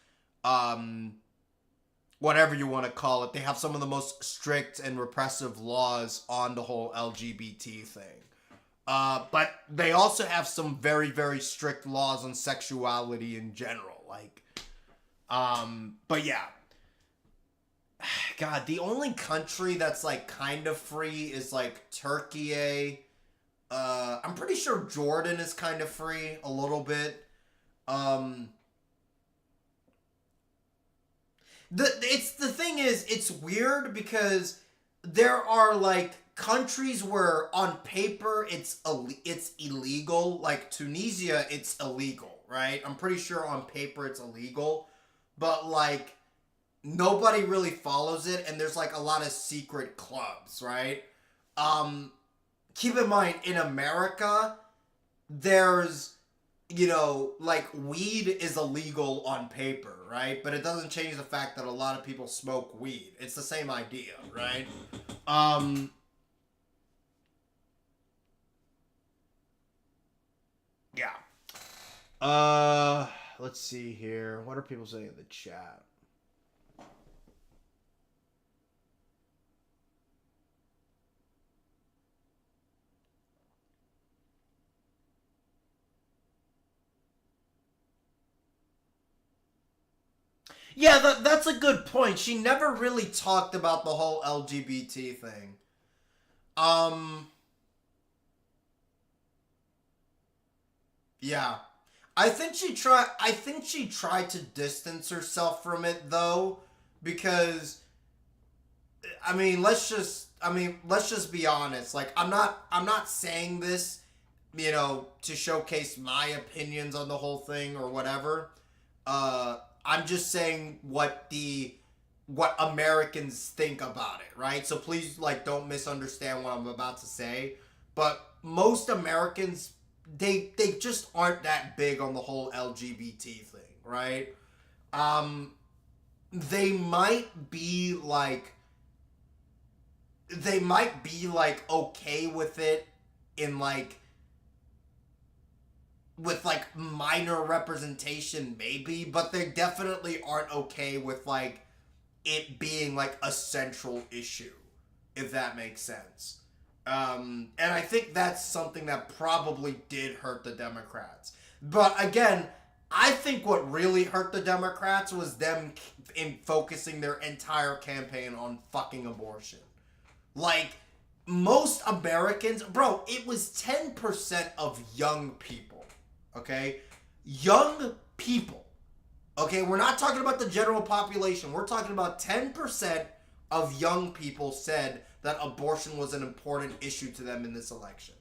whatever you want to call it. They have some of the most strict and repressive laws on the whole LGBT thing. But they also have some very, very strict laws on sexuality in general. Like, but yeah. God, the only country that's, like, kind of free is, like, Turkey. I'm pretty sure Jordan is kind of free a little bit. The thing is, it's weird because there are, like, countries where on paper it's illegal. Like Tunisia, it's illegal, right? I'm pretty sure on paper it's illegal, but, like, nobody really follows it, and there's, like, a lot of secret clubs, right? Keep in mind, in America, there's, you know, like, weed is illegal on paper, right? But it doesn't change the fact that a lot of people smoke weed. It's the same idea, right? Yeah. Let's see here. What are people saying in the chat? Yeah, that's a good point. She never really talked about the whole LGBT thing. Yeah. I think she tried to distance herself from it, though, because I mean, let's just be honest. Like, I'm not saying this, you know, to showcase my opinions on the whole thing or whatever. I'm just saying what Americans think about it, right? So please, like, don't misunderstand what I'm about to say. But most Americans, they just aren't that big on the whole LGBT thing, right? They might be like okay with it in, like, with, like, minor representation, maybe, but they definitely aren't okay with, like, it being, like, a central issue, if that makes sense. And I think that's something that probably did hurt the Democrats. But again, I think what really hurt the Democrats was them in focusing their entire campaign on fucking abortion. Like, most Americans, bro, it was 10% of young people. Okay? Young people. Okay? We're not talking about the general population. We're talking about 10% of young people said that abortion was an important issue to them in this election.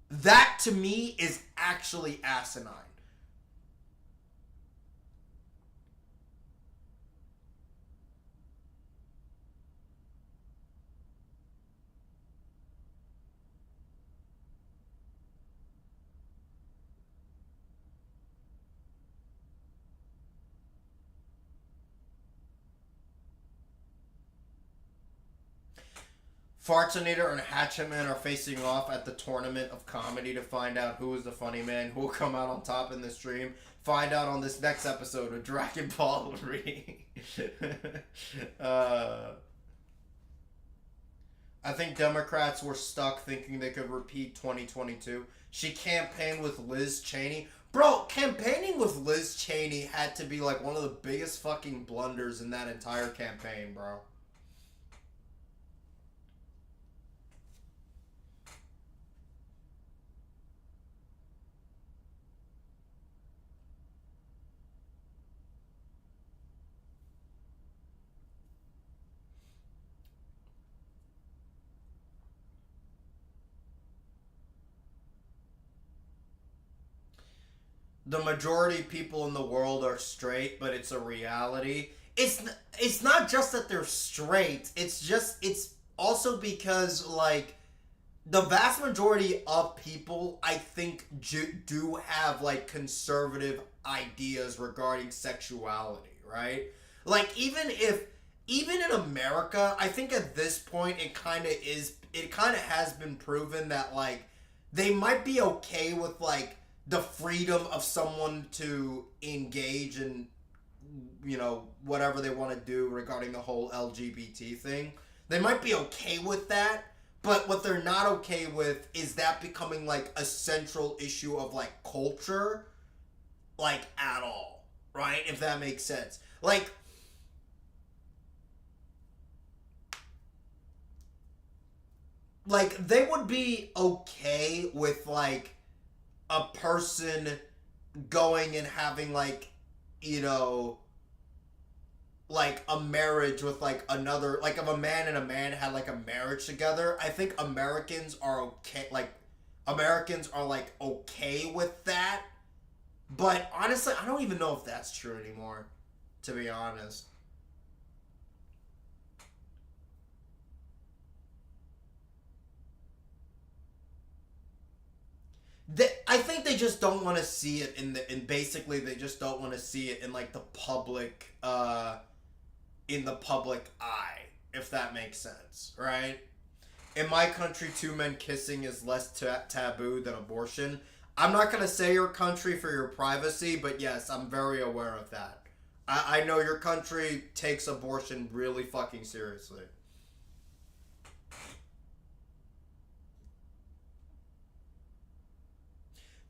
That, to me, is actually asinine. Fartinator and Hatchaman are facing off at the tournament of comedy to find out who is the funny man who will come out on top in the stream. Find out on this next episode of Dragon Ball Re. I think Democrats were stuck thinking they could repeat 2022. She campaigned with Liz Cheney. Bro, campaigning with Liz Cheney had to be, like, one of the biggest fucking blunders in that entire campaign, bro. The majority of people in the world are straight, but it's a reality. It's not just that they're straight. It's also because, like, the vast majority of people, I think, do have, like, conservative ideas regarding sexuality, right? Like, even in America, I think at this point it kind of has been proven that, like, they might be okay with, like, the freedom of someone to engage in you know, whatever they want to do regarding the whole LGBT thing. They might be okay with that, but what they're not okay with is that becoming like a central issue of like culture, like at all, right? If that makes sense. Like they would be okay with like a person going and having like, you know, like a marriage with like another, like if a man and a man had like a marriage together. I think Americans are okay, like Americans are like okay with that, but honestly I don't even know if that's true anymore, to be honest. I think they just don't want to see it basically they just don't want to see it in like the public in the public eye, if that makes sense, right? In my country, two men kissing is less taboo than abortion. I'm not gonna say your country for your privacy, but yes, I'm very aware of that. I know your country takes abortion really fucking seriously.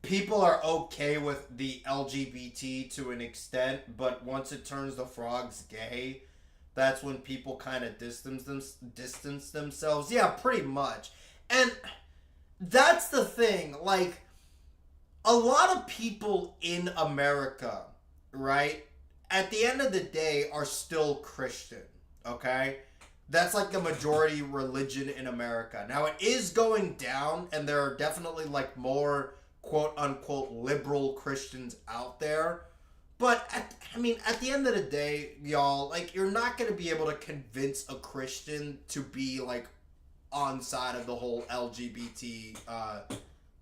People are okay with the LGBT to an extent, but once it turns the frogs gay, that's when people kind of distance themselves. Yeah, pretty much. And that's the thing. Like, a lot of people in America, right, at the end of the day are still Christian, okay? That's like the majority religion in America. Now, it is going down, and there are definitely like more quote-unquote liberal Christians out there. But, at the end of the day, y'all, like, you're not going to be able to convince a Christian to be, like, on side of the whole LGBT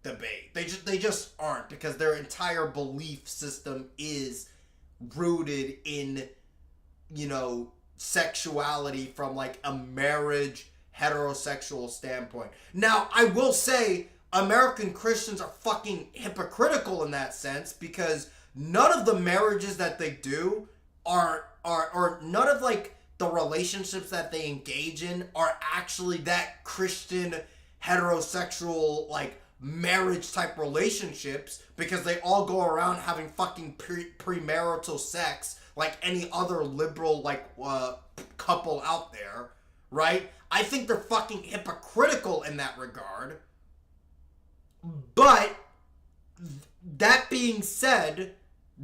debate. They just aren't, because their entire belief system is rooted in, you know, sexuality from, like, a marriage heterosexual standpoint. Now, I will say American Christians are fucking hypocritical in that sense, because none of the marriages that they do are none of like the relationships that they engage in are actually that Christian heterosexual like marriage type relationships, because they all go around having fucking premarital sex like any other liberal like couple out there, right? I think they're fucking hypocritical in that regard. But that being said,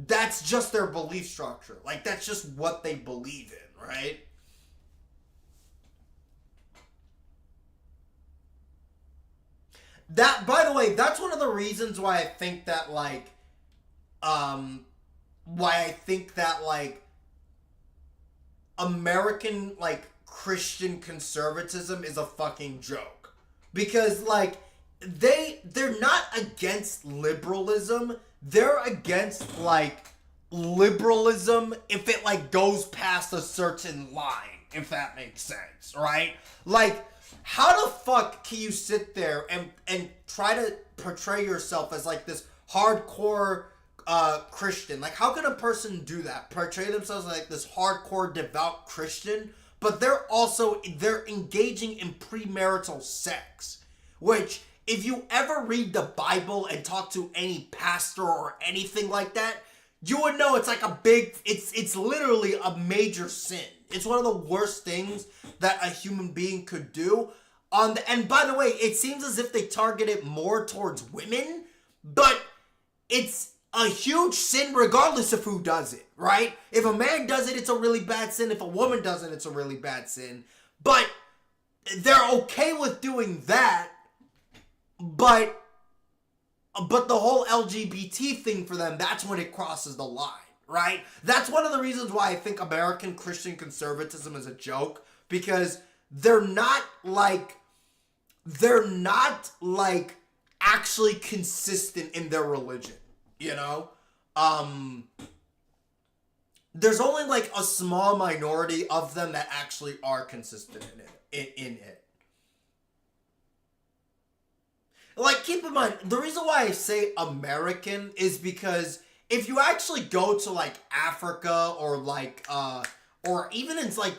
that's just their belief structure. Like, that's just what they believe in, right? That, by the way, that's one of the reasons why I think that, like, American, like, Christian conservatism is a fucking joke. Because, like, they're not against liberalism. They're against, like, liberalism if it, like, goes past a certain line, if that makes sense, right? Like, how the fuck can you sit there and try to portray yourself as, like, this hardcore Christian? Like, how can a person do that? Portray themselves as, like, this hardcore devout Christian, but they're engaging in premarital sex, which, if you ever read the Bible and talk to any pastor or anything like that, you would know it's like it's literally a major sin. It's one of the worst things that a human being could do. And by the way, it seems as if they target it more towards women, but it's a huge sin regardless of who does it, right? If a man does it, it's a really bad sin. If a woman does it, it's a really bad sin. But they're okay with doing that. But the whole LGBT thing for them, that's when it crosses the line, right? That's one of the reasons why I think American Christian conservatism is a joke, because they're not like actually consistent in their religion, you know? There's only like a small minority of them that actually are consistent in it. Like, keep in mind, the reason why I say American is because if you actually go to like Africa or like or even in like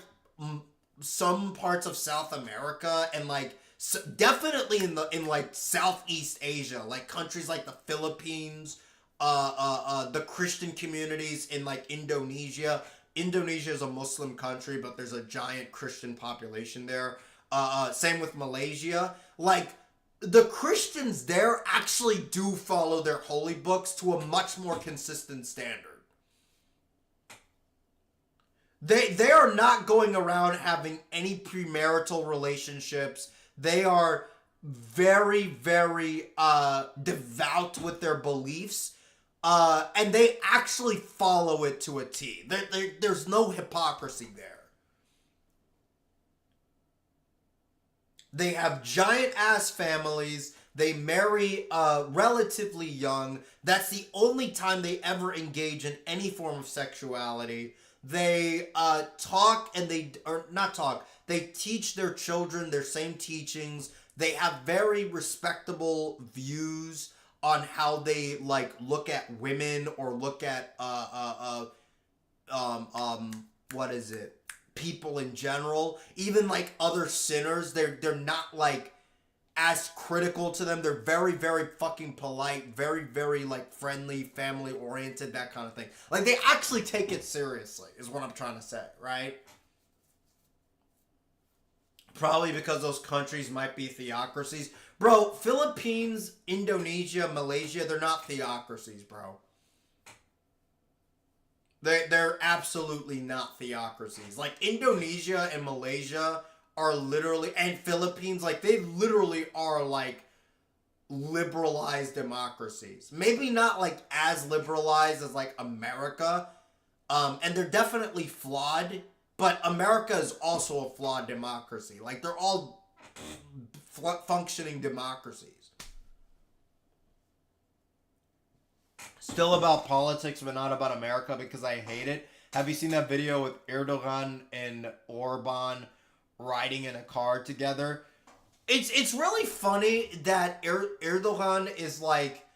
some parts of South America and like definitely in like Southeast Asia, like countries like the Philippines, the Christian communities in like Indonesia. Indonesia is a Muslim country, but there's a giant Christian population there. Same with Malaysia. Like, the Christians there actually do follow their holy books to a much more consistent standard. They are not going around having any premarital relationships. They are very, very devout with their beliefs. And they actually follow it to a T. There's no hypocrisy there. They have giant-ass families. They marry relatively young. That's the only time they ever engage in any form of sexuality. They talk and they teach their children their same teachings. They have very respectable views on how they like look at women or look at what is it? People in general, even like other sinners, they're not like as critical to them. They're very, very fucking polite, very, very like friendly, family oriented, that kind of thing. Like they actually take it seriously, is what I'm trying to say, right? Probably because those countries might be theocracies. Bro, Philippines, Indonesia, Malaysia, they're not theocracies, bro. They're absolutely not theocracies. Like, Indonesia and Malaysia are literally, and Philippines, like, they literally are, like, liberalized democracies. Maybe not, like, as liberalized as, like, America. And they're definitely flawed, but America is also a flawed democracy. Like, they're all functioning democracies. Still about politics, but not about America because I hate it. Have you seen that video with Erdogan and Orban riding in a car together? It's really funny that Erdogan is like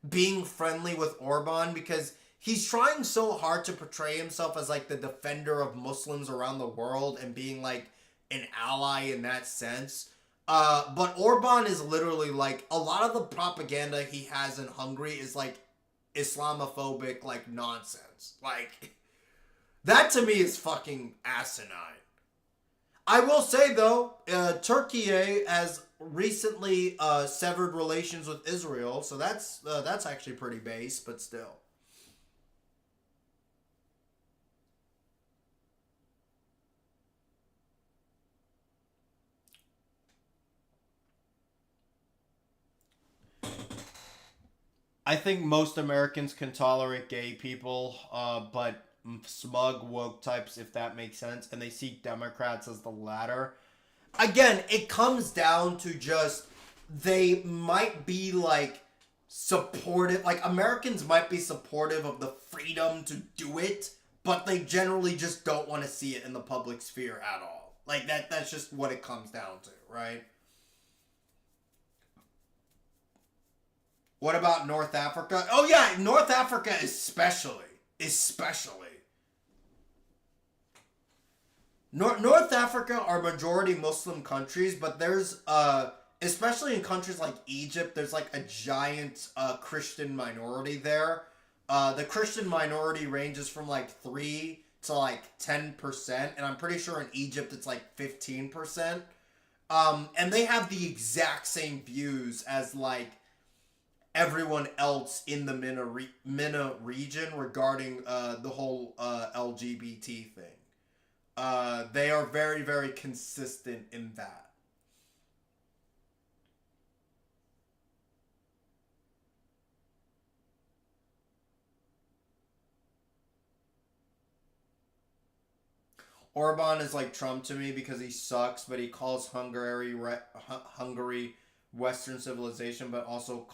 being friendly with Orban because he's trying so hard to portray himself as like the defender of Muslims around the world and being like an ally in that sense. But Orban is literally like, a lot of the propaganda he has in Hungary is like Islamophobic, like, nonsense. Like, that to me is fucking asinine. I will say, though, Turkey has recently severed relations with Israel, so that's actually pretty base, but still. I think most Americans can tolerate gay people, but smug woke types, if that makes sense, and they see Democrats as the latter. Again, it comes down to just, they might be like supportive, like Americans might be supportive of the freedom to do it, but they generally just don't want to see it in the public sphere at all. Like that's just what it comes down to, right? What about North Africa? Oh yeah, North Africa especially. North Africa are majority Muslim countries, but there's, especially in countries like Egypt, there's like a giant Christian minority there. The Christian minority ranges from like 3 to like 10%, and I'm pretty sure in Egypt it's like 15%. And they have the exact same views as like everyone else in the MENA region regarding the whole LGBT thing. They are very, very consistent in that. Orban is like Trump to me because he sucks, but he calls Hungary Western civilization, but also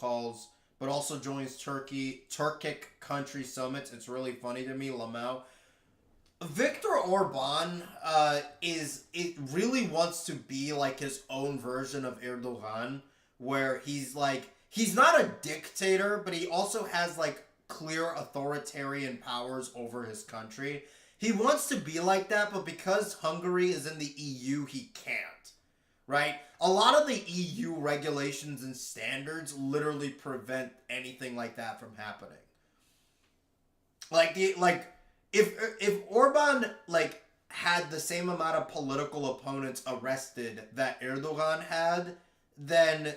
joins Turkic country summits. It's really funny to me, Lamau. Viktor Orban really wants to be like his own version of Erdogan, where he's not a dictator, but he also has like clear authoritarian powers over his country. He wants to be like that, but because Hungary is in the EU, he can't. Right? A lot of the EU regulations and standards literally prevent anything like that from happening. If Orban had the same amount of political opponents arrested that Erdogan had, then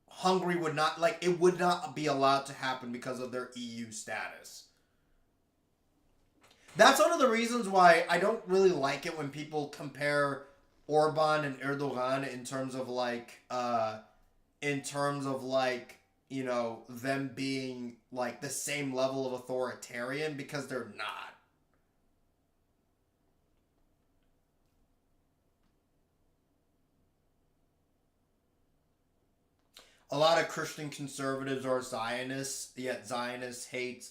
Hungary would not it would not be allowed to happen because of their EU status. That's one of the reasons why I don't really like it when people compare Orban and Erdogan in terms of them being the same level of authoritarian, because they're not. A lot of Christian conservatives are Zionists, yet Zionists hate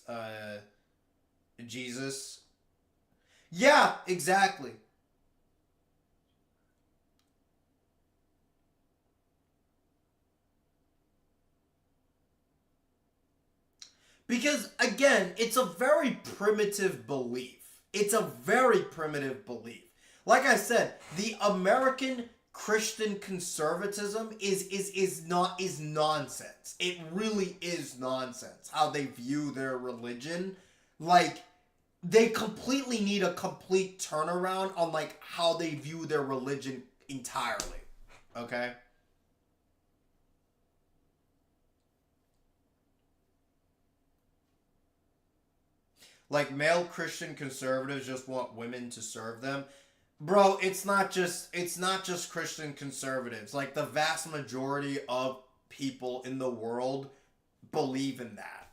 Jesus. Yeah, exactly. Because, again, it's a very primitive belief. It's a very primitive belief. Like I said, the American Christian conservatism is nonsense. It really is nonsense how they view their religion. They completely need a complete turnaround on how they view their religion entirely. Okay? Male Christian conservatives just want women to serve them. Bro, it's not just Christian conservatives. The vast majority of people in the world believe in that.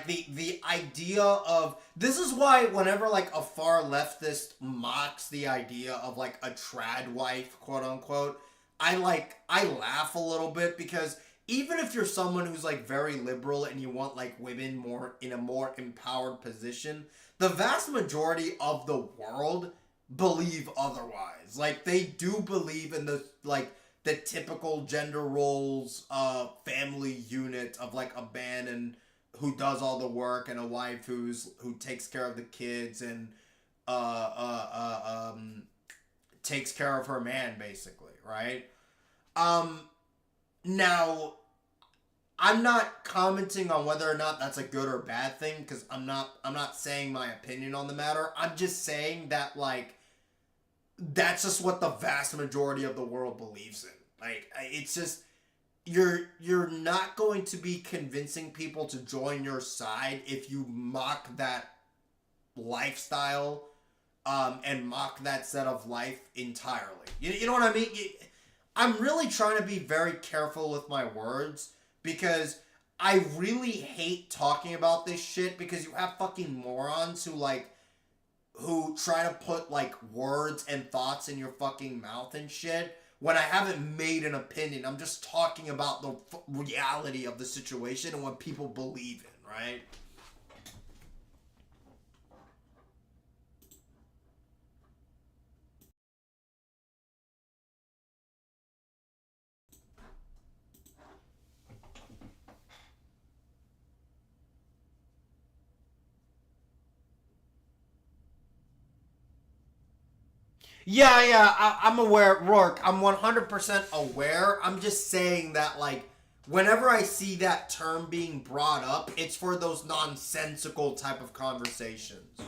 The idea of, this is why whenever a far leftist mocks the idea of a trad wife, quote unquote, I laugh a little bit, because even if you're someone who's very liberal and you want women more in a more empowered position, the vast majority of the world believe otherwise. They do believe in the typical gender roles, family unit of a man and who does all the work, and a wife who takes care of the kids and takes care of her man, basically, right? Now, I'm not commenting on whether or not that's a good or bad thing, because I'm not saying my opinion on the matter. I'm just saying that that's just what the vast majority of the world believes in. It's just, you're not going to be convincing people to join your side if you mock that lifestyle and mock that set of life entirely. You know what I mean? I'm really trying to be very careful with my words, because I really hate talking about this shit, because you have fucking morons who try to put words and thoughts in your fucking mouth and shit when I haven't made an opinion. I'm just talking about the reality of the situation and what people believe in, right? Yeah, I'm aware, Rourke. I'm 100% aware. I'm just saying that, whenever I see that term being brought up, it's for those nonsensical type of conversations.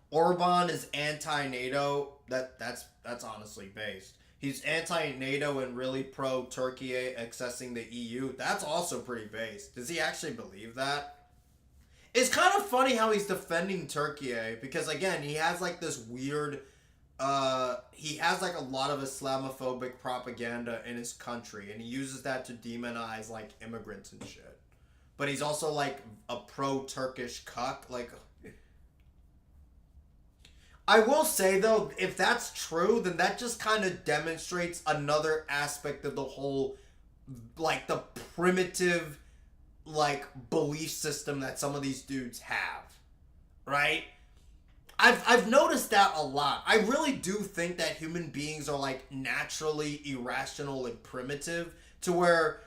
Orban is anti-NATO. That's honestly based. He's anti-NATO and really pro-Turkey accessing the EU. That's also pretty based. Does he actually believe that? It's kind of funny how he's defending Turkey, because again, he has this weird, he has a lot of Islamophobic propaganda in his country, and he uses that to demonize immigrants and shit. But he's also a pro-Turkish cuck, I will say, though, if that's true, then that just kind of demonstrates another aspect of the whole, the primitive, belief system that some of these dudes have, right? I've noticed that a lot. I really do think that human beings are like naturally irrational and primitive to where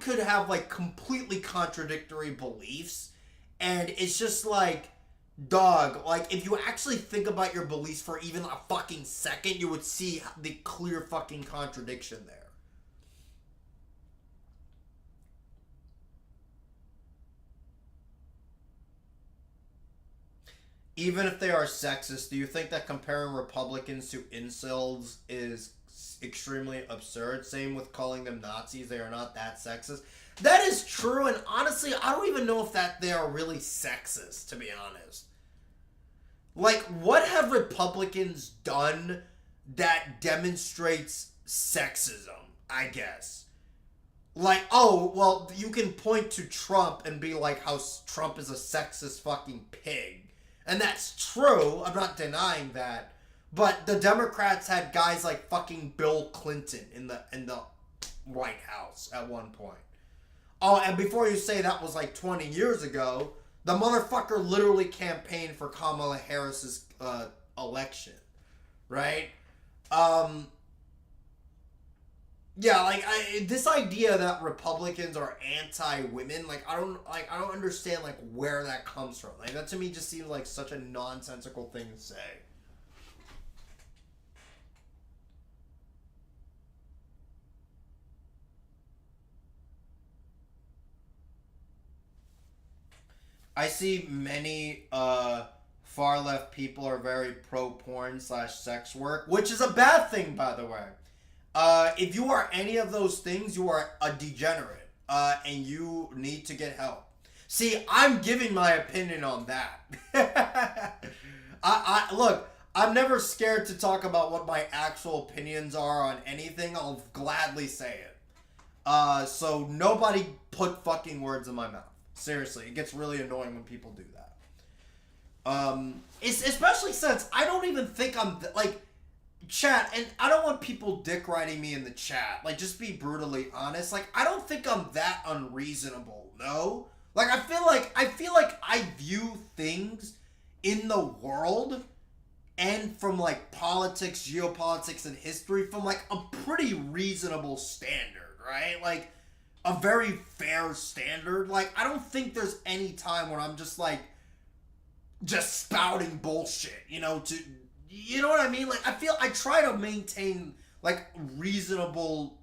could have like completely contradictory beliefs, and it's just like, dog, like if you actually think about your beliefs for even a fucking second, you would see the clear fucking contradiction there. Even if they are sexist, do you think that comparing Republicans to incels is extremely absurd? Same with calling them Nazis. They are not that sexist. That is true, and honestly, I don't even know if they are really sexist, to be honest. Like, what have Republicans done that demonstrates sexism, I guess? Like, oh, well, you can point to Trump and be like how Trump is a sexist fucking pig. And that's true, I'm not denying that. But the Democrats had guys like fucking Bill Clinton in the White House at one point. Oh, and before you say that was like 20 years ago, the motherfucker literally campaigned for Kamala Harris's election, right? Yeah, like this idea that Republicans are anti-women, like I don't understand like where that comes from. Like that to me just seems like such a nonsensical thing to say. I see many far left people are very pro porn / sex work, which is a bad thing, by the way. If you are any of those things, you are a degenerate, and you need to get help. See, I'm giving my opinion on that. Look, I'm never scared to talk about what my actual opinions are on anything. I'll gladly say it. So nobody put fucking words in my mouth. Seriously, it gets really annoying when people do that. It's especially since I don't even think I'm like. Chat, and I don't want people dick riding me in the chat. Like, just be brutally honest. Like, I don't think I'm that unreasonable. No, like I feel like I view things in the world and from like politics, geopolitics, and history from like a pretty reasonable standard, right? Like a very fair standard. Like I don't think there's any time when I'm just like just spouting bullshit, you know, you know what I mean? Like, I try to maintain, like, reasonable,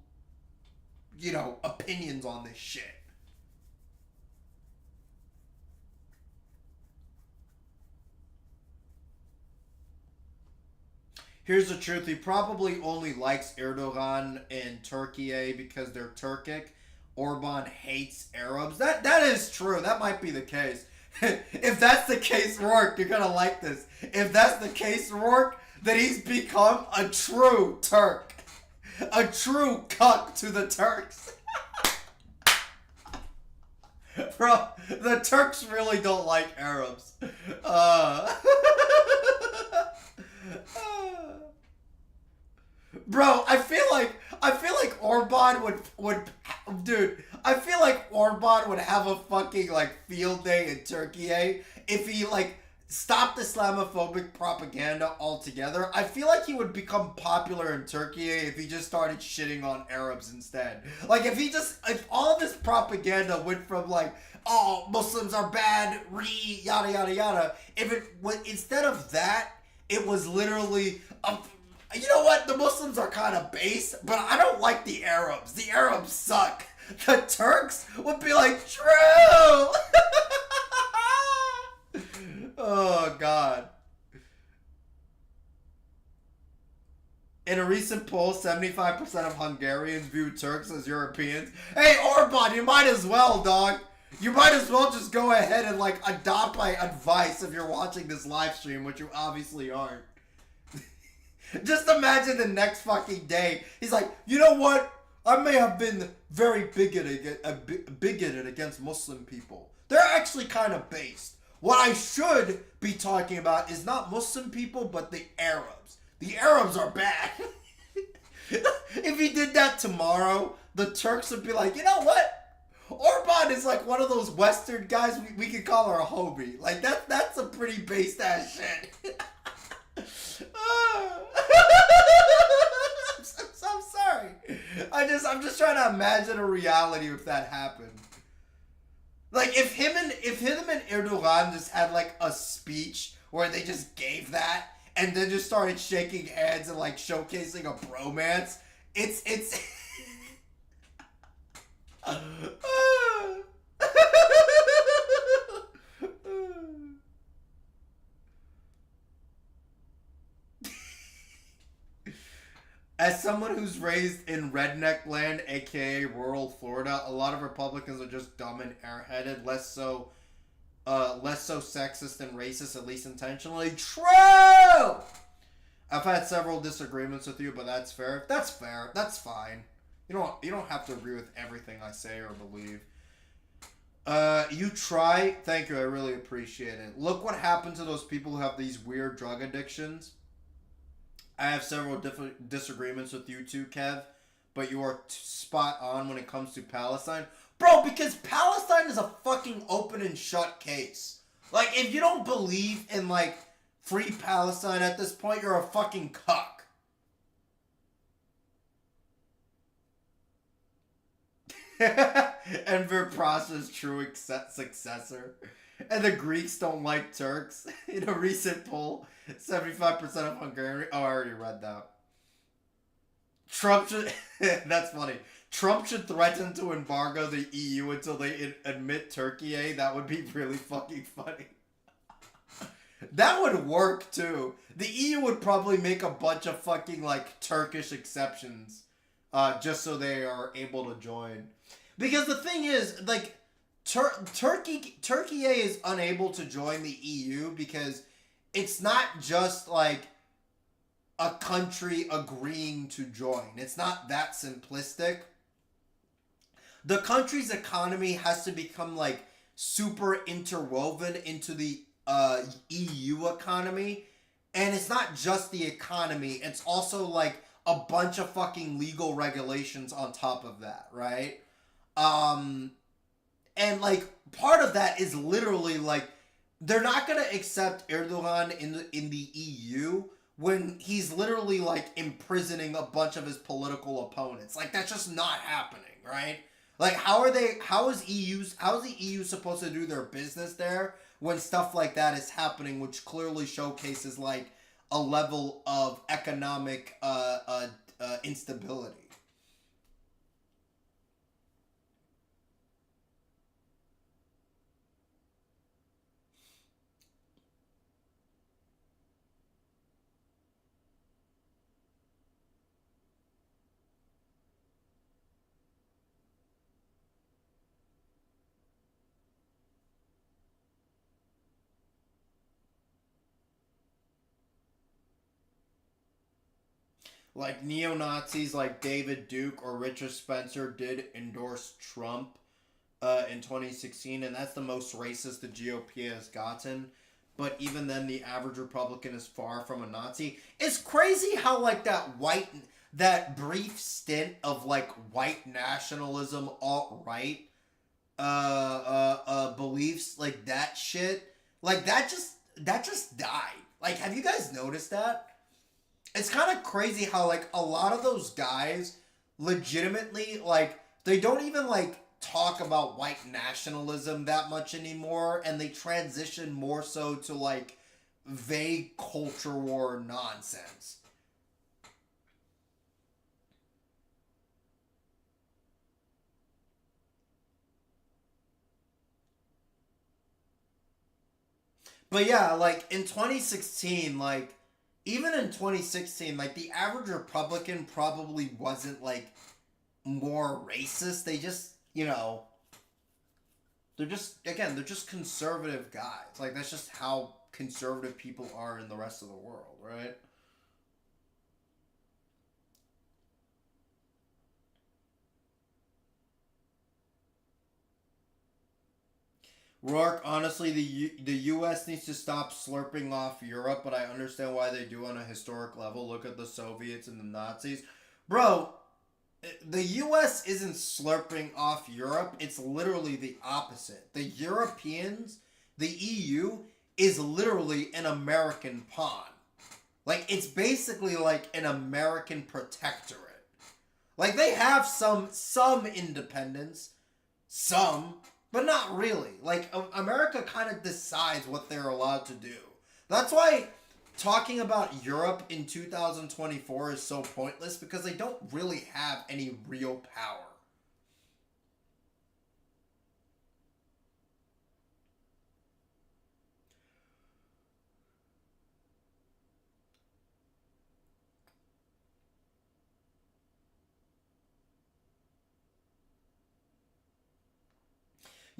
you know, opinions on this shit. Here's the truth. He probably only likes Erdogan and Turkey because they're Turkic. Orban hates Arabs. That is true. That might be the case. If that's the case, Rourke, you're gonna like this. If that's the case, Rourke, then he's become a true Turk. A true cuck to the Turks. Bro, the Turks really don't like Arabs. Bro, I feel like Orban would dude, I feel like Orban would have a fucking like field day in Turkey if he like stopped Islamophobic propaganda altogether. I feel like he would become popular in Turkey if he just started shitting on Arabs instead. Like if all of his propaganda went from like, oh, Muslims are bad, yada yada yada. If it instead of that, it was literally you know what? The Muslims are kind of base, but I don't like the Arabs. The Arabs suck. The Turks would be like, true! Oh, God. In a recent poll, 75% of Hungarians view Turks as Europeans. Hey, Orban, you might as well, dog. You might as well just go ahead and, like, adopt my advice if you're watching this live stream, which you obviously aren't. Just imagine the next fucking day. He's like, you know what? I may have been very bigoted against Muslim people. They're actually kind of based. What I should be talking about is not Muslim people, but the Arabs. The Arabs are bad. If he did that tomorrow, the Turks would be like, you know what? Orban is like one of those Western guys we could call her a homie. Like that's a pretty based ass shit. I'm sorry. I'm just trying to imagine a reality if that happened. Like if him and Erdogan just had like a speech where they just gave that and then just started shaking hands and like showcasing a bromance. It's As someone who's raised in redneck land, aka rural Florida, a lot of Republicans are just dumb and airheaded, less so sexist and racist, at least intentionally. True! I've had several disagreements with you, but that's fair. That's fair. That's fine. You don't have to agree with everything I say or believe. You try. Thank you. I really appreciate it. Look what happened to those people who have these weird drug addictions. I have several different disagreements with you too, Kev, but you are spot on when it comes to Palestine. Bro, because Palestine is a fucking open and shut case. Like, if you don't believe in, like, free Palestine at this point, you're a fucking cuck. Enver Prasa's true successor. And the Greeks don't like Turks. In a recent poll, 75% of Hungarian... Oh, I already read that. Trump should... That's funny. Trump should threaten to embargo the EU until they admit Turkey, eh? That would be really fucking funny. That would work, too. The EU would probably make a bunch of fucking, like, Turkish exceptions. Just so they are able to join. Because the thing is, like... Turkey is unable to join the EU because it's not just like a country agreeing to join. It's not that simplistic. The country's economy has to become like super interwoven into the EU economy. And it's not just the economy. It's also like a bunch of fucking legal regulations on top of that, right? And, like, part of that is literally, like, they're not going to accept Erdogan in the EU when he's literally, like, imprisoning a bunch of his political opponents. Like, that's just not happening, right? Like, how is the EU supposed to do their business there when stuff like that is happening, which clearly showcases, like, a level of economic instability? Like neo-Nazis like David Duke or Richard Spencer did endorse Trump in 2016, and that's the most racist the GOP has gotten. But even then, the average Republican is far from a Nazi. It's crazy how, like, that brief stint of, like, white nationalism, alt-right beliefs, like, that shit, like, that just died. Like, have you guys noticed that? It's kind of crazy how, like, a lot of those guys legitimately, like, they don't even, like, talk about white nationalism that much anymore, and they transition more so to, like, vague culture war nonsense. But yeah, like, in 2016, like, even in 2016, like, the average Republican probably wasn't, like, more racist. They just, you know, they're just conservative guys. Like, that's just how conservative people are in the rest of the world, right? Rourke, honestly, the U.S. needs to stop slurping off Europe, but I understand why they do on a historic level. Look at the Soviets and the Nazis. Bro, The US isn't slurping off Europe. It's literally the opposite. The Europeans, the EU, is literally an American pawn. Like, it's basically like an American protectorate. Like, they have some independence, but not really. Like, America kind of decides what they're allowed to do. That's why talking about Europe in 2024 is so pointless, because they don't really have any real power.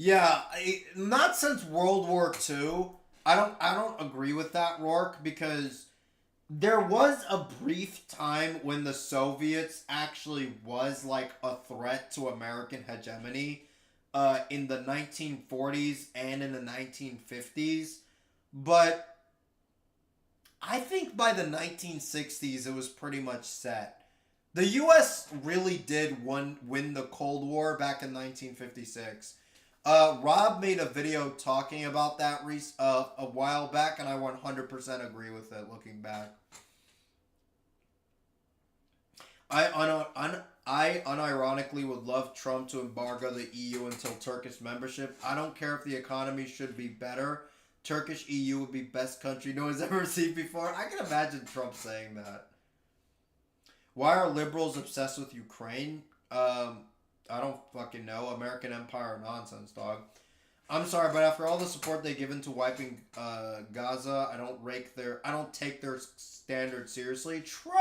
Yeah, not since World War II. I don't agree with that, Rourke, because there was a brief time when the Soviets actually was like a threat to American hegemony in the 1940s and in the 1950s. But I think by the 1960s it was pretty much set. The US really did win the Cold War back in 1956. Rob made a video talking about that a while back, and I 100% agree with it looking back. I unironically would love Trump to embargo the EU until Turkish membership. I don't care if the economy should be better. Turkish EU would be best country no one's ever seen before. I can imagine Trump saying that. Why are liberals obsessed with Ukraine? I don't fucking know. American Empire nonsense, dog. I'm sorry, but after all the support they've given to wiping Gaza, I don't take their standards seriously. True.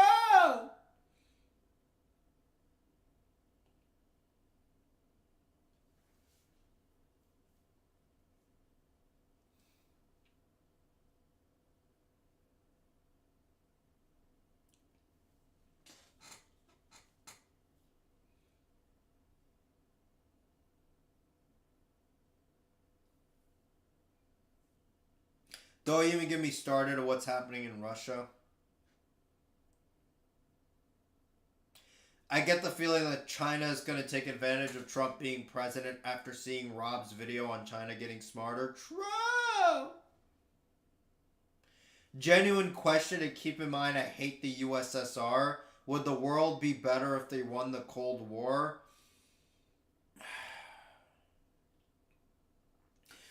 Don't even get me started on what's happening in Russia. I get the feeling that China is going to take advantage of Trump being president after seeing Rob's video on China getting smarter. True! Genuine question, and keep in mind I hate the USSR. Would the world be better if they won the Cold War?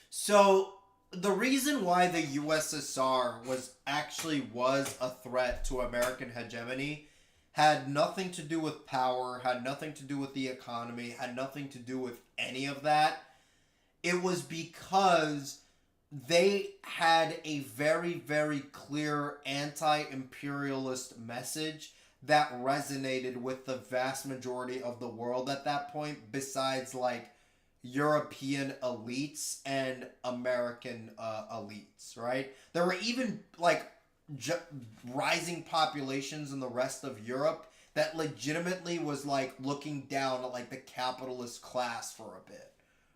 So, the reason why the USSR was a threat to American hegemony had nothing to do with power, had nothing to do with the economy, had nothing to do with any of that. It was because they had a very, very clear anti-imperialist message that resonated with the vast majority of the world at that point, besides like European elites and American elites, right? There were even like rising populations in the rest of Europe that legitimately was like looking down at like the capitalist class for a bit,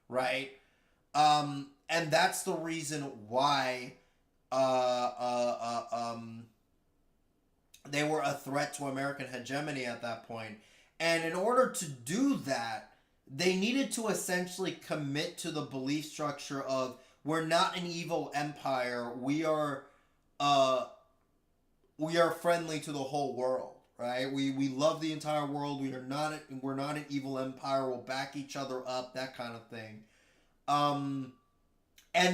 right? And that's the reason why they were a threat to American hegemony at that point. And in order to do that, they needed to essentially commit to the belief structure of, we're not an evil empire, we are friendly to the whole world, right? We love the entire world, we're not an evil empire, we'll back each other up, that kind of thing. And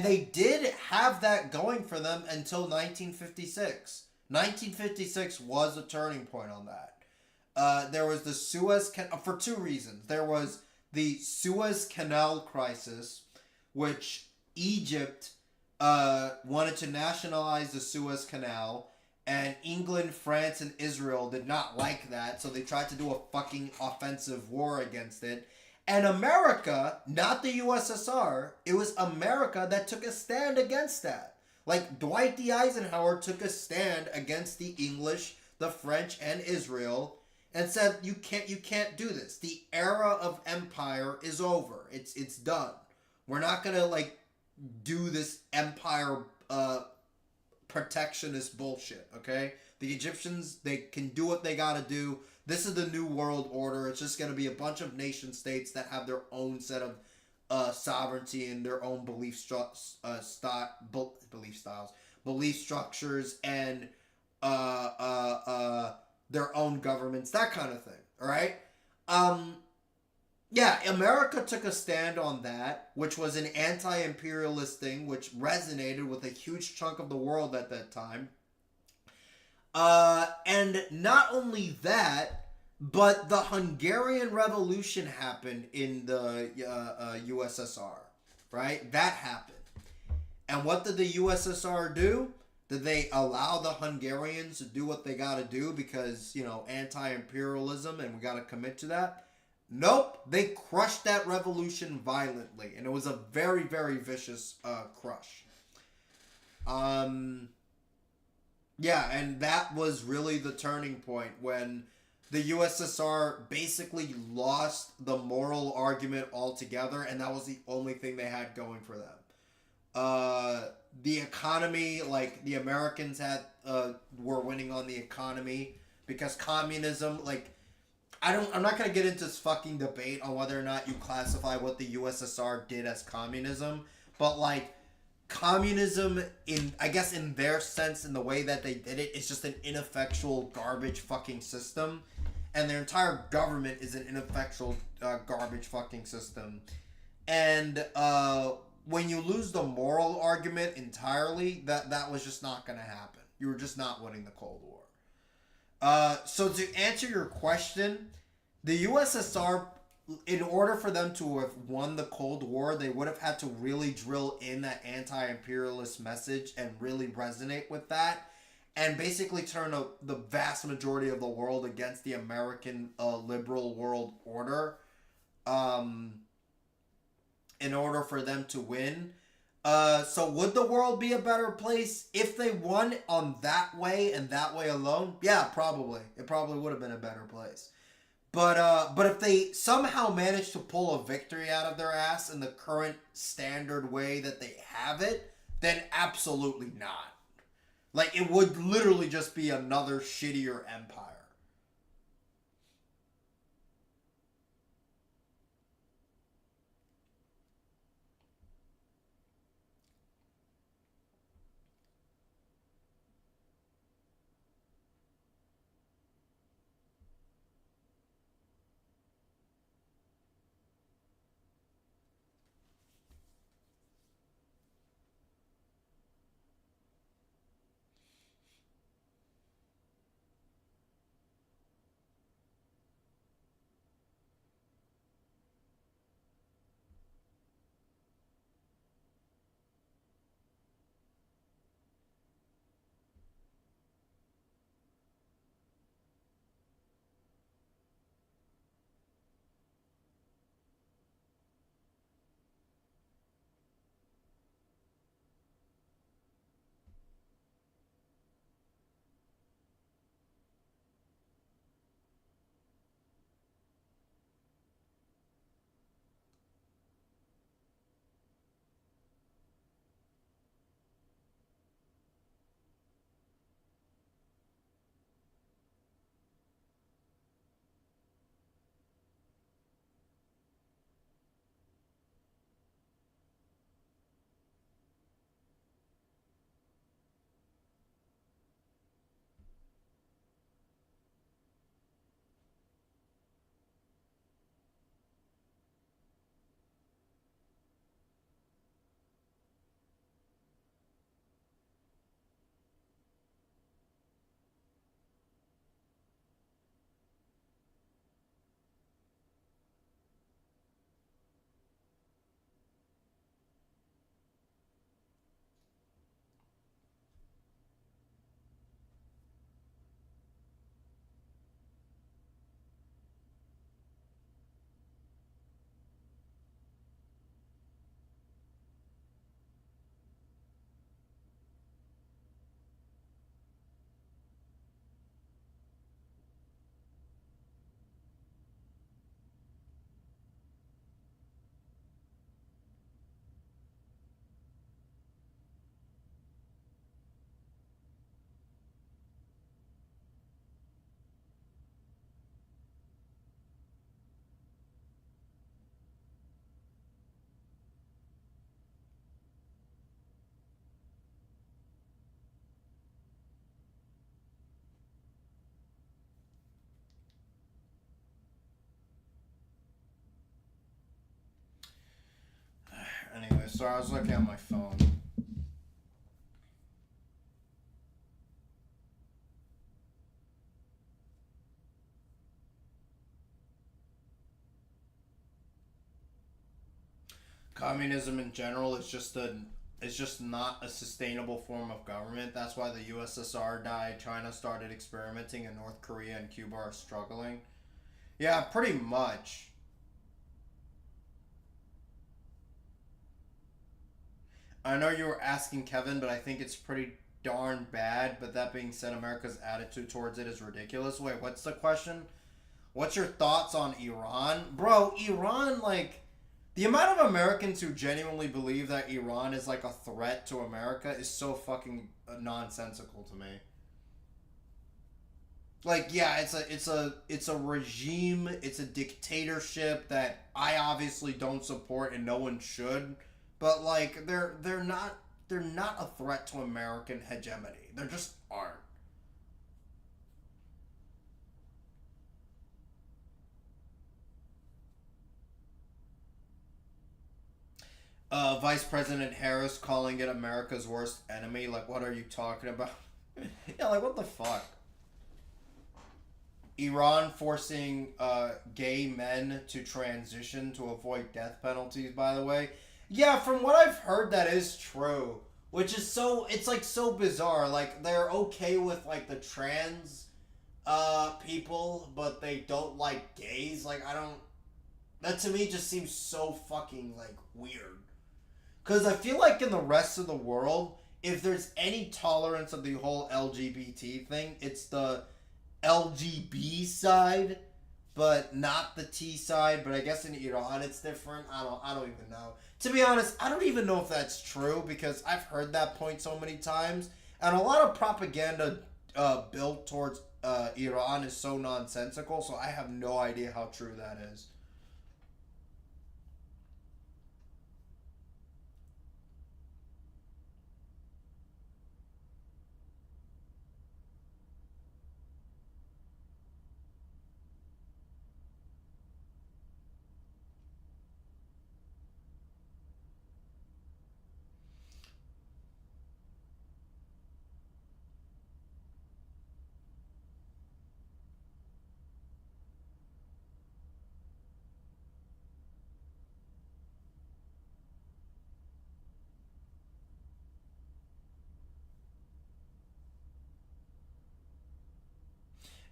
they did have that going for them until 1956. 1956 was a turning point on that. There was the Suez Canal, for two reasons. There was the Suez Canal crisis, which Egypt wanted to nationalize the Suez Canal, and England, France, and Israel did not like that, so they tried to do a fucking offensive war against it. And America, not the USSR, it was America that took a stand against that. Like, Dwight D. Eisenhower took a stand against the English, the French, and Israel, and said, you can't do this. The era of empire is over. It's done. We're not gonna, like, do this empire protectionist bullshit, okay? The Egyptians, they can do what they gotta do. This is the new world order. It's just going to be a bunch of nation states that have their own set of sovereignty and their own belief structures, and their own governments, that kind of thing. All right. Yeah, America took a stand on that, which was an anti-imperialist thing, which resonated with a huge chunk of the world at that time. And not only that, but the Hungarian Revolution happened in the USSR, right? That happened. And what did the USSR do? Did they allow the Hungarians to do what they got to do because, you know, anti-imperialism and we got to commit to that? Nope. They crushed that revolution violently. And it was a very, very vicious crush. Yeah, and that was really the turning point when the USSR basically lost the moral argument altogether, and that was the only thing they had going for them. The economy, like the Americans had, were winning on the economy because communism, like, I'm not gonna get into this fucking debate on whether or not you classify what the USSR did as communism, but like, communism I guess in their sense, in the way that they did it, it's just an ineffectual garbage fucking system, and their entire government is an ineffectual garbage fucking system. And when you lose the moral argument entirely, that was just not gonna happen. You were just not winning the Cold War. So to answer your question, the USSR, in order for them to have won the Cold War, they would have had to really drill in that anti-imperialist message and really resonate with that, and basically turn the vast majority of the world against the American liberal world order, in order for them to win. So would the world be a better place if they won on that way and that way alone? Yeah, probably. It probably would have been a better place. But if they somehow managed to pull a victory out of their ass in the current standard way that they have it, then absolutely not. Like, it would literally just be another shittier empire. minute. Sorry, I was looking at my phone. Communism in general is just not a sustainable form of government. That's why the USSR died. China started experimenting, and North Korea and Cuba are struggling. Yeah, pretty much. I know you were asking Kevin, but I think it's pretty darn bad. But that being said, America's attitude towards it is ridiculous. Wait, what's the question? What's your thoughts on Iran? Bro, Iran, like, the amount of Americans who genuinely believe that Iran is like a threat to America is so fucking nonsensical to me. Like, yeah, it's a regime, it's a dictatorship that I obviously don't support and no one should. But like, they're not a threat to American hegemony. They just aren't. Vice President Harris calling it America's worst enemy. Like, what are you talking about? Yeah, like, what the fuck? Iran forcing gay men to transition to avoid death penalties, by the way. Yeah, from what I've heard, that is true. Which is it's like so bizarre. Like, they're okay with like the trans people, but they don't like gays. Like, that to me just seems so fucking like weird. Because I feel like in the rest of the world, if there's any tolerance of the whole LGBT thing, it's the LGB side, but not the T side. But I guess in Iran it's different. I don't even know. To be honest, I don't even know if that's true, because I've heard that point so many times, and a lot of propaganda built towards Iran is so nonsensical. So I have no idea how true that is.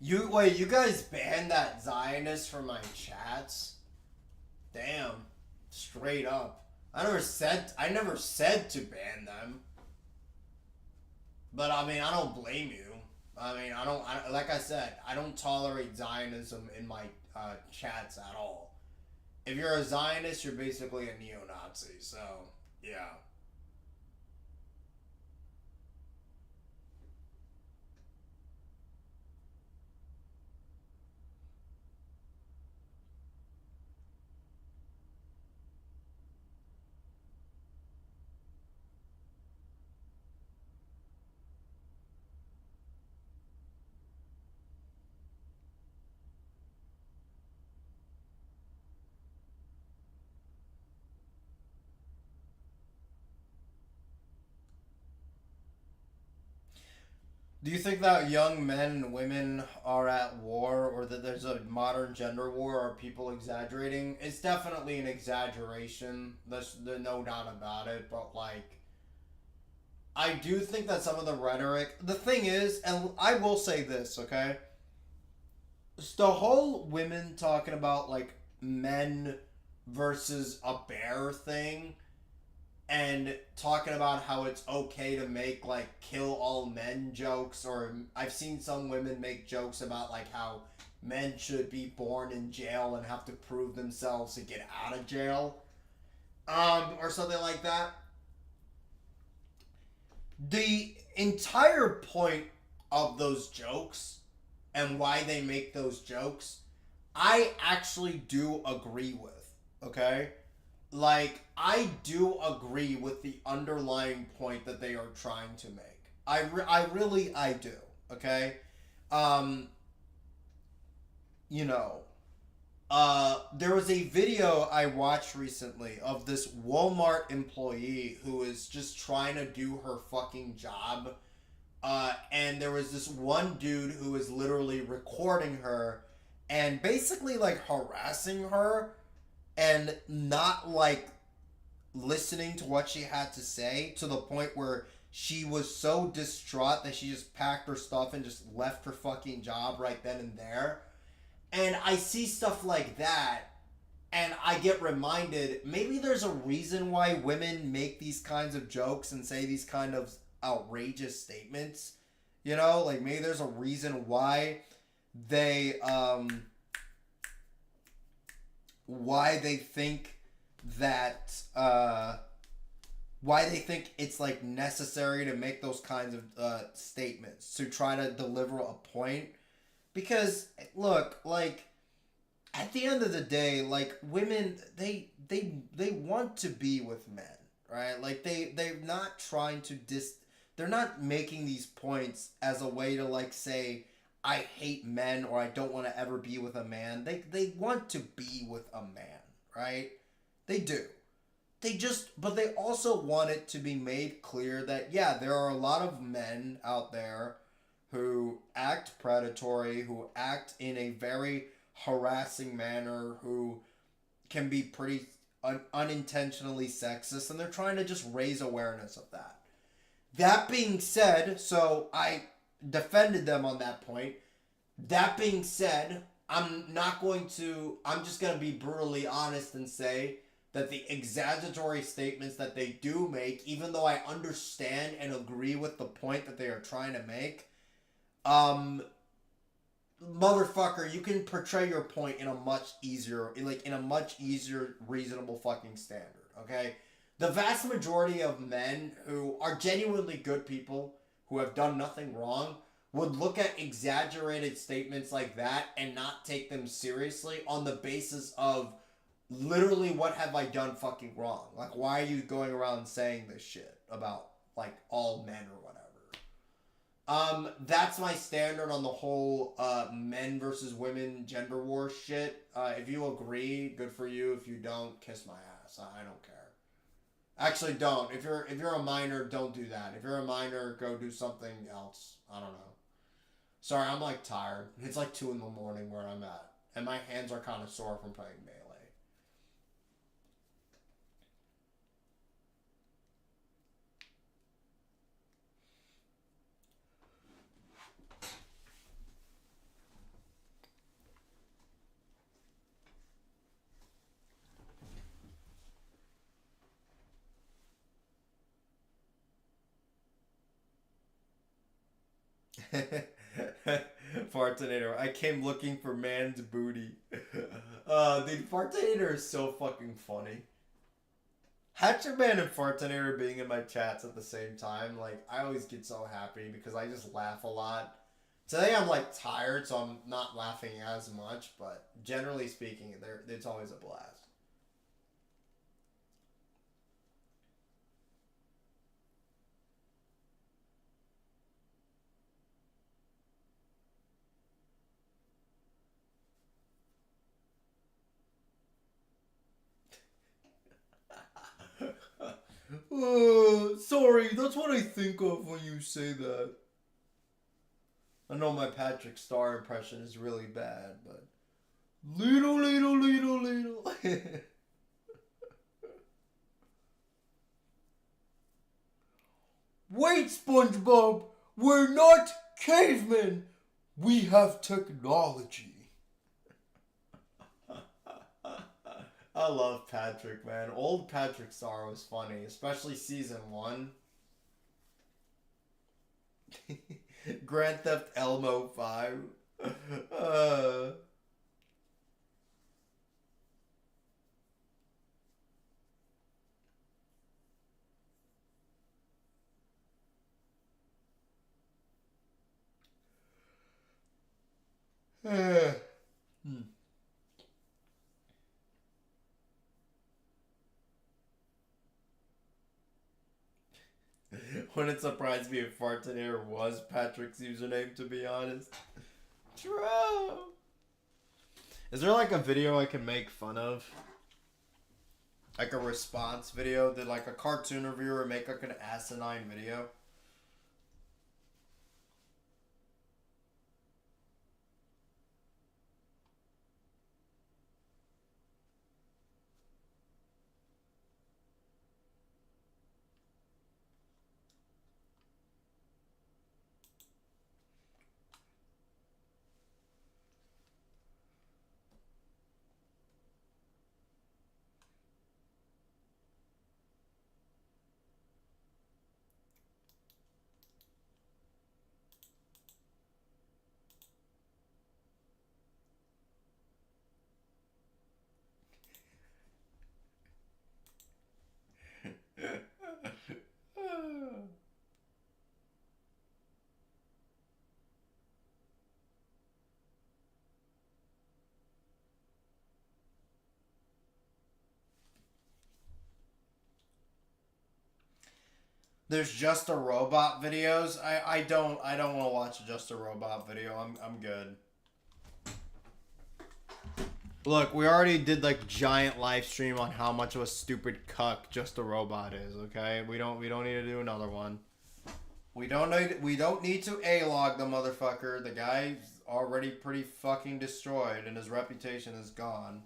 You guys banned that Zionist from my chats? Damn. Straight up. I never said to ban them. But I mean, I don't blame you. I mean, like I said, I don't tolerate Zionism in my chats at all. If you're a Zionist, you're basically a neo-Nazi, so yeah. Do you think that young men and women are at war, or that there's a modern gender war? Are people exaggerating? It's definitely an exaggeration. There's no doubt about it. But like, I do think that some of the rhetoric. The thing is, and I will say this, okay? It's the whole women talking about like men versus a bear thing, and talking about how it's okay to make like kill all men jokes, or I've seen some women make jokes about like how men should be born in jail and have to prove themselves to get out of jail, or something like that. The entire point of those jokes and why they make those jokes, I actually do agree with, okay? Like, I do agree with the underlying point that they are trying to make. I do, okay? You know, There was a video I watched recently of this Walmart employee who is just trying to do her fucking job. And there was this one dude who was literally recording her and basically like harassing her and not like listening to what she had to say, to the point where she was so distraught that she just packed her stuff and just left her fucking job right then and there. And I see stuff like that and I get reminded, maybe there's a reason why women make these kinds of jokes and say these kind of outrageous statements. You know, like maybe there's a reason why they think that why they think it's like necessary to make those kinds of statements to try to deliver a point. Because look, like at the end of the day, like women, they want to be with men, right? Like they're not trying to they're not making these points as a way to like say I hate men or I don't want to ever be with a man. They want to be with a man, right? They do. But they also want it to be made clear that, yeah, there are a lot of men out there who act predatory, who act in a very harassing manner, who can be pretty unintentionally sexist, and they're trying to just raise awareness of that. That being said, so I defended them on that point. That being said, I'm just going to be brutally honest and say that the exaggeratory statements that they do make, even though I understand and agree with the point that they are trying to make, motherfucker, you can portray your point in a much easier, reasonable fucking standard, okay? The vast majority of men who are genuinely good people, who have done nothing wrong, would look at exaggerated statements like that and not take them seriously on the basis of literally, what have I done fucking wrong? Like, why are you going around saying this shit about, like, all men or whatever? That's my standard on the whole, men versus women gender war shit. If you agree, good for you. If you don't, kiss my ass. I don't care. Actually, don't. If you're a minor, don't do that. If you're a minor, go do something else. I don't know. Sorry, I'm, like, tired. It's, like, 2 in the morning where I'm at. And my hands are kind of sore from playing Melee. Fartinator, I came looking for man's booty. Dude, Fartinator is so fucking funny. Hatchetman and Fartinator being in my chats at the same time, like, I always get so happy because I just laugh a lot. Today I'm, like, tired, so I'm not laughing as much, but generally speaking, it's always a blast. Sorry, that's what I think of when you say that. I know my Patrick Star impression is really bad, but... Little. Wait, SpongeBob! We're not cavemen! We have technology. I love Patrick, man. Old Patrick Star was funny, especially season 1. Grand Theft Elmo 5. Wouldn't it surprise me if Fartinator was Patrick's username, to be honest. True. Is there like a video I can make fun of? Like a response video? Did like a cartoon reviewer make like an asinine video? There's Just a Robot videos. I don't want to watch Just a Robot video. I'm good. Look, we already did like giant live stream on how much of a stupid cuck Just a Robot is, okay? We don't need to do another one. We don't need to A-log the motherfucker. The guy's already pretty fucking destroyed and his reputation is gone.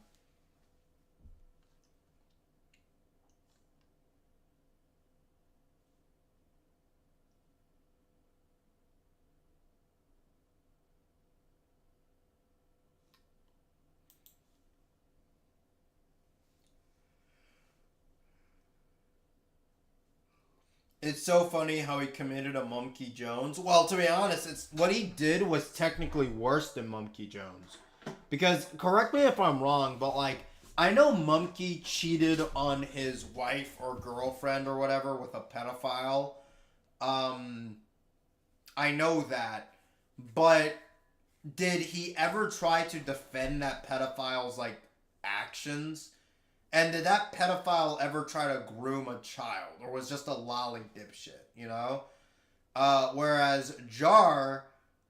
It's so funny how he committed a Mumkey Jones. Well, to be honest, it's what he did was technically worse than Mumkey Jones. Because, correct me if I'm wrong, but like, I know Mumkey cheated on his wife or girlfriend or whatever with a pedophile. I know that. But did he ever try to defend that pedophile's like actions? And did that pedophile ever try to groom a child? Or was just a lolly dipshit, you know? Whereas Jar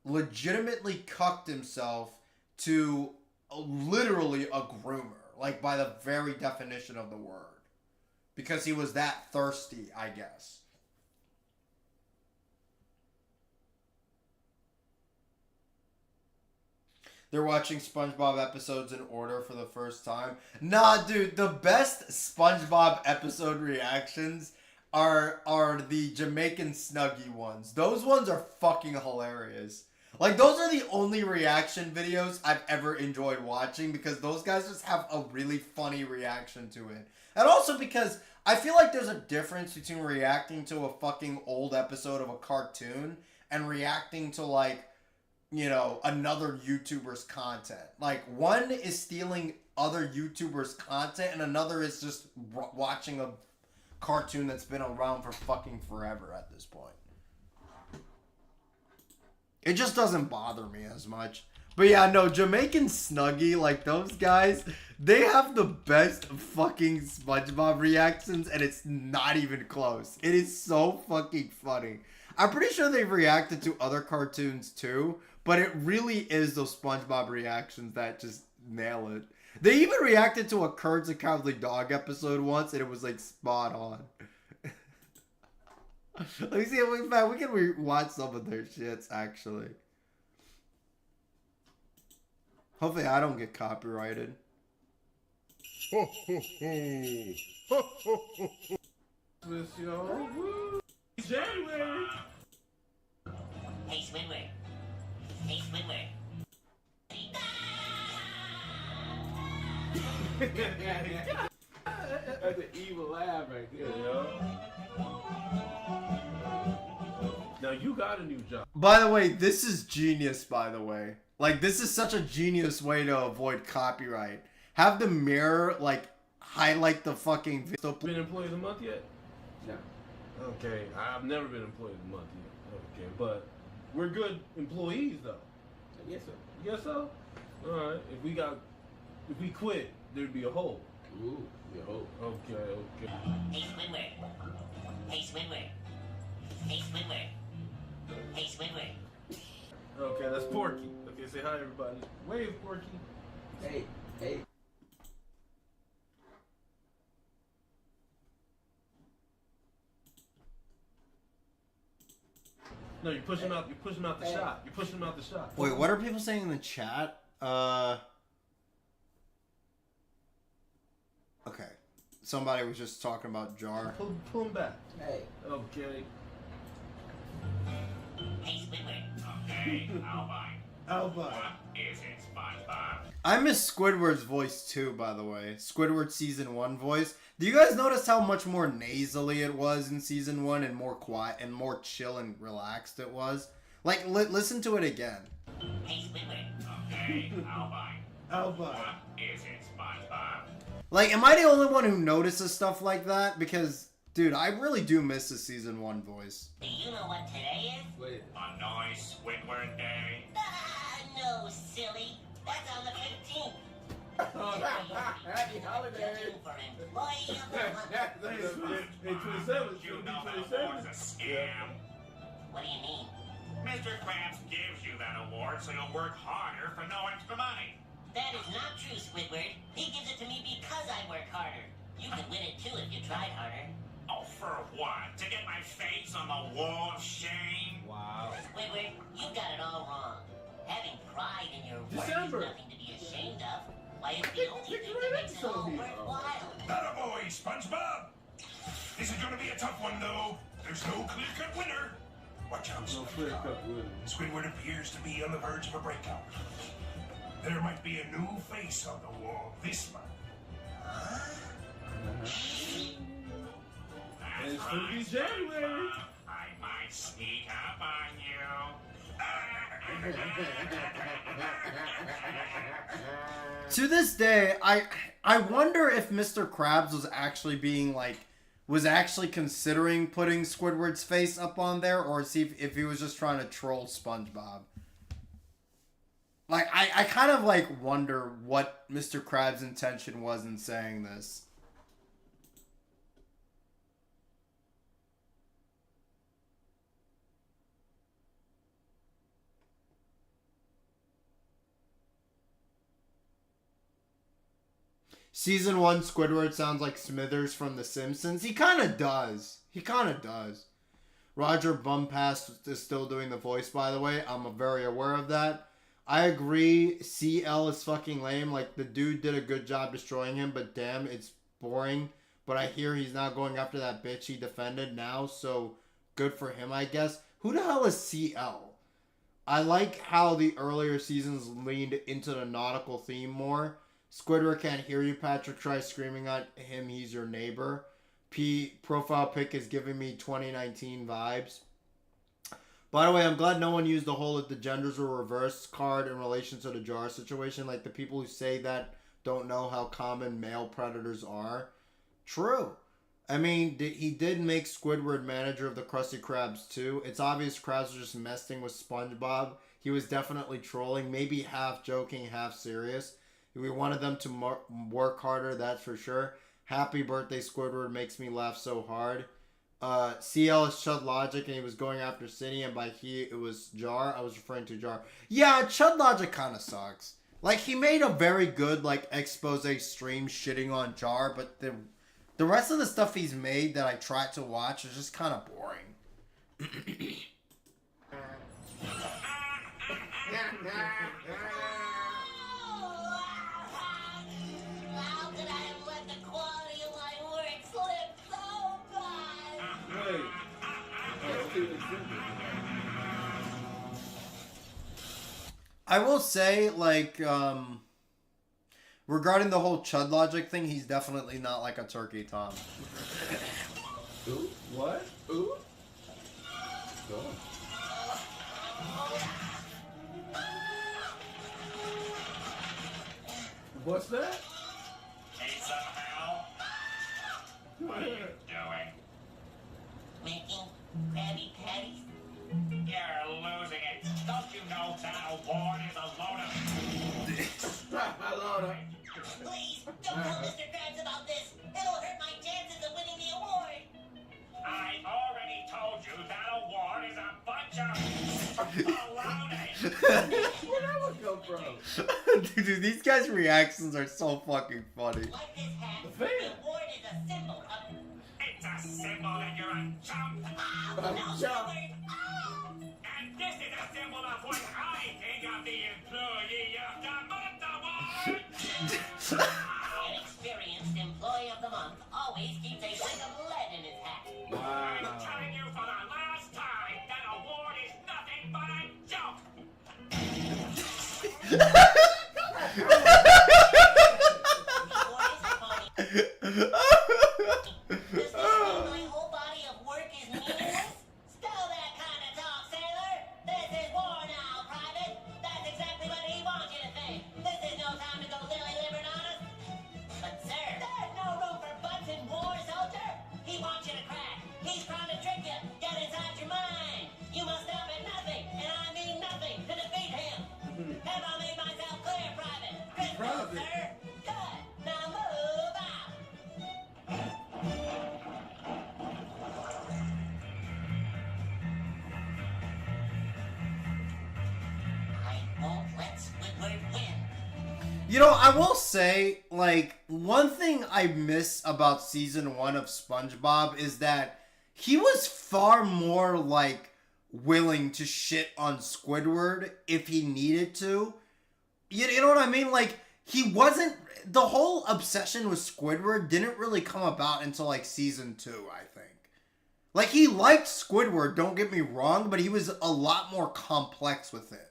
legitimately cucked himself to literally a groomer. Like, by the very definition of the word. Because he was that thirsty, I guess. They're watching SpongeBob episodes in order for the first time. Nah, dude, the best SpongeBob episode reactions are the Jamaican Snuggie ones. Those ones are fucking hilarious. Like, those are the only reaction videos I've ever enjoyed watching because those guys just have a really funny reaction to it. And also because I feel like there's a difference between reacting to a fucking old episode of a cartoon and reacting to, like, you know, another YouTuber's content. Like, one is stealing other YouTubers' content, and another is just watching a cartoon that's been around for fucking forever at this point. It just doesn't bother me as much. But yeah, no, Jamaican Snuggie, like, those guys, they have the best fucking SpongeBob reactions, and it's not even close. It is so fucking funny. I'm pretty sure they've reacted to other cartoons too, but it really is those SpongeBob reactions that just nail it. They even reacted to a Kurt's a Cowardly Dog episode once, and it was like spot on. Let me see if we can watch some of their shits actually. Hopefully I don't get copyrighted. Ho ho ho! Ho ho ho ho! This, you know, woo! January! Hey, Squidward. Hey, Squidward. That's an evil laugh right there, yo. Now you got a new job. By the way, this is genius, by the way. Like, this is such a genius way to avoid copyright. Have the mirror, like, highlight the fucking video. Been employee of the month yet? No. Okay, I've never been employee of the month yet. Okay, but we're good employees, though. Yes, sir. Yes, so? Alright, if we quit, there'd be a hole. Ooh, a hole. Okay. Hey, Squidward. Hey, Squidward. Hey, Squidward. Hey, Squidward. Okay, that's Porky. Okay, say hi, everybody. Wave, Porky. Hey, hey. No, you're pushing out. You're pushing out the shot. You're pushing out the shot. Wait, what are people saying in the chat? Okay. Somebody was just talking about Jar. Pull him back. Hey. Okay. Hey, Squidward. Okay, Albine. Albine. What is it, SpongeBob? I miss Squidward's voice too, by the way. Squidward season 1 voice. Do you guys notice how much more nasally it was in season 1 and more quiet and more chill and relaxed it was? Like, listen to it again. Hey, Squidward. Okay, Albine. Albine. What is it, SpongeBob? Like, am I the only one who notices stuff like that? Because, dude, I really do miss the season 1 voice. Do you know what today is? Wait. A nice Squidward day. Ah, no, silly. That's on the 15th. Happy holidays. Looking for employee of the month. Hey, 27. You know that 27. award's a scam. What do you mean? Mr. Krabs gives you that award so you'll work harder for no extra money. That is not true, Squidward. He gives it to me because I work harder. You could win it too if you tried harder. Oh, for what? To get my face on the wall of shame? Wow. Squidward, you got it all wrong. Having pride in your work December. is nothing to be ashamed of. Why, it's the only thing that makes it all worthwhile. Not a boy, SpongeBob. This is gonna be a tough one, though. There's no clear-cut winner. Watch out, No clear cut winner. Squidward appears to be on the verge of a breakout. There might be a new face on the wall this month. That's It's gonna be right, January. SpongeBob. I might sneak up on you. To this day, I wonder if Mr. Krabs was actually being like, was actually considering putting Squidward's face up on there, or see if he was just trying to troll SpongeBob. Like, I kind of like wonder what Mr. Krabs' intention was in saying this. Season 1 Squidward sounds like Smithers from The Simpsons. He kind of does. He kind of does. Roger Bumpass is still doing the voice, by the way. I'm very aware of that. I agree. CL is fucking lame. Like, the dude did a good job destroying him, but damn, it's boring. But I hear he's not going after that bitch he defended now, so good for him, I guess. Who the hell is CL? I like how the earlier seasons leaned into the nautical theme more. Squidward can't hear you, Patrick. Try screaming at him. He's your neighbor. Profile pic is giving me 2019 vibes. By the way, I'm glad no one used the whole "if the genders were reversed" card in relation to the Jar situation. Like, the people who say that don't know how common male predators are. True. I mean, he did make Squidward manager of the Krusty Krabs too. It's obvious Krabs was just messing with SpongeBob. He was definitely trolling, maybe half joking, half serious. We wanted them to work harder, that's for sure. Happy birthday, Squidward, makes me laugh so hard. CL is Chud Logic, and he was going after Cindy, and by he, it was Jar. I was referring to Jar. Yeah, Chud Logic kind of sucks. Like, he made a very good, like, expose stream shitting on Jar, but the rest of the stuff he's made that I tried to watch is just kind of boring. How could I have let the quality of my work slip so bad? Wait. That's too expensive. I will say, like, regarding the whole Chud Logic thing, he's definitely not like a turkey Tom. Ooh, what? Ooh. Go on. What's that? Pizza Hell? What are you doing? Making Krabby Patties? You're losing it. Don't you know that award is a load of... I love it. Please, don't tell Mr. Krabs about this. It'll hurt my chances of winning the award. I already told you that award is a bunch of baloney. Where that one come from? Dude, these guys' reactions are so fucking funny. Like this hat, The fan. the award is a symbol of... It's a symbol that you're a chump. Oh, no, Squidward! Oh! And this is a symbol of what I think of the Employee of the Month award. An experienced employee of the month always keeps a brick of lead in his hat. I'm telling you for the last time, that award is nothing but a joke. The award is a phony. Does this mean my whole body of work is meaningless? Stow that kind of talk, sailor! This is war now, Private! That's exactly what he wants you to think! This is no time to go lily-livered on us! But sir, there's no room for butts in war, soldier! He wants you to crack! He's trying to trick you! Get inside your mind! You must stop at nothing, and I mean nothing, to defeat him! Have I made myself clear, Private? Crystal, sir! Good! Now move out! I won't let Squidward win. You know, I will say, like, one thing I miss about season 1 of SpongeBob is that he was far more, like, willing to shit on Squidward if he needed to. You know what I mean? Like, he wasn't... The whole obsession with Squidward didn't really come about until, like, season 2, I think. Like, he liked Squidward, don't get me wrong, but he was a lot more complex with it.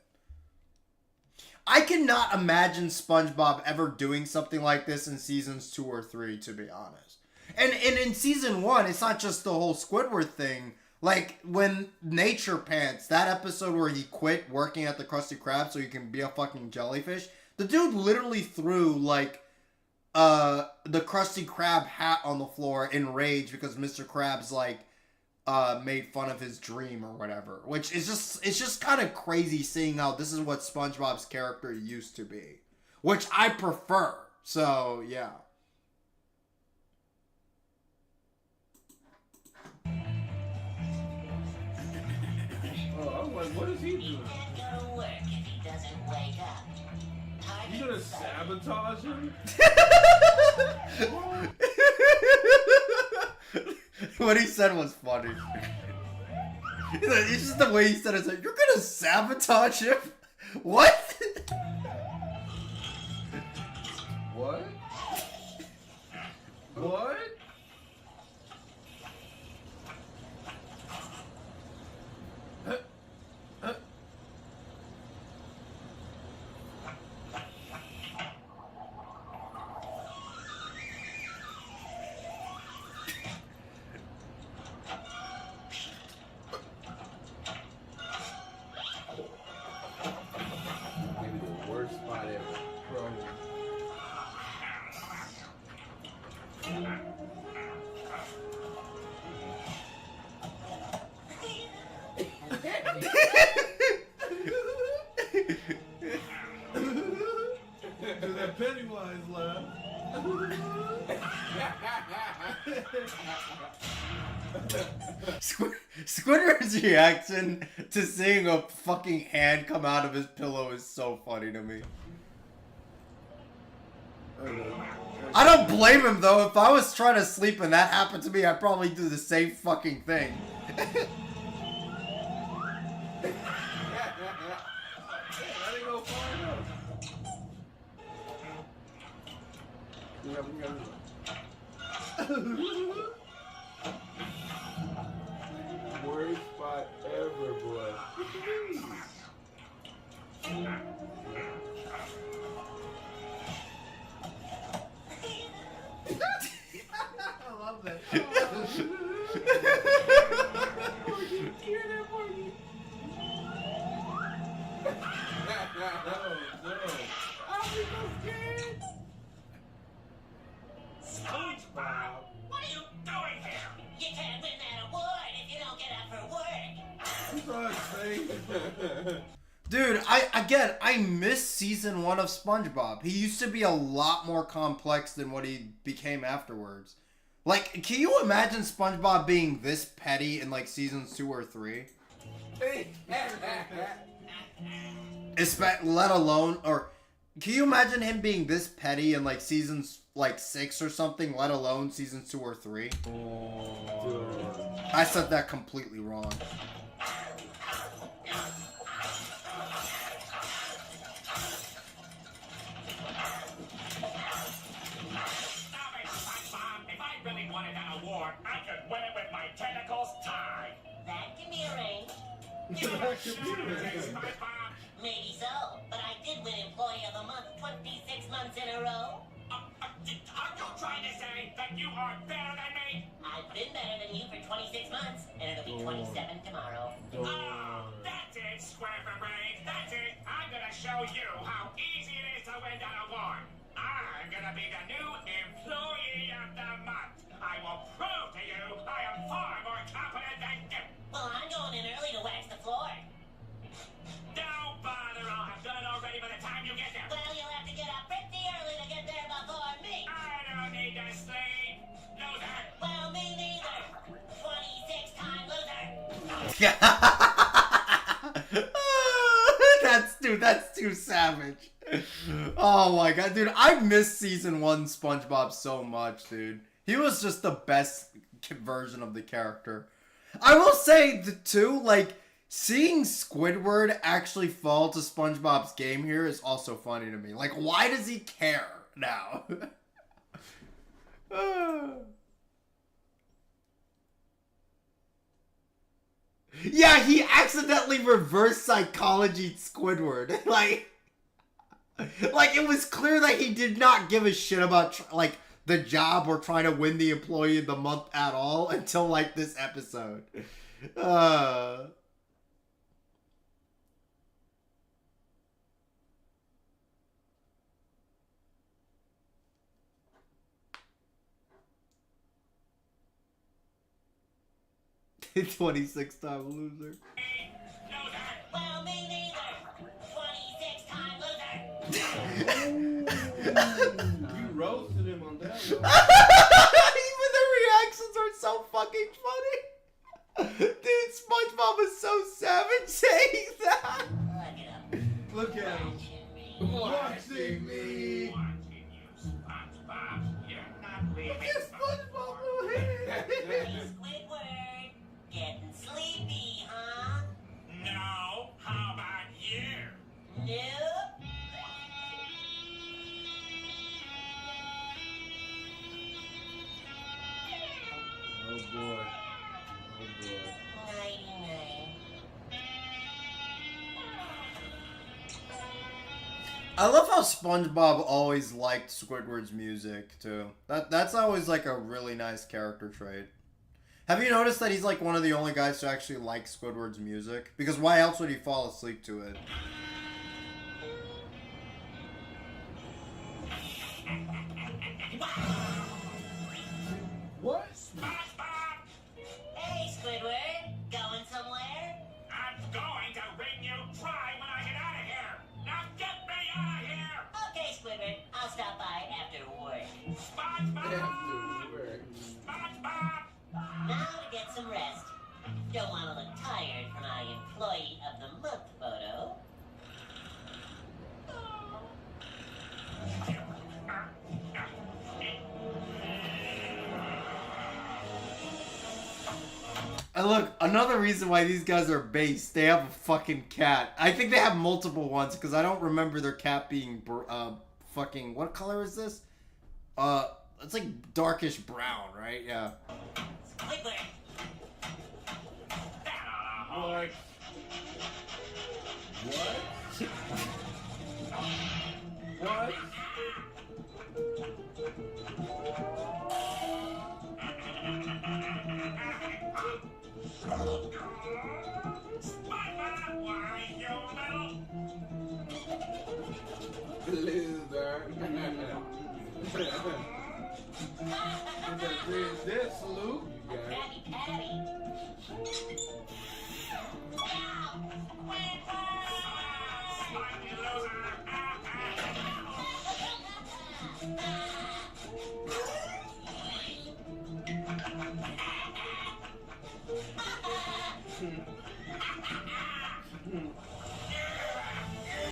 I cannot imagine SpongeBob ever doing something like this in seasons 2 or 3, to be honest. And in season 1, it's not just the whole Squidward thing. Like, when Nature Pants, that episode where he quit working at the Krusty Krab so he can be a fucking jellyfish, the dude literally threw, like, the Krusty Krab hat on the floor in rage because Mr. Krabs, like, made fun of his dream or whatever. Which is just, it's just kind of crazy seeing how this is what SpongeBob's character used to be. Which I prefer. So, yeah. Oh, I'm like, what is he He doing? can't go to work if he doesn't wake up. You gonna sabotage him? What he said was funny. It's just the way he said it. It's like, you're gonna sabotage him? What? What? What? Maybe the worst spot ever. Probably. Do that Pennywise laugh. Squidward's reaction to seeing a fucking hand come out of his pillow is so funny to me. I don't blame him though. If I was trying to sleep and that happened to me, I'd probably do the same fucking thing. I didn't go far enough. Worst spot ever, boy. I love that. SpongeBob, what are you doing here? You can't win that award if you don't get up for work. Dude, I miss season 1 of SpongeBob. He used to be a lot more complex than what he became afterwards. Like, can you imagine SpongeBob being this petty in like seasons 2 or 3? Let alone, or Can you imagine him being this petty in like seasons like 6 or something, let alone seasons 2 or 3? I said that completely wrong. I could win it with my tentacles tied. That can be arranged. Maybe so, but I did win Employee of the Month 26 months in a row. Are you trying to say that you are better than me? I've been better than you for 26 months, and it'll be 27 tomorrow. Oh, that's it, Square for Brains. That's it. I'm gonna show you how easy it is to win that award. I'm gonna be the new Employee of the Month. I will prove to you I am far more competent than you. Well, I'm going in early to wax the floor. Don't bother, I'll have done it already by the time you get there. Well, you'll have to get up pretty early to get there before me. I don't need to sleep. Loser. Well, me neither. 26-time loser. That's too savage. Oh my god, dude, I miss season 1 SpongeBob so much, dude. He was just the best version of the character. I will say, too, like, seeing Squidward actually fall to SpongeBob's game here is also funny to me. Like, why does he care now? Yeah, he accidentally reverse psychology Squidward. Like, it was clear that he did not give a shit about, like, the job or trying to win the Employee of the Month at all until, like, this episode. 26-time loser. Well, me neither. 26-time loser. You roasted him on that one. Even the reactions are so fucking funny. Dude, SpongeBob is so savage saying that. Look at him. Watching me. Watching you, SpongeBob. You're not leaving. Look at SpongeBob little head. Hey, Squidward. Getting sleepy, huh? No. How about you? Nope. Oh boy. Oh boy. Nighty-night. I love how SpongeBob always liked Squidward's music, too. That's always, like, a really nice character trait. Have you noticed that he's, like, one of the only guys to actually like Squidward's music? Because why else would he fall asleep to it? What? SpongeBob! Hey, Squidward. Going somewhere? I'm going to wring you dry when I get out of here. Now get me out of here! Okay, Squidward. I'll stop by after work. SpongeBob! SpongeBob! Now to get some rest. Don't want to look tired for my Employee of the Month photo. And look, another reason why these guys are based, they have a fucking cat. I think they have multiple ones, because I don't remember their cat being, fucking, what color is this? It's like darkish brown, right? Yeah. Squidward. What? What? What? SpongeBob, why, you little... Loser. Is that salute? You got it. Patty, Patty. Spongy loser!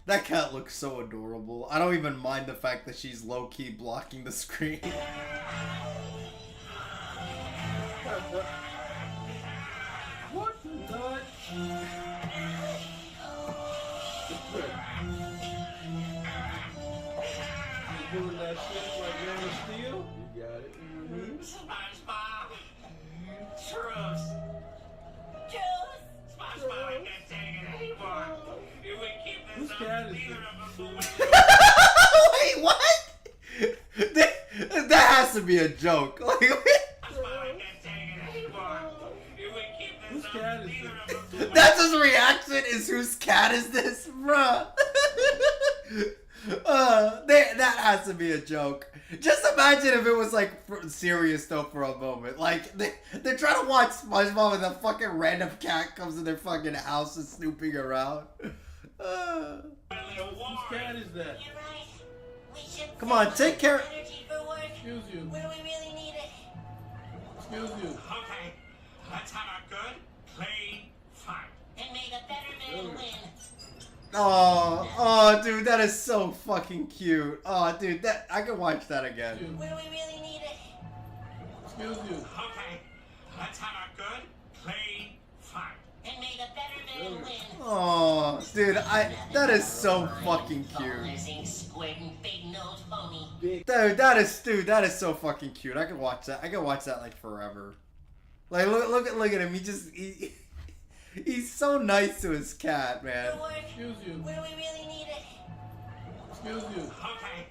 That cat looks so adorable. I don't even mind the fact that she's low-key blocking the screen. What the nut? You doing that shit like Man of Steel? You got it. SpongeBob. Truce. Juice. SpongeBob, I can't take it anymore. If we keep this Whose up, cat is neither this? of us will win. Wait, what? That has to be a joke. Like, SpongeBob, I can't take it anymore. If we keep this Whose up, cat is neither this? of us will win. that's his reaction. Is whose cat is this, bruh? That has to be a joke. Just imagine if it was like serious though for a moment. Like they're trying to watch SpongeBob and the fucking random cat comes in their fucking house and snooping around. A little Whose war. cat is that? You're right. We should Come on, take care. energy for work Excuse you. where we really need it. Excuse you. Okay, let's have a good, clean fight. And may the better man win. Oh, dude, that is so fucking cute. Oh, dude, that I can watch that again. Where we really need it. Excuse you. Okay, let's have a good, clean fight. And may the better man win. Oh, dude, that is so fucking cute. Bonusing squid and big nose pony. Dude, that is so fucking cute. I could watch that. I could watch that like forever. Like look at him. He's so nice to his cat, man. For work Excuse you. where we really need it. Excuse you. Okay,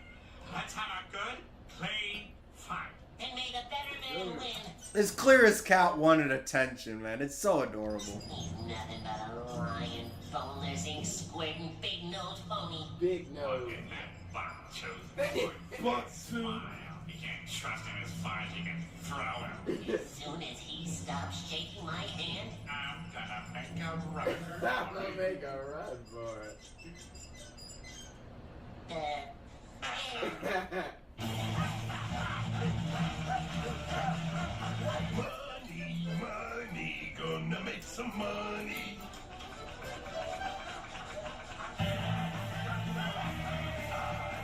let's have a good, clean fight. And may the better man win. It's clear his cat wanted attention, man. It's so adorable. He's nothing but a lion, bone-nursing squid and big nose pony. Big nose. Look at that buck-toothed boy. Buck Smile. You can't trust him as far as you can throw him. As soon as he stops shaking my hand, I'm gonna make a run. I'm gonna make a run for it. Money, gonna make some money.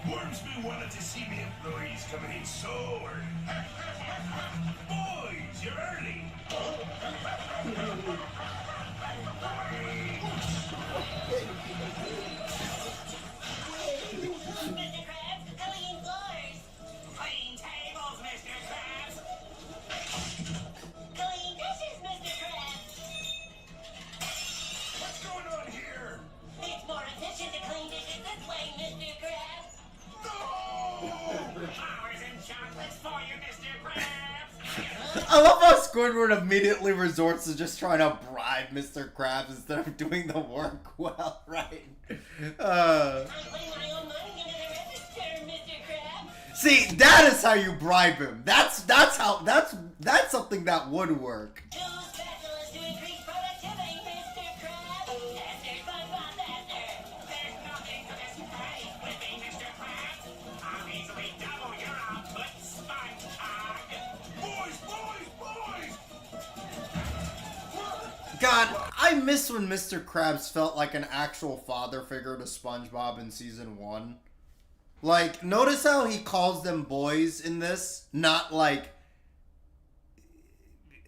Wormsby wanted to see me employees coming in sore. Boys, you're early. Mr. Krabs, clean floors. Clean tables, Mr. Krabs. Clean dishes, Mr. Krabs. What's going on here? It's more efficient to clean dishes this way, Mr. Krabs. No! Flowers and chocolates for you, Mr. Krabs. I love how Squidward immediately resorts to just trying to bribe Mr. Krabs instead of doing the work well, right? I'm putting my own money into the register, Mr. Krabs. See, that is how you bribe him. That's something that would work. Two specialists to increase productivity, Mr. Krabs. Faster, SpongeBob, faster. There's nothing to this party with me, Mr. Krabs. I'll easily double your output, SpongeBob. Boys! God, I miss when Mr. Krabs felt like an actual father figure to SpongeBob in season 1. Like, notice how he calls them boys in this? Not like,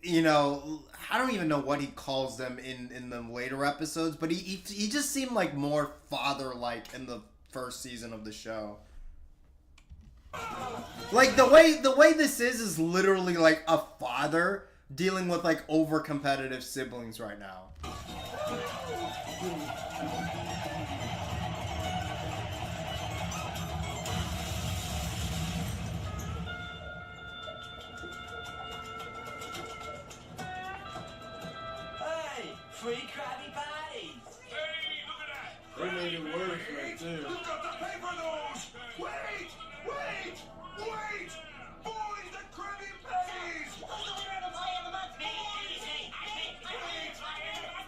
you know, I don't even know what he calls them in the later episodes, but he just seemed like more father-like in the first season of the show. Like, the way this is literally like a father dealing with like over-competitive siblings right now. Hey, free Krabby Patties! Hey, look at that! They made it worse right there. Look up the paper those! Wait! Boys, the Krabby Patties! Who's the winner of the play of the month? Me, easy.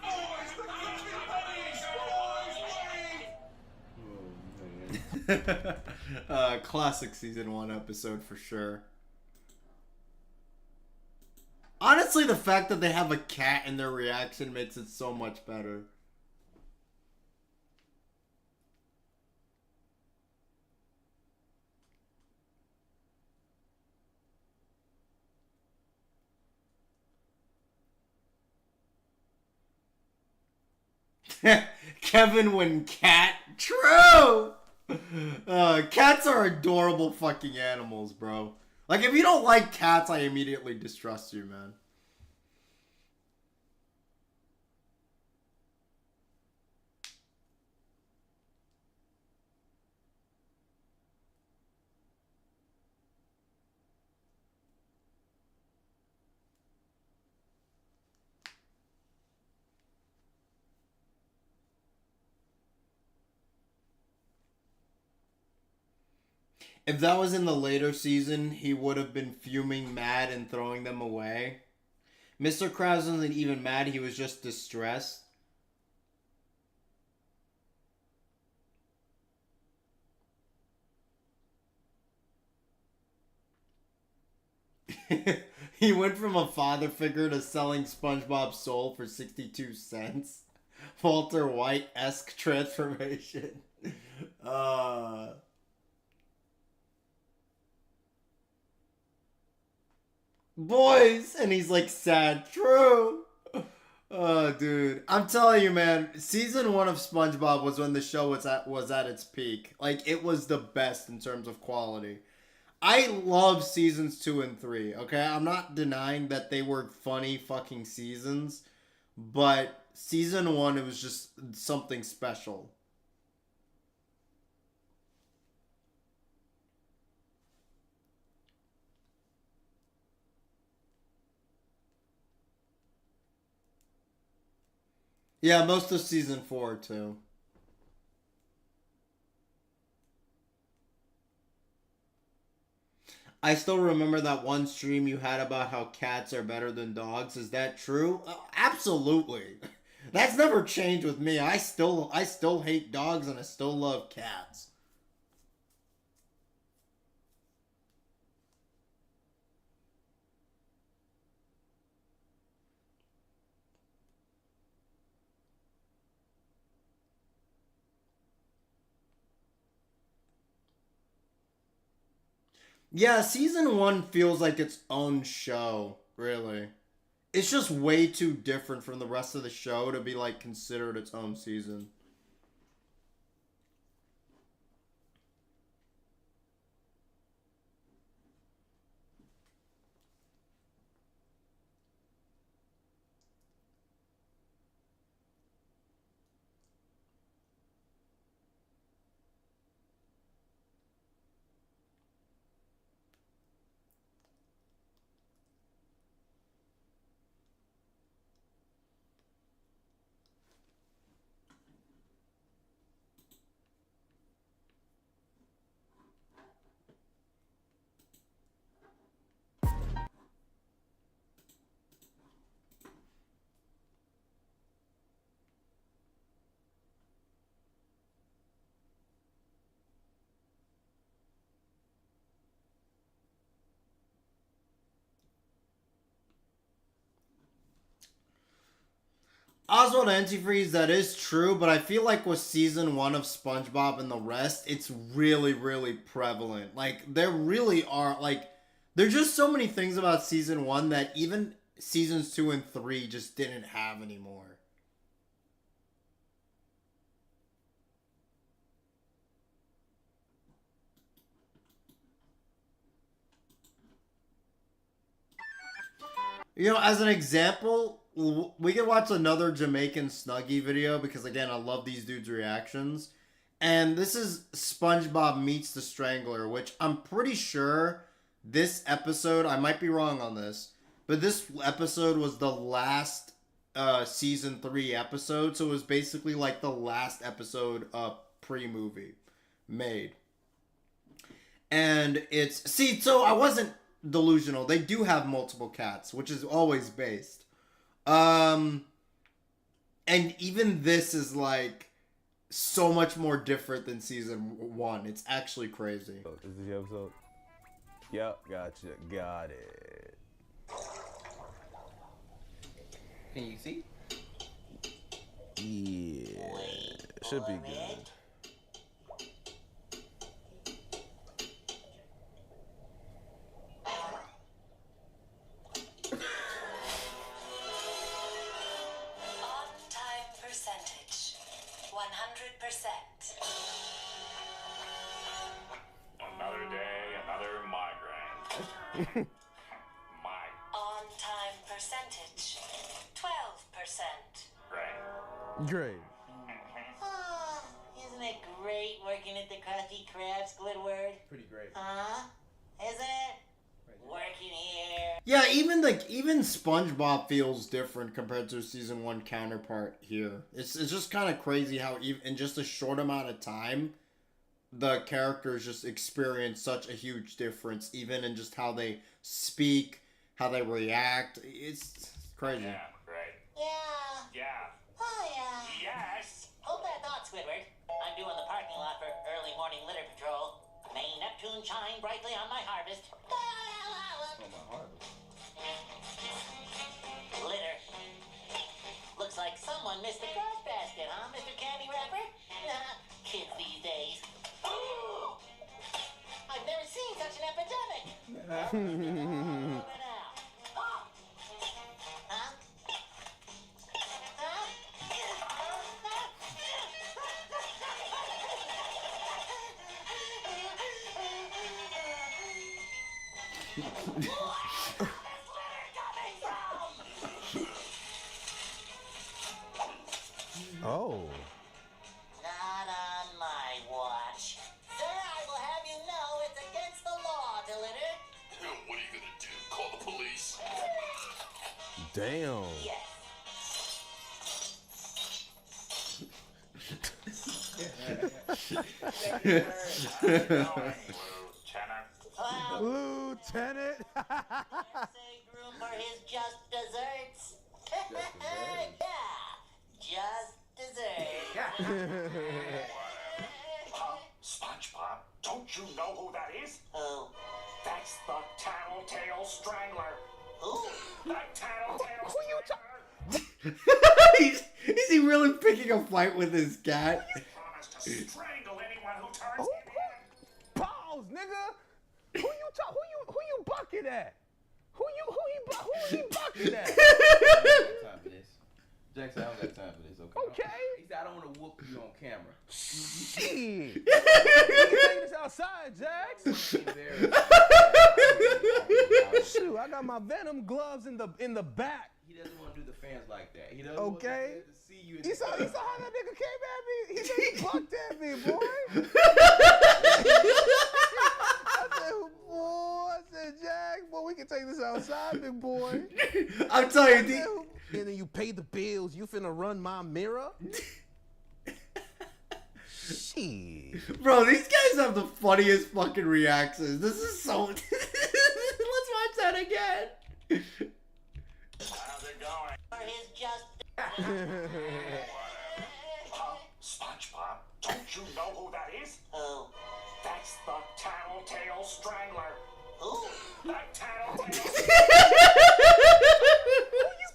Boys, the Krabby Patties! Boys, wait! Classic season 1 episode for sure. Honestly, the fact that they have a cat in their reaction makes it so much better. Kevin when cat. True! Cats are adorable fucking animals, bro. Like, if you don't like cats, I immediately distrust you, man. If that was in the later season, he would have been fuming mad and throwing them away. Mr. Krabs wasn't even mad, he was just distressed. He went from a father figure to selling SpongeBob's soul for 62 cents. Walter White-esque transformation. Boys! And he's like sad. True! Oh, dude. I'm telling you, man. Season 1 of SpongeBob was when the show was at its peak. Like, it was the best in terms of quality. I love seasons 2 and 3, okay? I'm not denying that they were funny fucking seasons. But season 1, it was just something special. Yeah, most of season 4 too. I still remember that one stream you had about how cats are better than dogs. Is that true? Absolutely. That's never changed with me. I still hate dogs and I still love cats. Yeah, season 1 feels like its own show, really. It's just way too different from the rest of the show to be, like, considered its own season. Oswald Antifreeze, that is true, but I feel like with season 1 of SpongeBob and the rest, it's really, really prevalent. Like, there really are, like, there's just so many things about season 1 that even seasons 2 and 3 just didn't have anymore. You know, as an example, we can watch another Jamaican Snuggie video because, again, I love these dudes' reactions. And this is SpongeBob Meets the Strangler, which I'm pretty sure this episode, I might be wrong on this, but this episode was the last season 3 episode. So it was basically like the last episode pre-movie made. And it's, see, so I wasn't delusional. They do have multiple cats, which is always based. And even this is like so much more different than season 1. It's actually crazy. Is this the episode? Yep, gotcha. Got it. Can you see? Yeah. Should be good. On-time percentage. My. On-time percentage, 12%. Great. Great. Oh, isn't it great working at the Krusty Krab, Squidward? Pretty great. Huh? Is it? Working here. Yeah, even SpongeBob feels different compared to season 1 counterpart here. It's just kind of crazy how even in just a short amount of time, the characters just experience such a huge difference, even in just how they speak, how they react. It's crazy. Yeah, great. Yeah. Yeah. Oh, yeah. Yes. Hold that thought, Squidward. I'm due in the parking lot for early morning litter patrol. May Neptune shine brightly on my harvest. Oh, my harvest. Litter. Looks like someone missed the trash basket, huh, Mr. Candy Wrapper? Nah, kids these days. Ooh! I've never seen such an epidemic. Over now. Oh. Huh? Oh. Not on my watch. Sir, I will have you know it's against the law to litter. What are you gonna do? Call the police? Damn. Yes. Well, Lieutenant. save room for his just desserts. Yeah, just desserts. SpongeBob, don't you know who that is? Who? That's the Tattletale Strangler. Who? The Tattletale Strangler. Is he really picking a fight with his cat? Promise to strangle anyone who turns him in. Pause, nigga. Who you bucket at? Who he bucket at? I don't got time for this. Jackson, I don't got time for this, okay? Okay. He said, I don't want to whoop you on camera. Shit. We can take this outside, Jax. Shoot, I got my Venom gloves in the back. He doesn't want to do the fans like that. He doesn't Okay. want to see you. You saw how that nigga came at me? He said he bucked at me, boy. I said, Jack, boy, we can take this outside, big boy. I'm telling you, And then you pay the bills. You finna run my mirror? Shit. bro, these guys have the funniest fucking reactions. This is so. Let's watch that again. How's it going? For his just. SpongeBob, don't you know who that is? Who? That's the Tattletale Strangler. Who? The Tattletale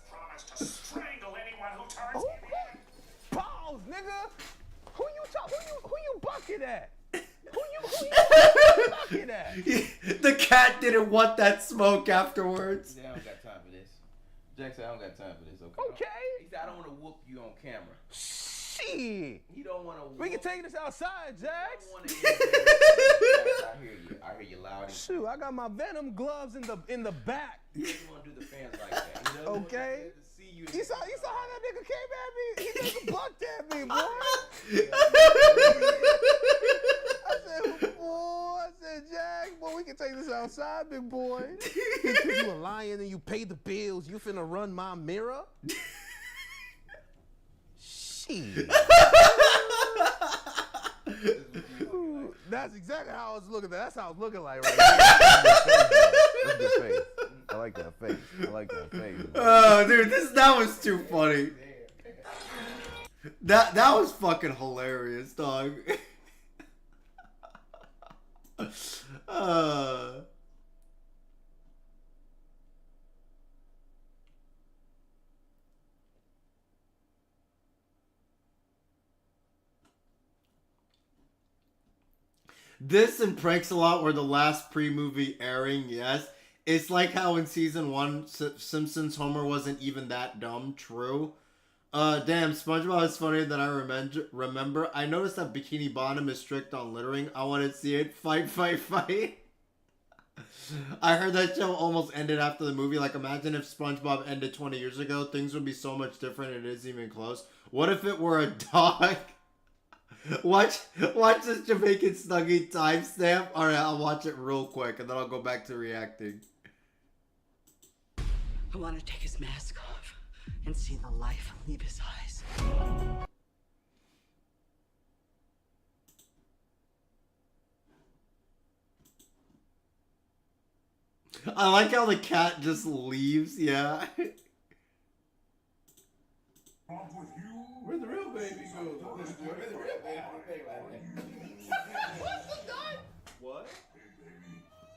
Promise to strangle anyone who turns him in. Pause, nigga. Who you bucket at? Who you bucket at? The cat didn't want that smoke afterwards. I don't got time for this. Jackson, I don't got time for this, okay? Okay. He said, I don't want to whoop you on camera. Shit. He don't want to whoop. We can take this outside, Jax. I hear you loud. He Shoot, I got my Venom gloves in the back. doesn't want to do the fans like that. He doesn't want Okay. to see you. You saw how that nigga came at me? He nigga bucked at me, boy. I said, Jack, boy, we can take this outside, big boy. You a lion and you pay the bills. You finna run my mirror? Shit. That's exactly how I was looking. That's how I was looking like right now. That's a good face. I like that face. Oh, dude, that was too funny. That was fucking hilarious, dog. This and Pranks-A-Lot were the last pre-movie airing, yes. It's like how in season 1, Simpsons Homer wasn't even that dumb, true. Damn, SpongeBob is funnier than I remember. I noticed that Bikini Bottom is strict on littering. I want to see it. Fight, fight, fight. I heard that show almost ended after the movie. Like, imagine if SpongeBob ended 20 years ago. Things would be so much different. It isn't even close. What if it were a dog? Watch this Jamaican Snuggie timestamp. Alright, I'll watch it real quick and then I'll go back to reacting. I want to take his mask off and see the life leave his eyes. I like how the cat just leaves, yeah. Where the real baby goes? What?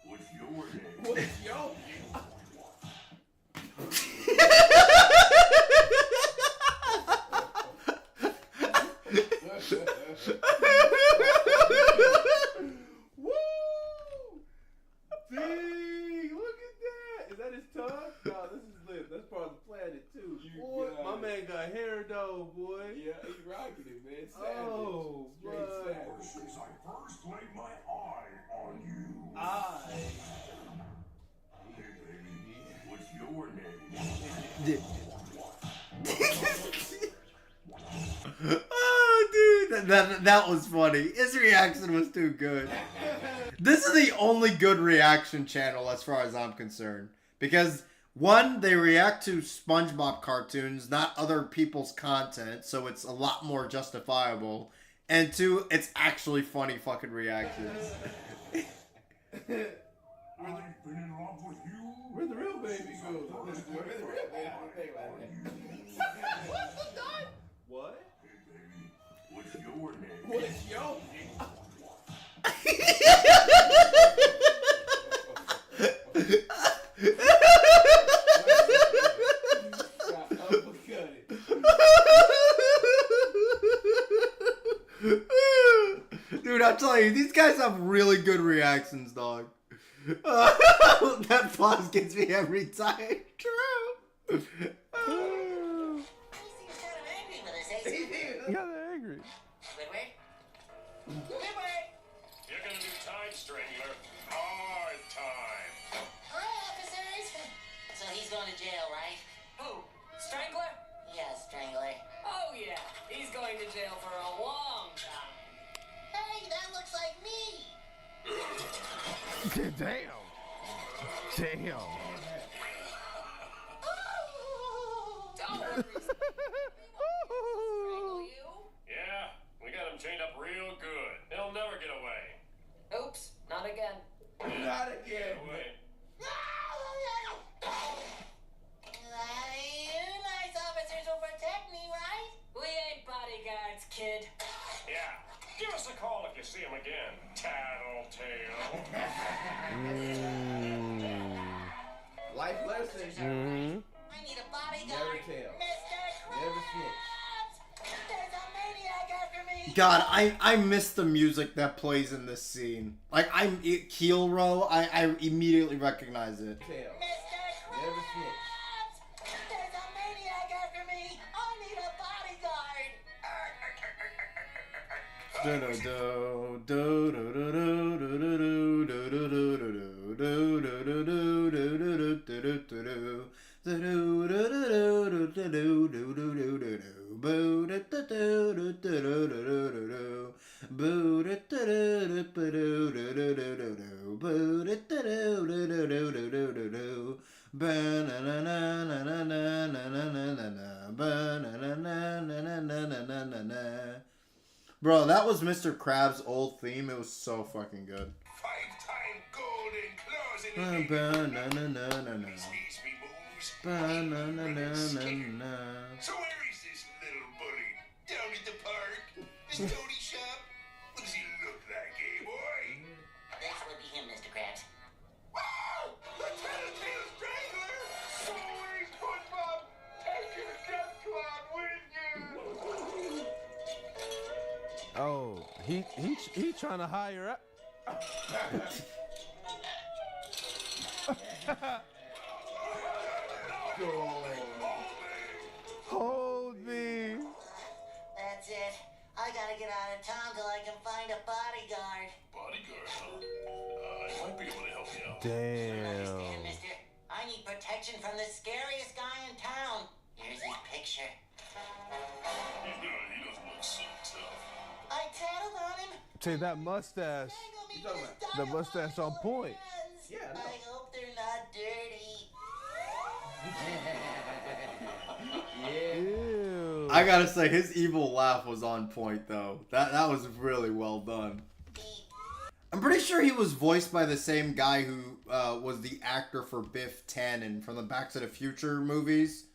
What's your name? What's your Woo! Dang, look at that. Is that his tongue? No, this is lit. That's part of the planet too. Boy, my man got hair though, boy. Yeah, he's rocking it, man. Savage. Oh, Ever since I first laid my eye on you. Hey, baby, what's your name? Oh, dude, that was funny. His reaction was too good. This is the only good reaction channel as far as I'm concerned. Because, one, they react to SpongeBob cartoons, not other people's content, so it's a lot more justifiable. And two, it's actually funny fucking reactions. I've been in love with you. Where the real baby goes? What? Hey, baby, what's your name? What's your Dude, I'm telling you, these guys have really good reactions, dog. That pause gets me every time. True. He seems kind of angry with us, ain't he? Yeah, they're angry. Squidward? Squidward! You're gonna do time, Strangler. Hard time. All right, officers. So he's going to jail, right? Who? Strangler? Yes, Strangler. Oh yeah, he's going to jail for a long time. Hey, that looks like me! Damn. Don't worry. Strangle you. Yeah, we got him chained up real good. He'll never get away. Oops, not again. Not again. Get away. You nice officers will protect me, right? We ain't bodyguards, kid. Yeah, give us a call if you see him again, Tattletale. Life lesson. I need a bodyguard. Never tell. Mr. Never Krabs! snitch. There's a maniac after me! God, I miss the music that plays in this scene. Like, Keel Row, I immediately recognize it. Tell. Mr. Never snitch. Krabs! There's a maniac after me! I need a Bro, that was Mr. Krabs' old theme. It was so fucking good. 5-time golden claws in the Ba-na-na-na-na-na. Sees me moves. Ba-na-na-na-na-na. So where is this little bully? Down at the park? This Tony shop? What does he look like, eh, boy? This would be him, Mr. Krabs. Wow! The Tattletale Strangler! Sorry, SpongeBob! Take your death cloud with you! Oh, he trying to hire up. Hold me. That's it. I gotta get out of town till I can find a bodyguard. Bodyguard, huh? I might be able to help you out. Understand, mister? I need protection from the scariest guy in town. Here's his picture. He doesn't look so tough. I tattled on him. Say that mustache. The mustache on point. Yeah, I hope they're not dirty. Ew. I gotta say, his evil laugh was on point, though. That was really well done. I'm pretty sure he was voiced by the same guy who was the actor for Biff Tannen from the Back to the Future movies.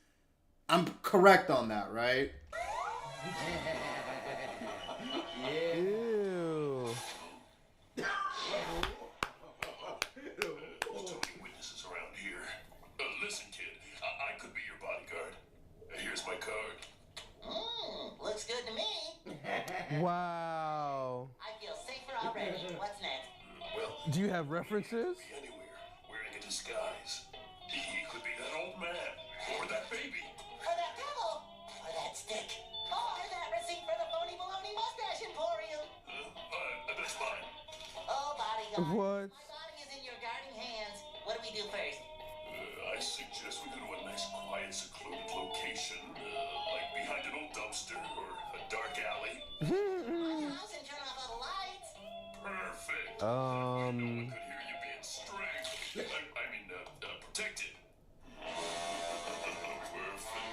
I'm correct on that, right? Ew. Witnesses around here. Listen, kid, I could be your bodyguard. Here's my card. Looks good to me. Wow. I feel safer already. What's next? Well, Do you have references? be anywhere, wearing a disguise. He could be that old man, or that baby. Or that pebble. Or that stick. Or that receipt for the phony baloney mustache emporium. That's mine. Oh, bodyguard. What? My body is in your guarding hands. What do we do first? I suggest we go to a nice, quiet, secluded location, like behind an old dumpster or a dark alley. My house and turn off all the lights. Perfect. No one could hear you being strangled. I mean, protected. Perfect.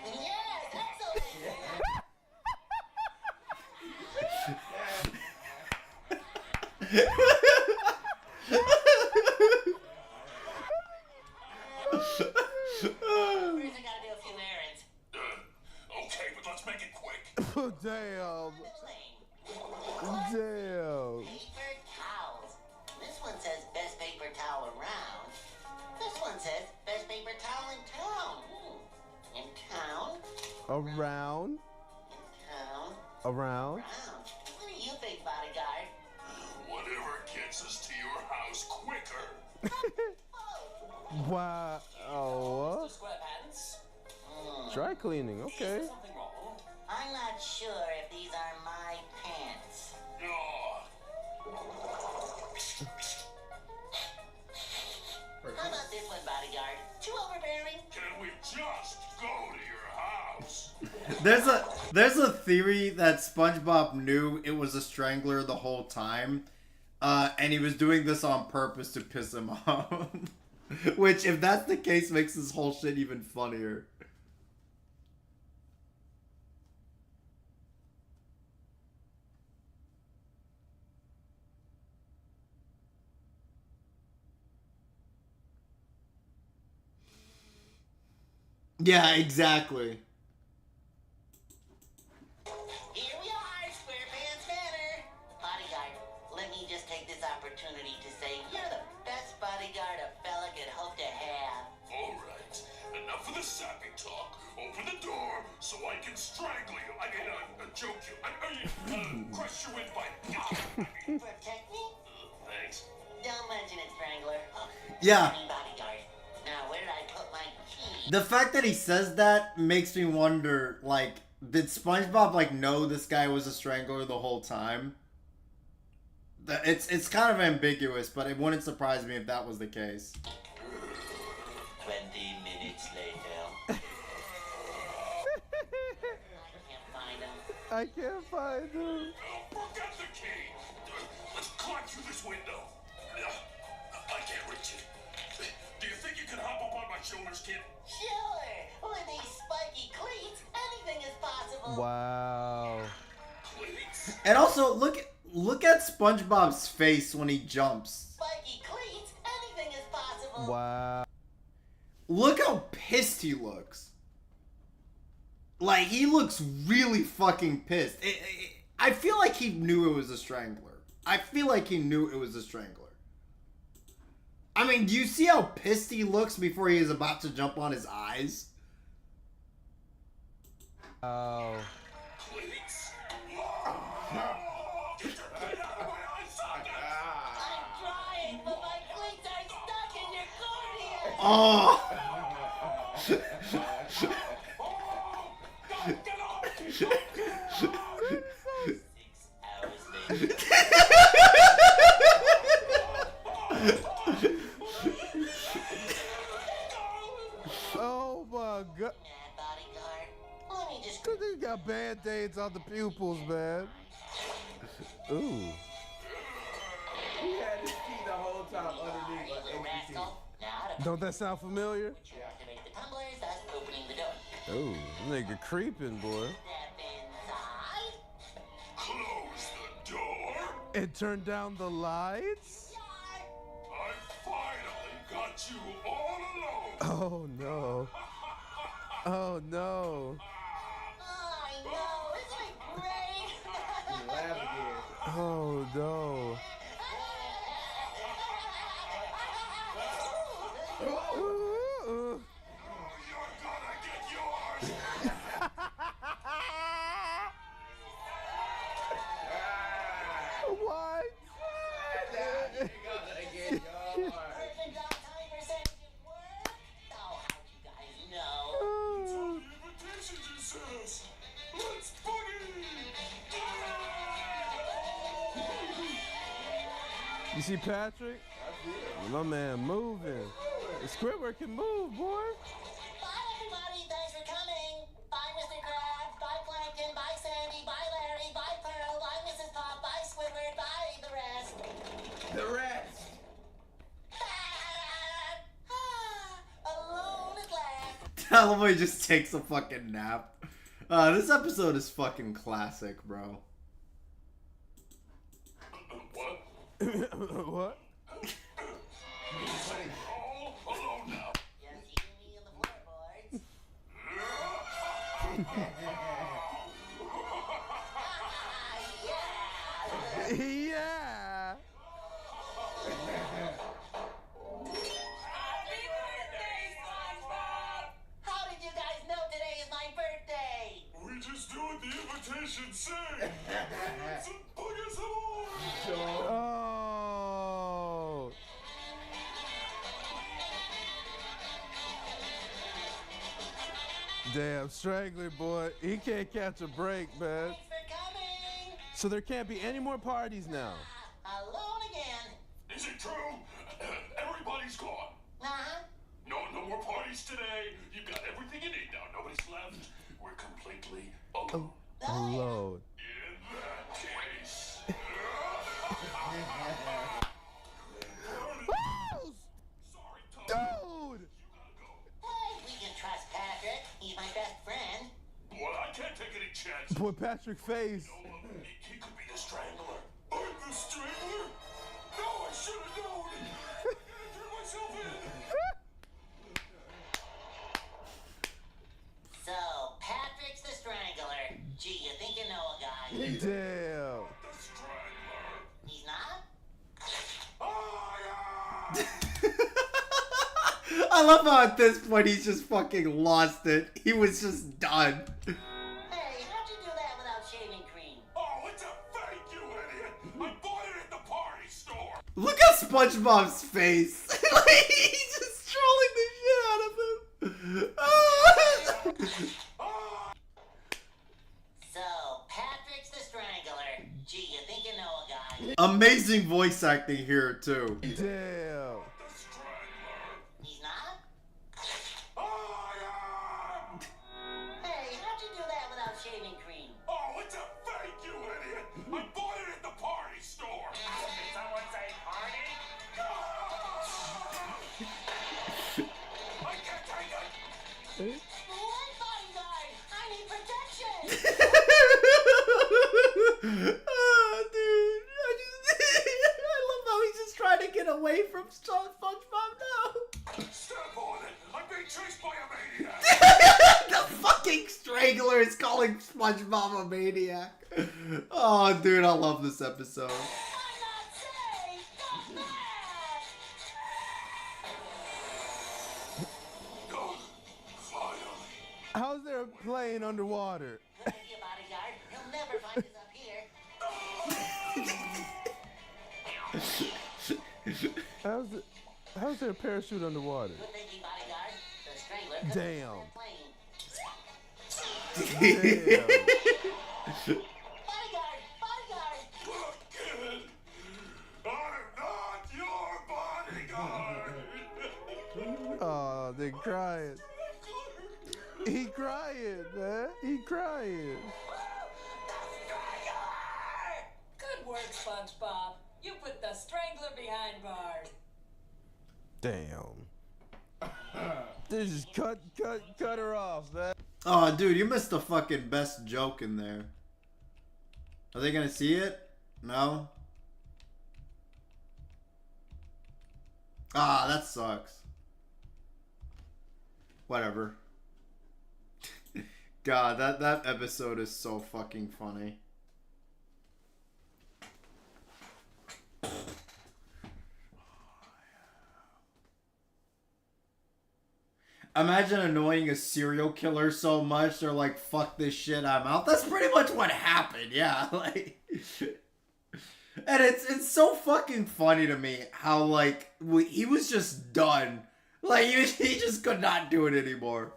Yes, excellent. First, I gotta do a few errands. Okay, but let's make it quick. Damn. What? Damn. Paper towels. This one says best paper towel around. This one says best paper towel in town. In town? Around. In town? Around. Around. What do you think, bodyguard? Whatever gets us to your house quicker. Wow. Oh. Square pants. Dry cleaning. Okay. Something wrong. I'm not sure if these are my pants. Oh, How about this one, bodyguard? Too overbearing? can we just go to your house? There's a theory that SpongeBob knew it was a strangler the whole time, and he was doing this on purpose to piss him off. Which, if that's the case, makes this whole shit even funnier. Yeah, exactly. Here we are, SquarePants Manor. Bodyguard, let me just take this opportunity to say you're the best bodyguard a fella could hope to have. All right, enough of the sappy talk. Open the door so I can strangle you. I mean, choke you. Crush you in by. Protect me? Thanks. Don't mention it, Strangler. Yeah. Bodyguard. Now, where did I put my key? The fact that he says that makes me wonder, like, did SpongeBob, like, know this guy was a strangler the whole time? It's kind of ambiguous, but it wouldn't surprise me if that was the case. 20 minutes later. I can't find him. Forget the key. Let's climb through this window. I can't reach it. Do you think you can hop up on my shoulders, kid? Sure. With these spiky cleats, anything is possible. Wow. Cleats? And also, look at SpongeBob's face when he jumps. Spiky cleats, anything is possible. Wow. Look how pissed he looks. Like, he looks really fucking pissed. I feel like he knew it was a strangler. I feel like he knew it was a strangler. I mean, do you see how pissed he looks before he is about to jump on his eyes? Oh. Cleats? I'm trying, but my cleats are stuck in your cornea. Oh! Get off! 6 hours later. god. Mad bodyguard. Let me just. Cause they got band-aids on the pupils, man. Ooh. He had his key the whole time underneath You like little APT. rascal. Now to Don't that sound familiar? activate the tumblers, thus opening the door. Ooh, nigga creeping, boy. Step inside. Close the door. And turn down the lights? I finally got you all alone. Oh no. Oh no. I know, isn't it great? Laugh again. Oh no. Ooh. You're gonna get yours. What? You're gonna get yours. Perfect on-time percentage of work. Oh, how'd you guys know? Invitation just says, let's boogie. You see Patrick? My man moving. Squidward can move, boy. Bye, everybody. Thanks for coming. Bye, Mr. Krabs. Bye, Plankton. Bye, Sandy. Bye, Larry. Bye, Pearl. Bye, Mrs. Pop. Bye, Squidward. Bye, the rest. The rest. Alone at last. I love how he just takes a fucking nap. This episode is fucking classic, bro. What? What? All alone now. Just you, me, and the floorboards. Yeah. How did you guys know today is my birthday? We just do what the invitation say. So bug us all. Oh. Damn, Strangler boy, he can't catch a break, man. Thanks for coming. So there can't be any more parties now. Alone again. Is it true? Everybody's gone. Uh-huh. No more parties today. You've got everything you need now. Nobody's left. We're completely alone. Alone. In that case. Sorry, Tom. Dude! Hey, we can trust Patrick. He's my best friend. Well, I can't take any chances. Boy, Patrick face. He could be the strangler. I'm the strangler? No, I should have known. I threw myself in. So, Patrick's the strangler. Gee, you think you know a guy. Damn. The strangler. He's not? I love how at this point he's just fucking lost it. He was just done. Hey, how'd you do that without shaving cream? Oh, it's a fake, you idiot. I bought it at the party store. Look at SpongeBob's face. Like, he's just trolling the shit out of him. So, Patrick's the strangler. Gee, you think you know a guy. Amazing voice acting here too. Damn. The strangler. He's not? Hey, how'd you do that without shaving cream? Oh, it's a fake, you idiot. I bought it at the party store. Did someone say party? I can't take it. What bodyguard? I need protection! Oh, dude. I love how he's just trying to get away from SpongeBob now. Step on it. I'm being chased by a maniac. The fucking Strangler is calling SpongeBob a maniac. Oh, dude, I love this episode. I'm not safe! Come back! Oh, finally. How's there a plane underwater? Good idea, bodyguard. He'll never find us up here. How's there a parachute underwater? Good thinking, bodyguard. The strangler could Damn. plane. Damn. Bodyguard! Bodyguard! Look, kid. I'm not your bodyguard. Oh, they're crying. He crying, man. He crying. Good work, SpongeBob. You put the strangler behind bars. Damn. Just cut her off, man. Oh, dude, you missed the fucking best joke in there. Are they gonna see it? No? Ah, that sucks. Whatever. God, that episode is so fucking funny. Imagine annoying a serial killer so much they're like, fuck this shit, I'm out. That's pretty much what happened, yeah. Like, and it's so fucking funny to me how, like, he was just done. Like, he just could not do it anymore.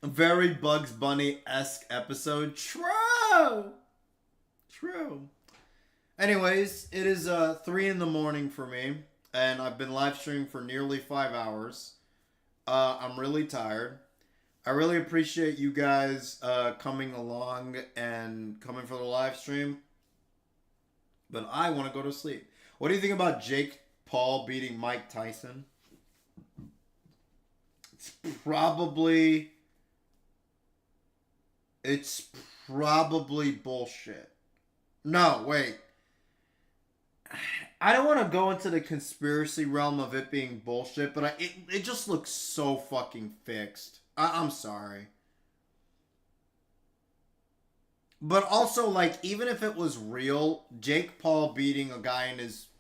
A very Bugs Bunny-esque episode. True! True. Anyways, it is 3 in the morning for me, and I've been live streaming for nearly 5 hours. I'm really tired. I really appreciate you guys coming along and coming for the live stream, but I want to go to sleep. What do you think about Jake Paul beating Mike Tyson? It's probably bullshit. No, wait. I don't want to go into the conspiracy realm of it being bullshit, but it just looks so fucking fixed. I'm sorry. But also, like, even if it was real, Jake Paul beating a guy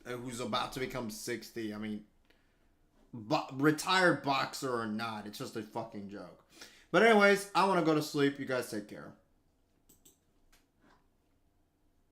who's about to become 60, I mean, retired boxer or not, it's just a fucking joke. But anyways, I want to go to sleep. You guys take care.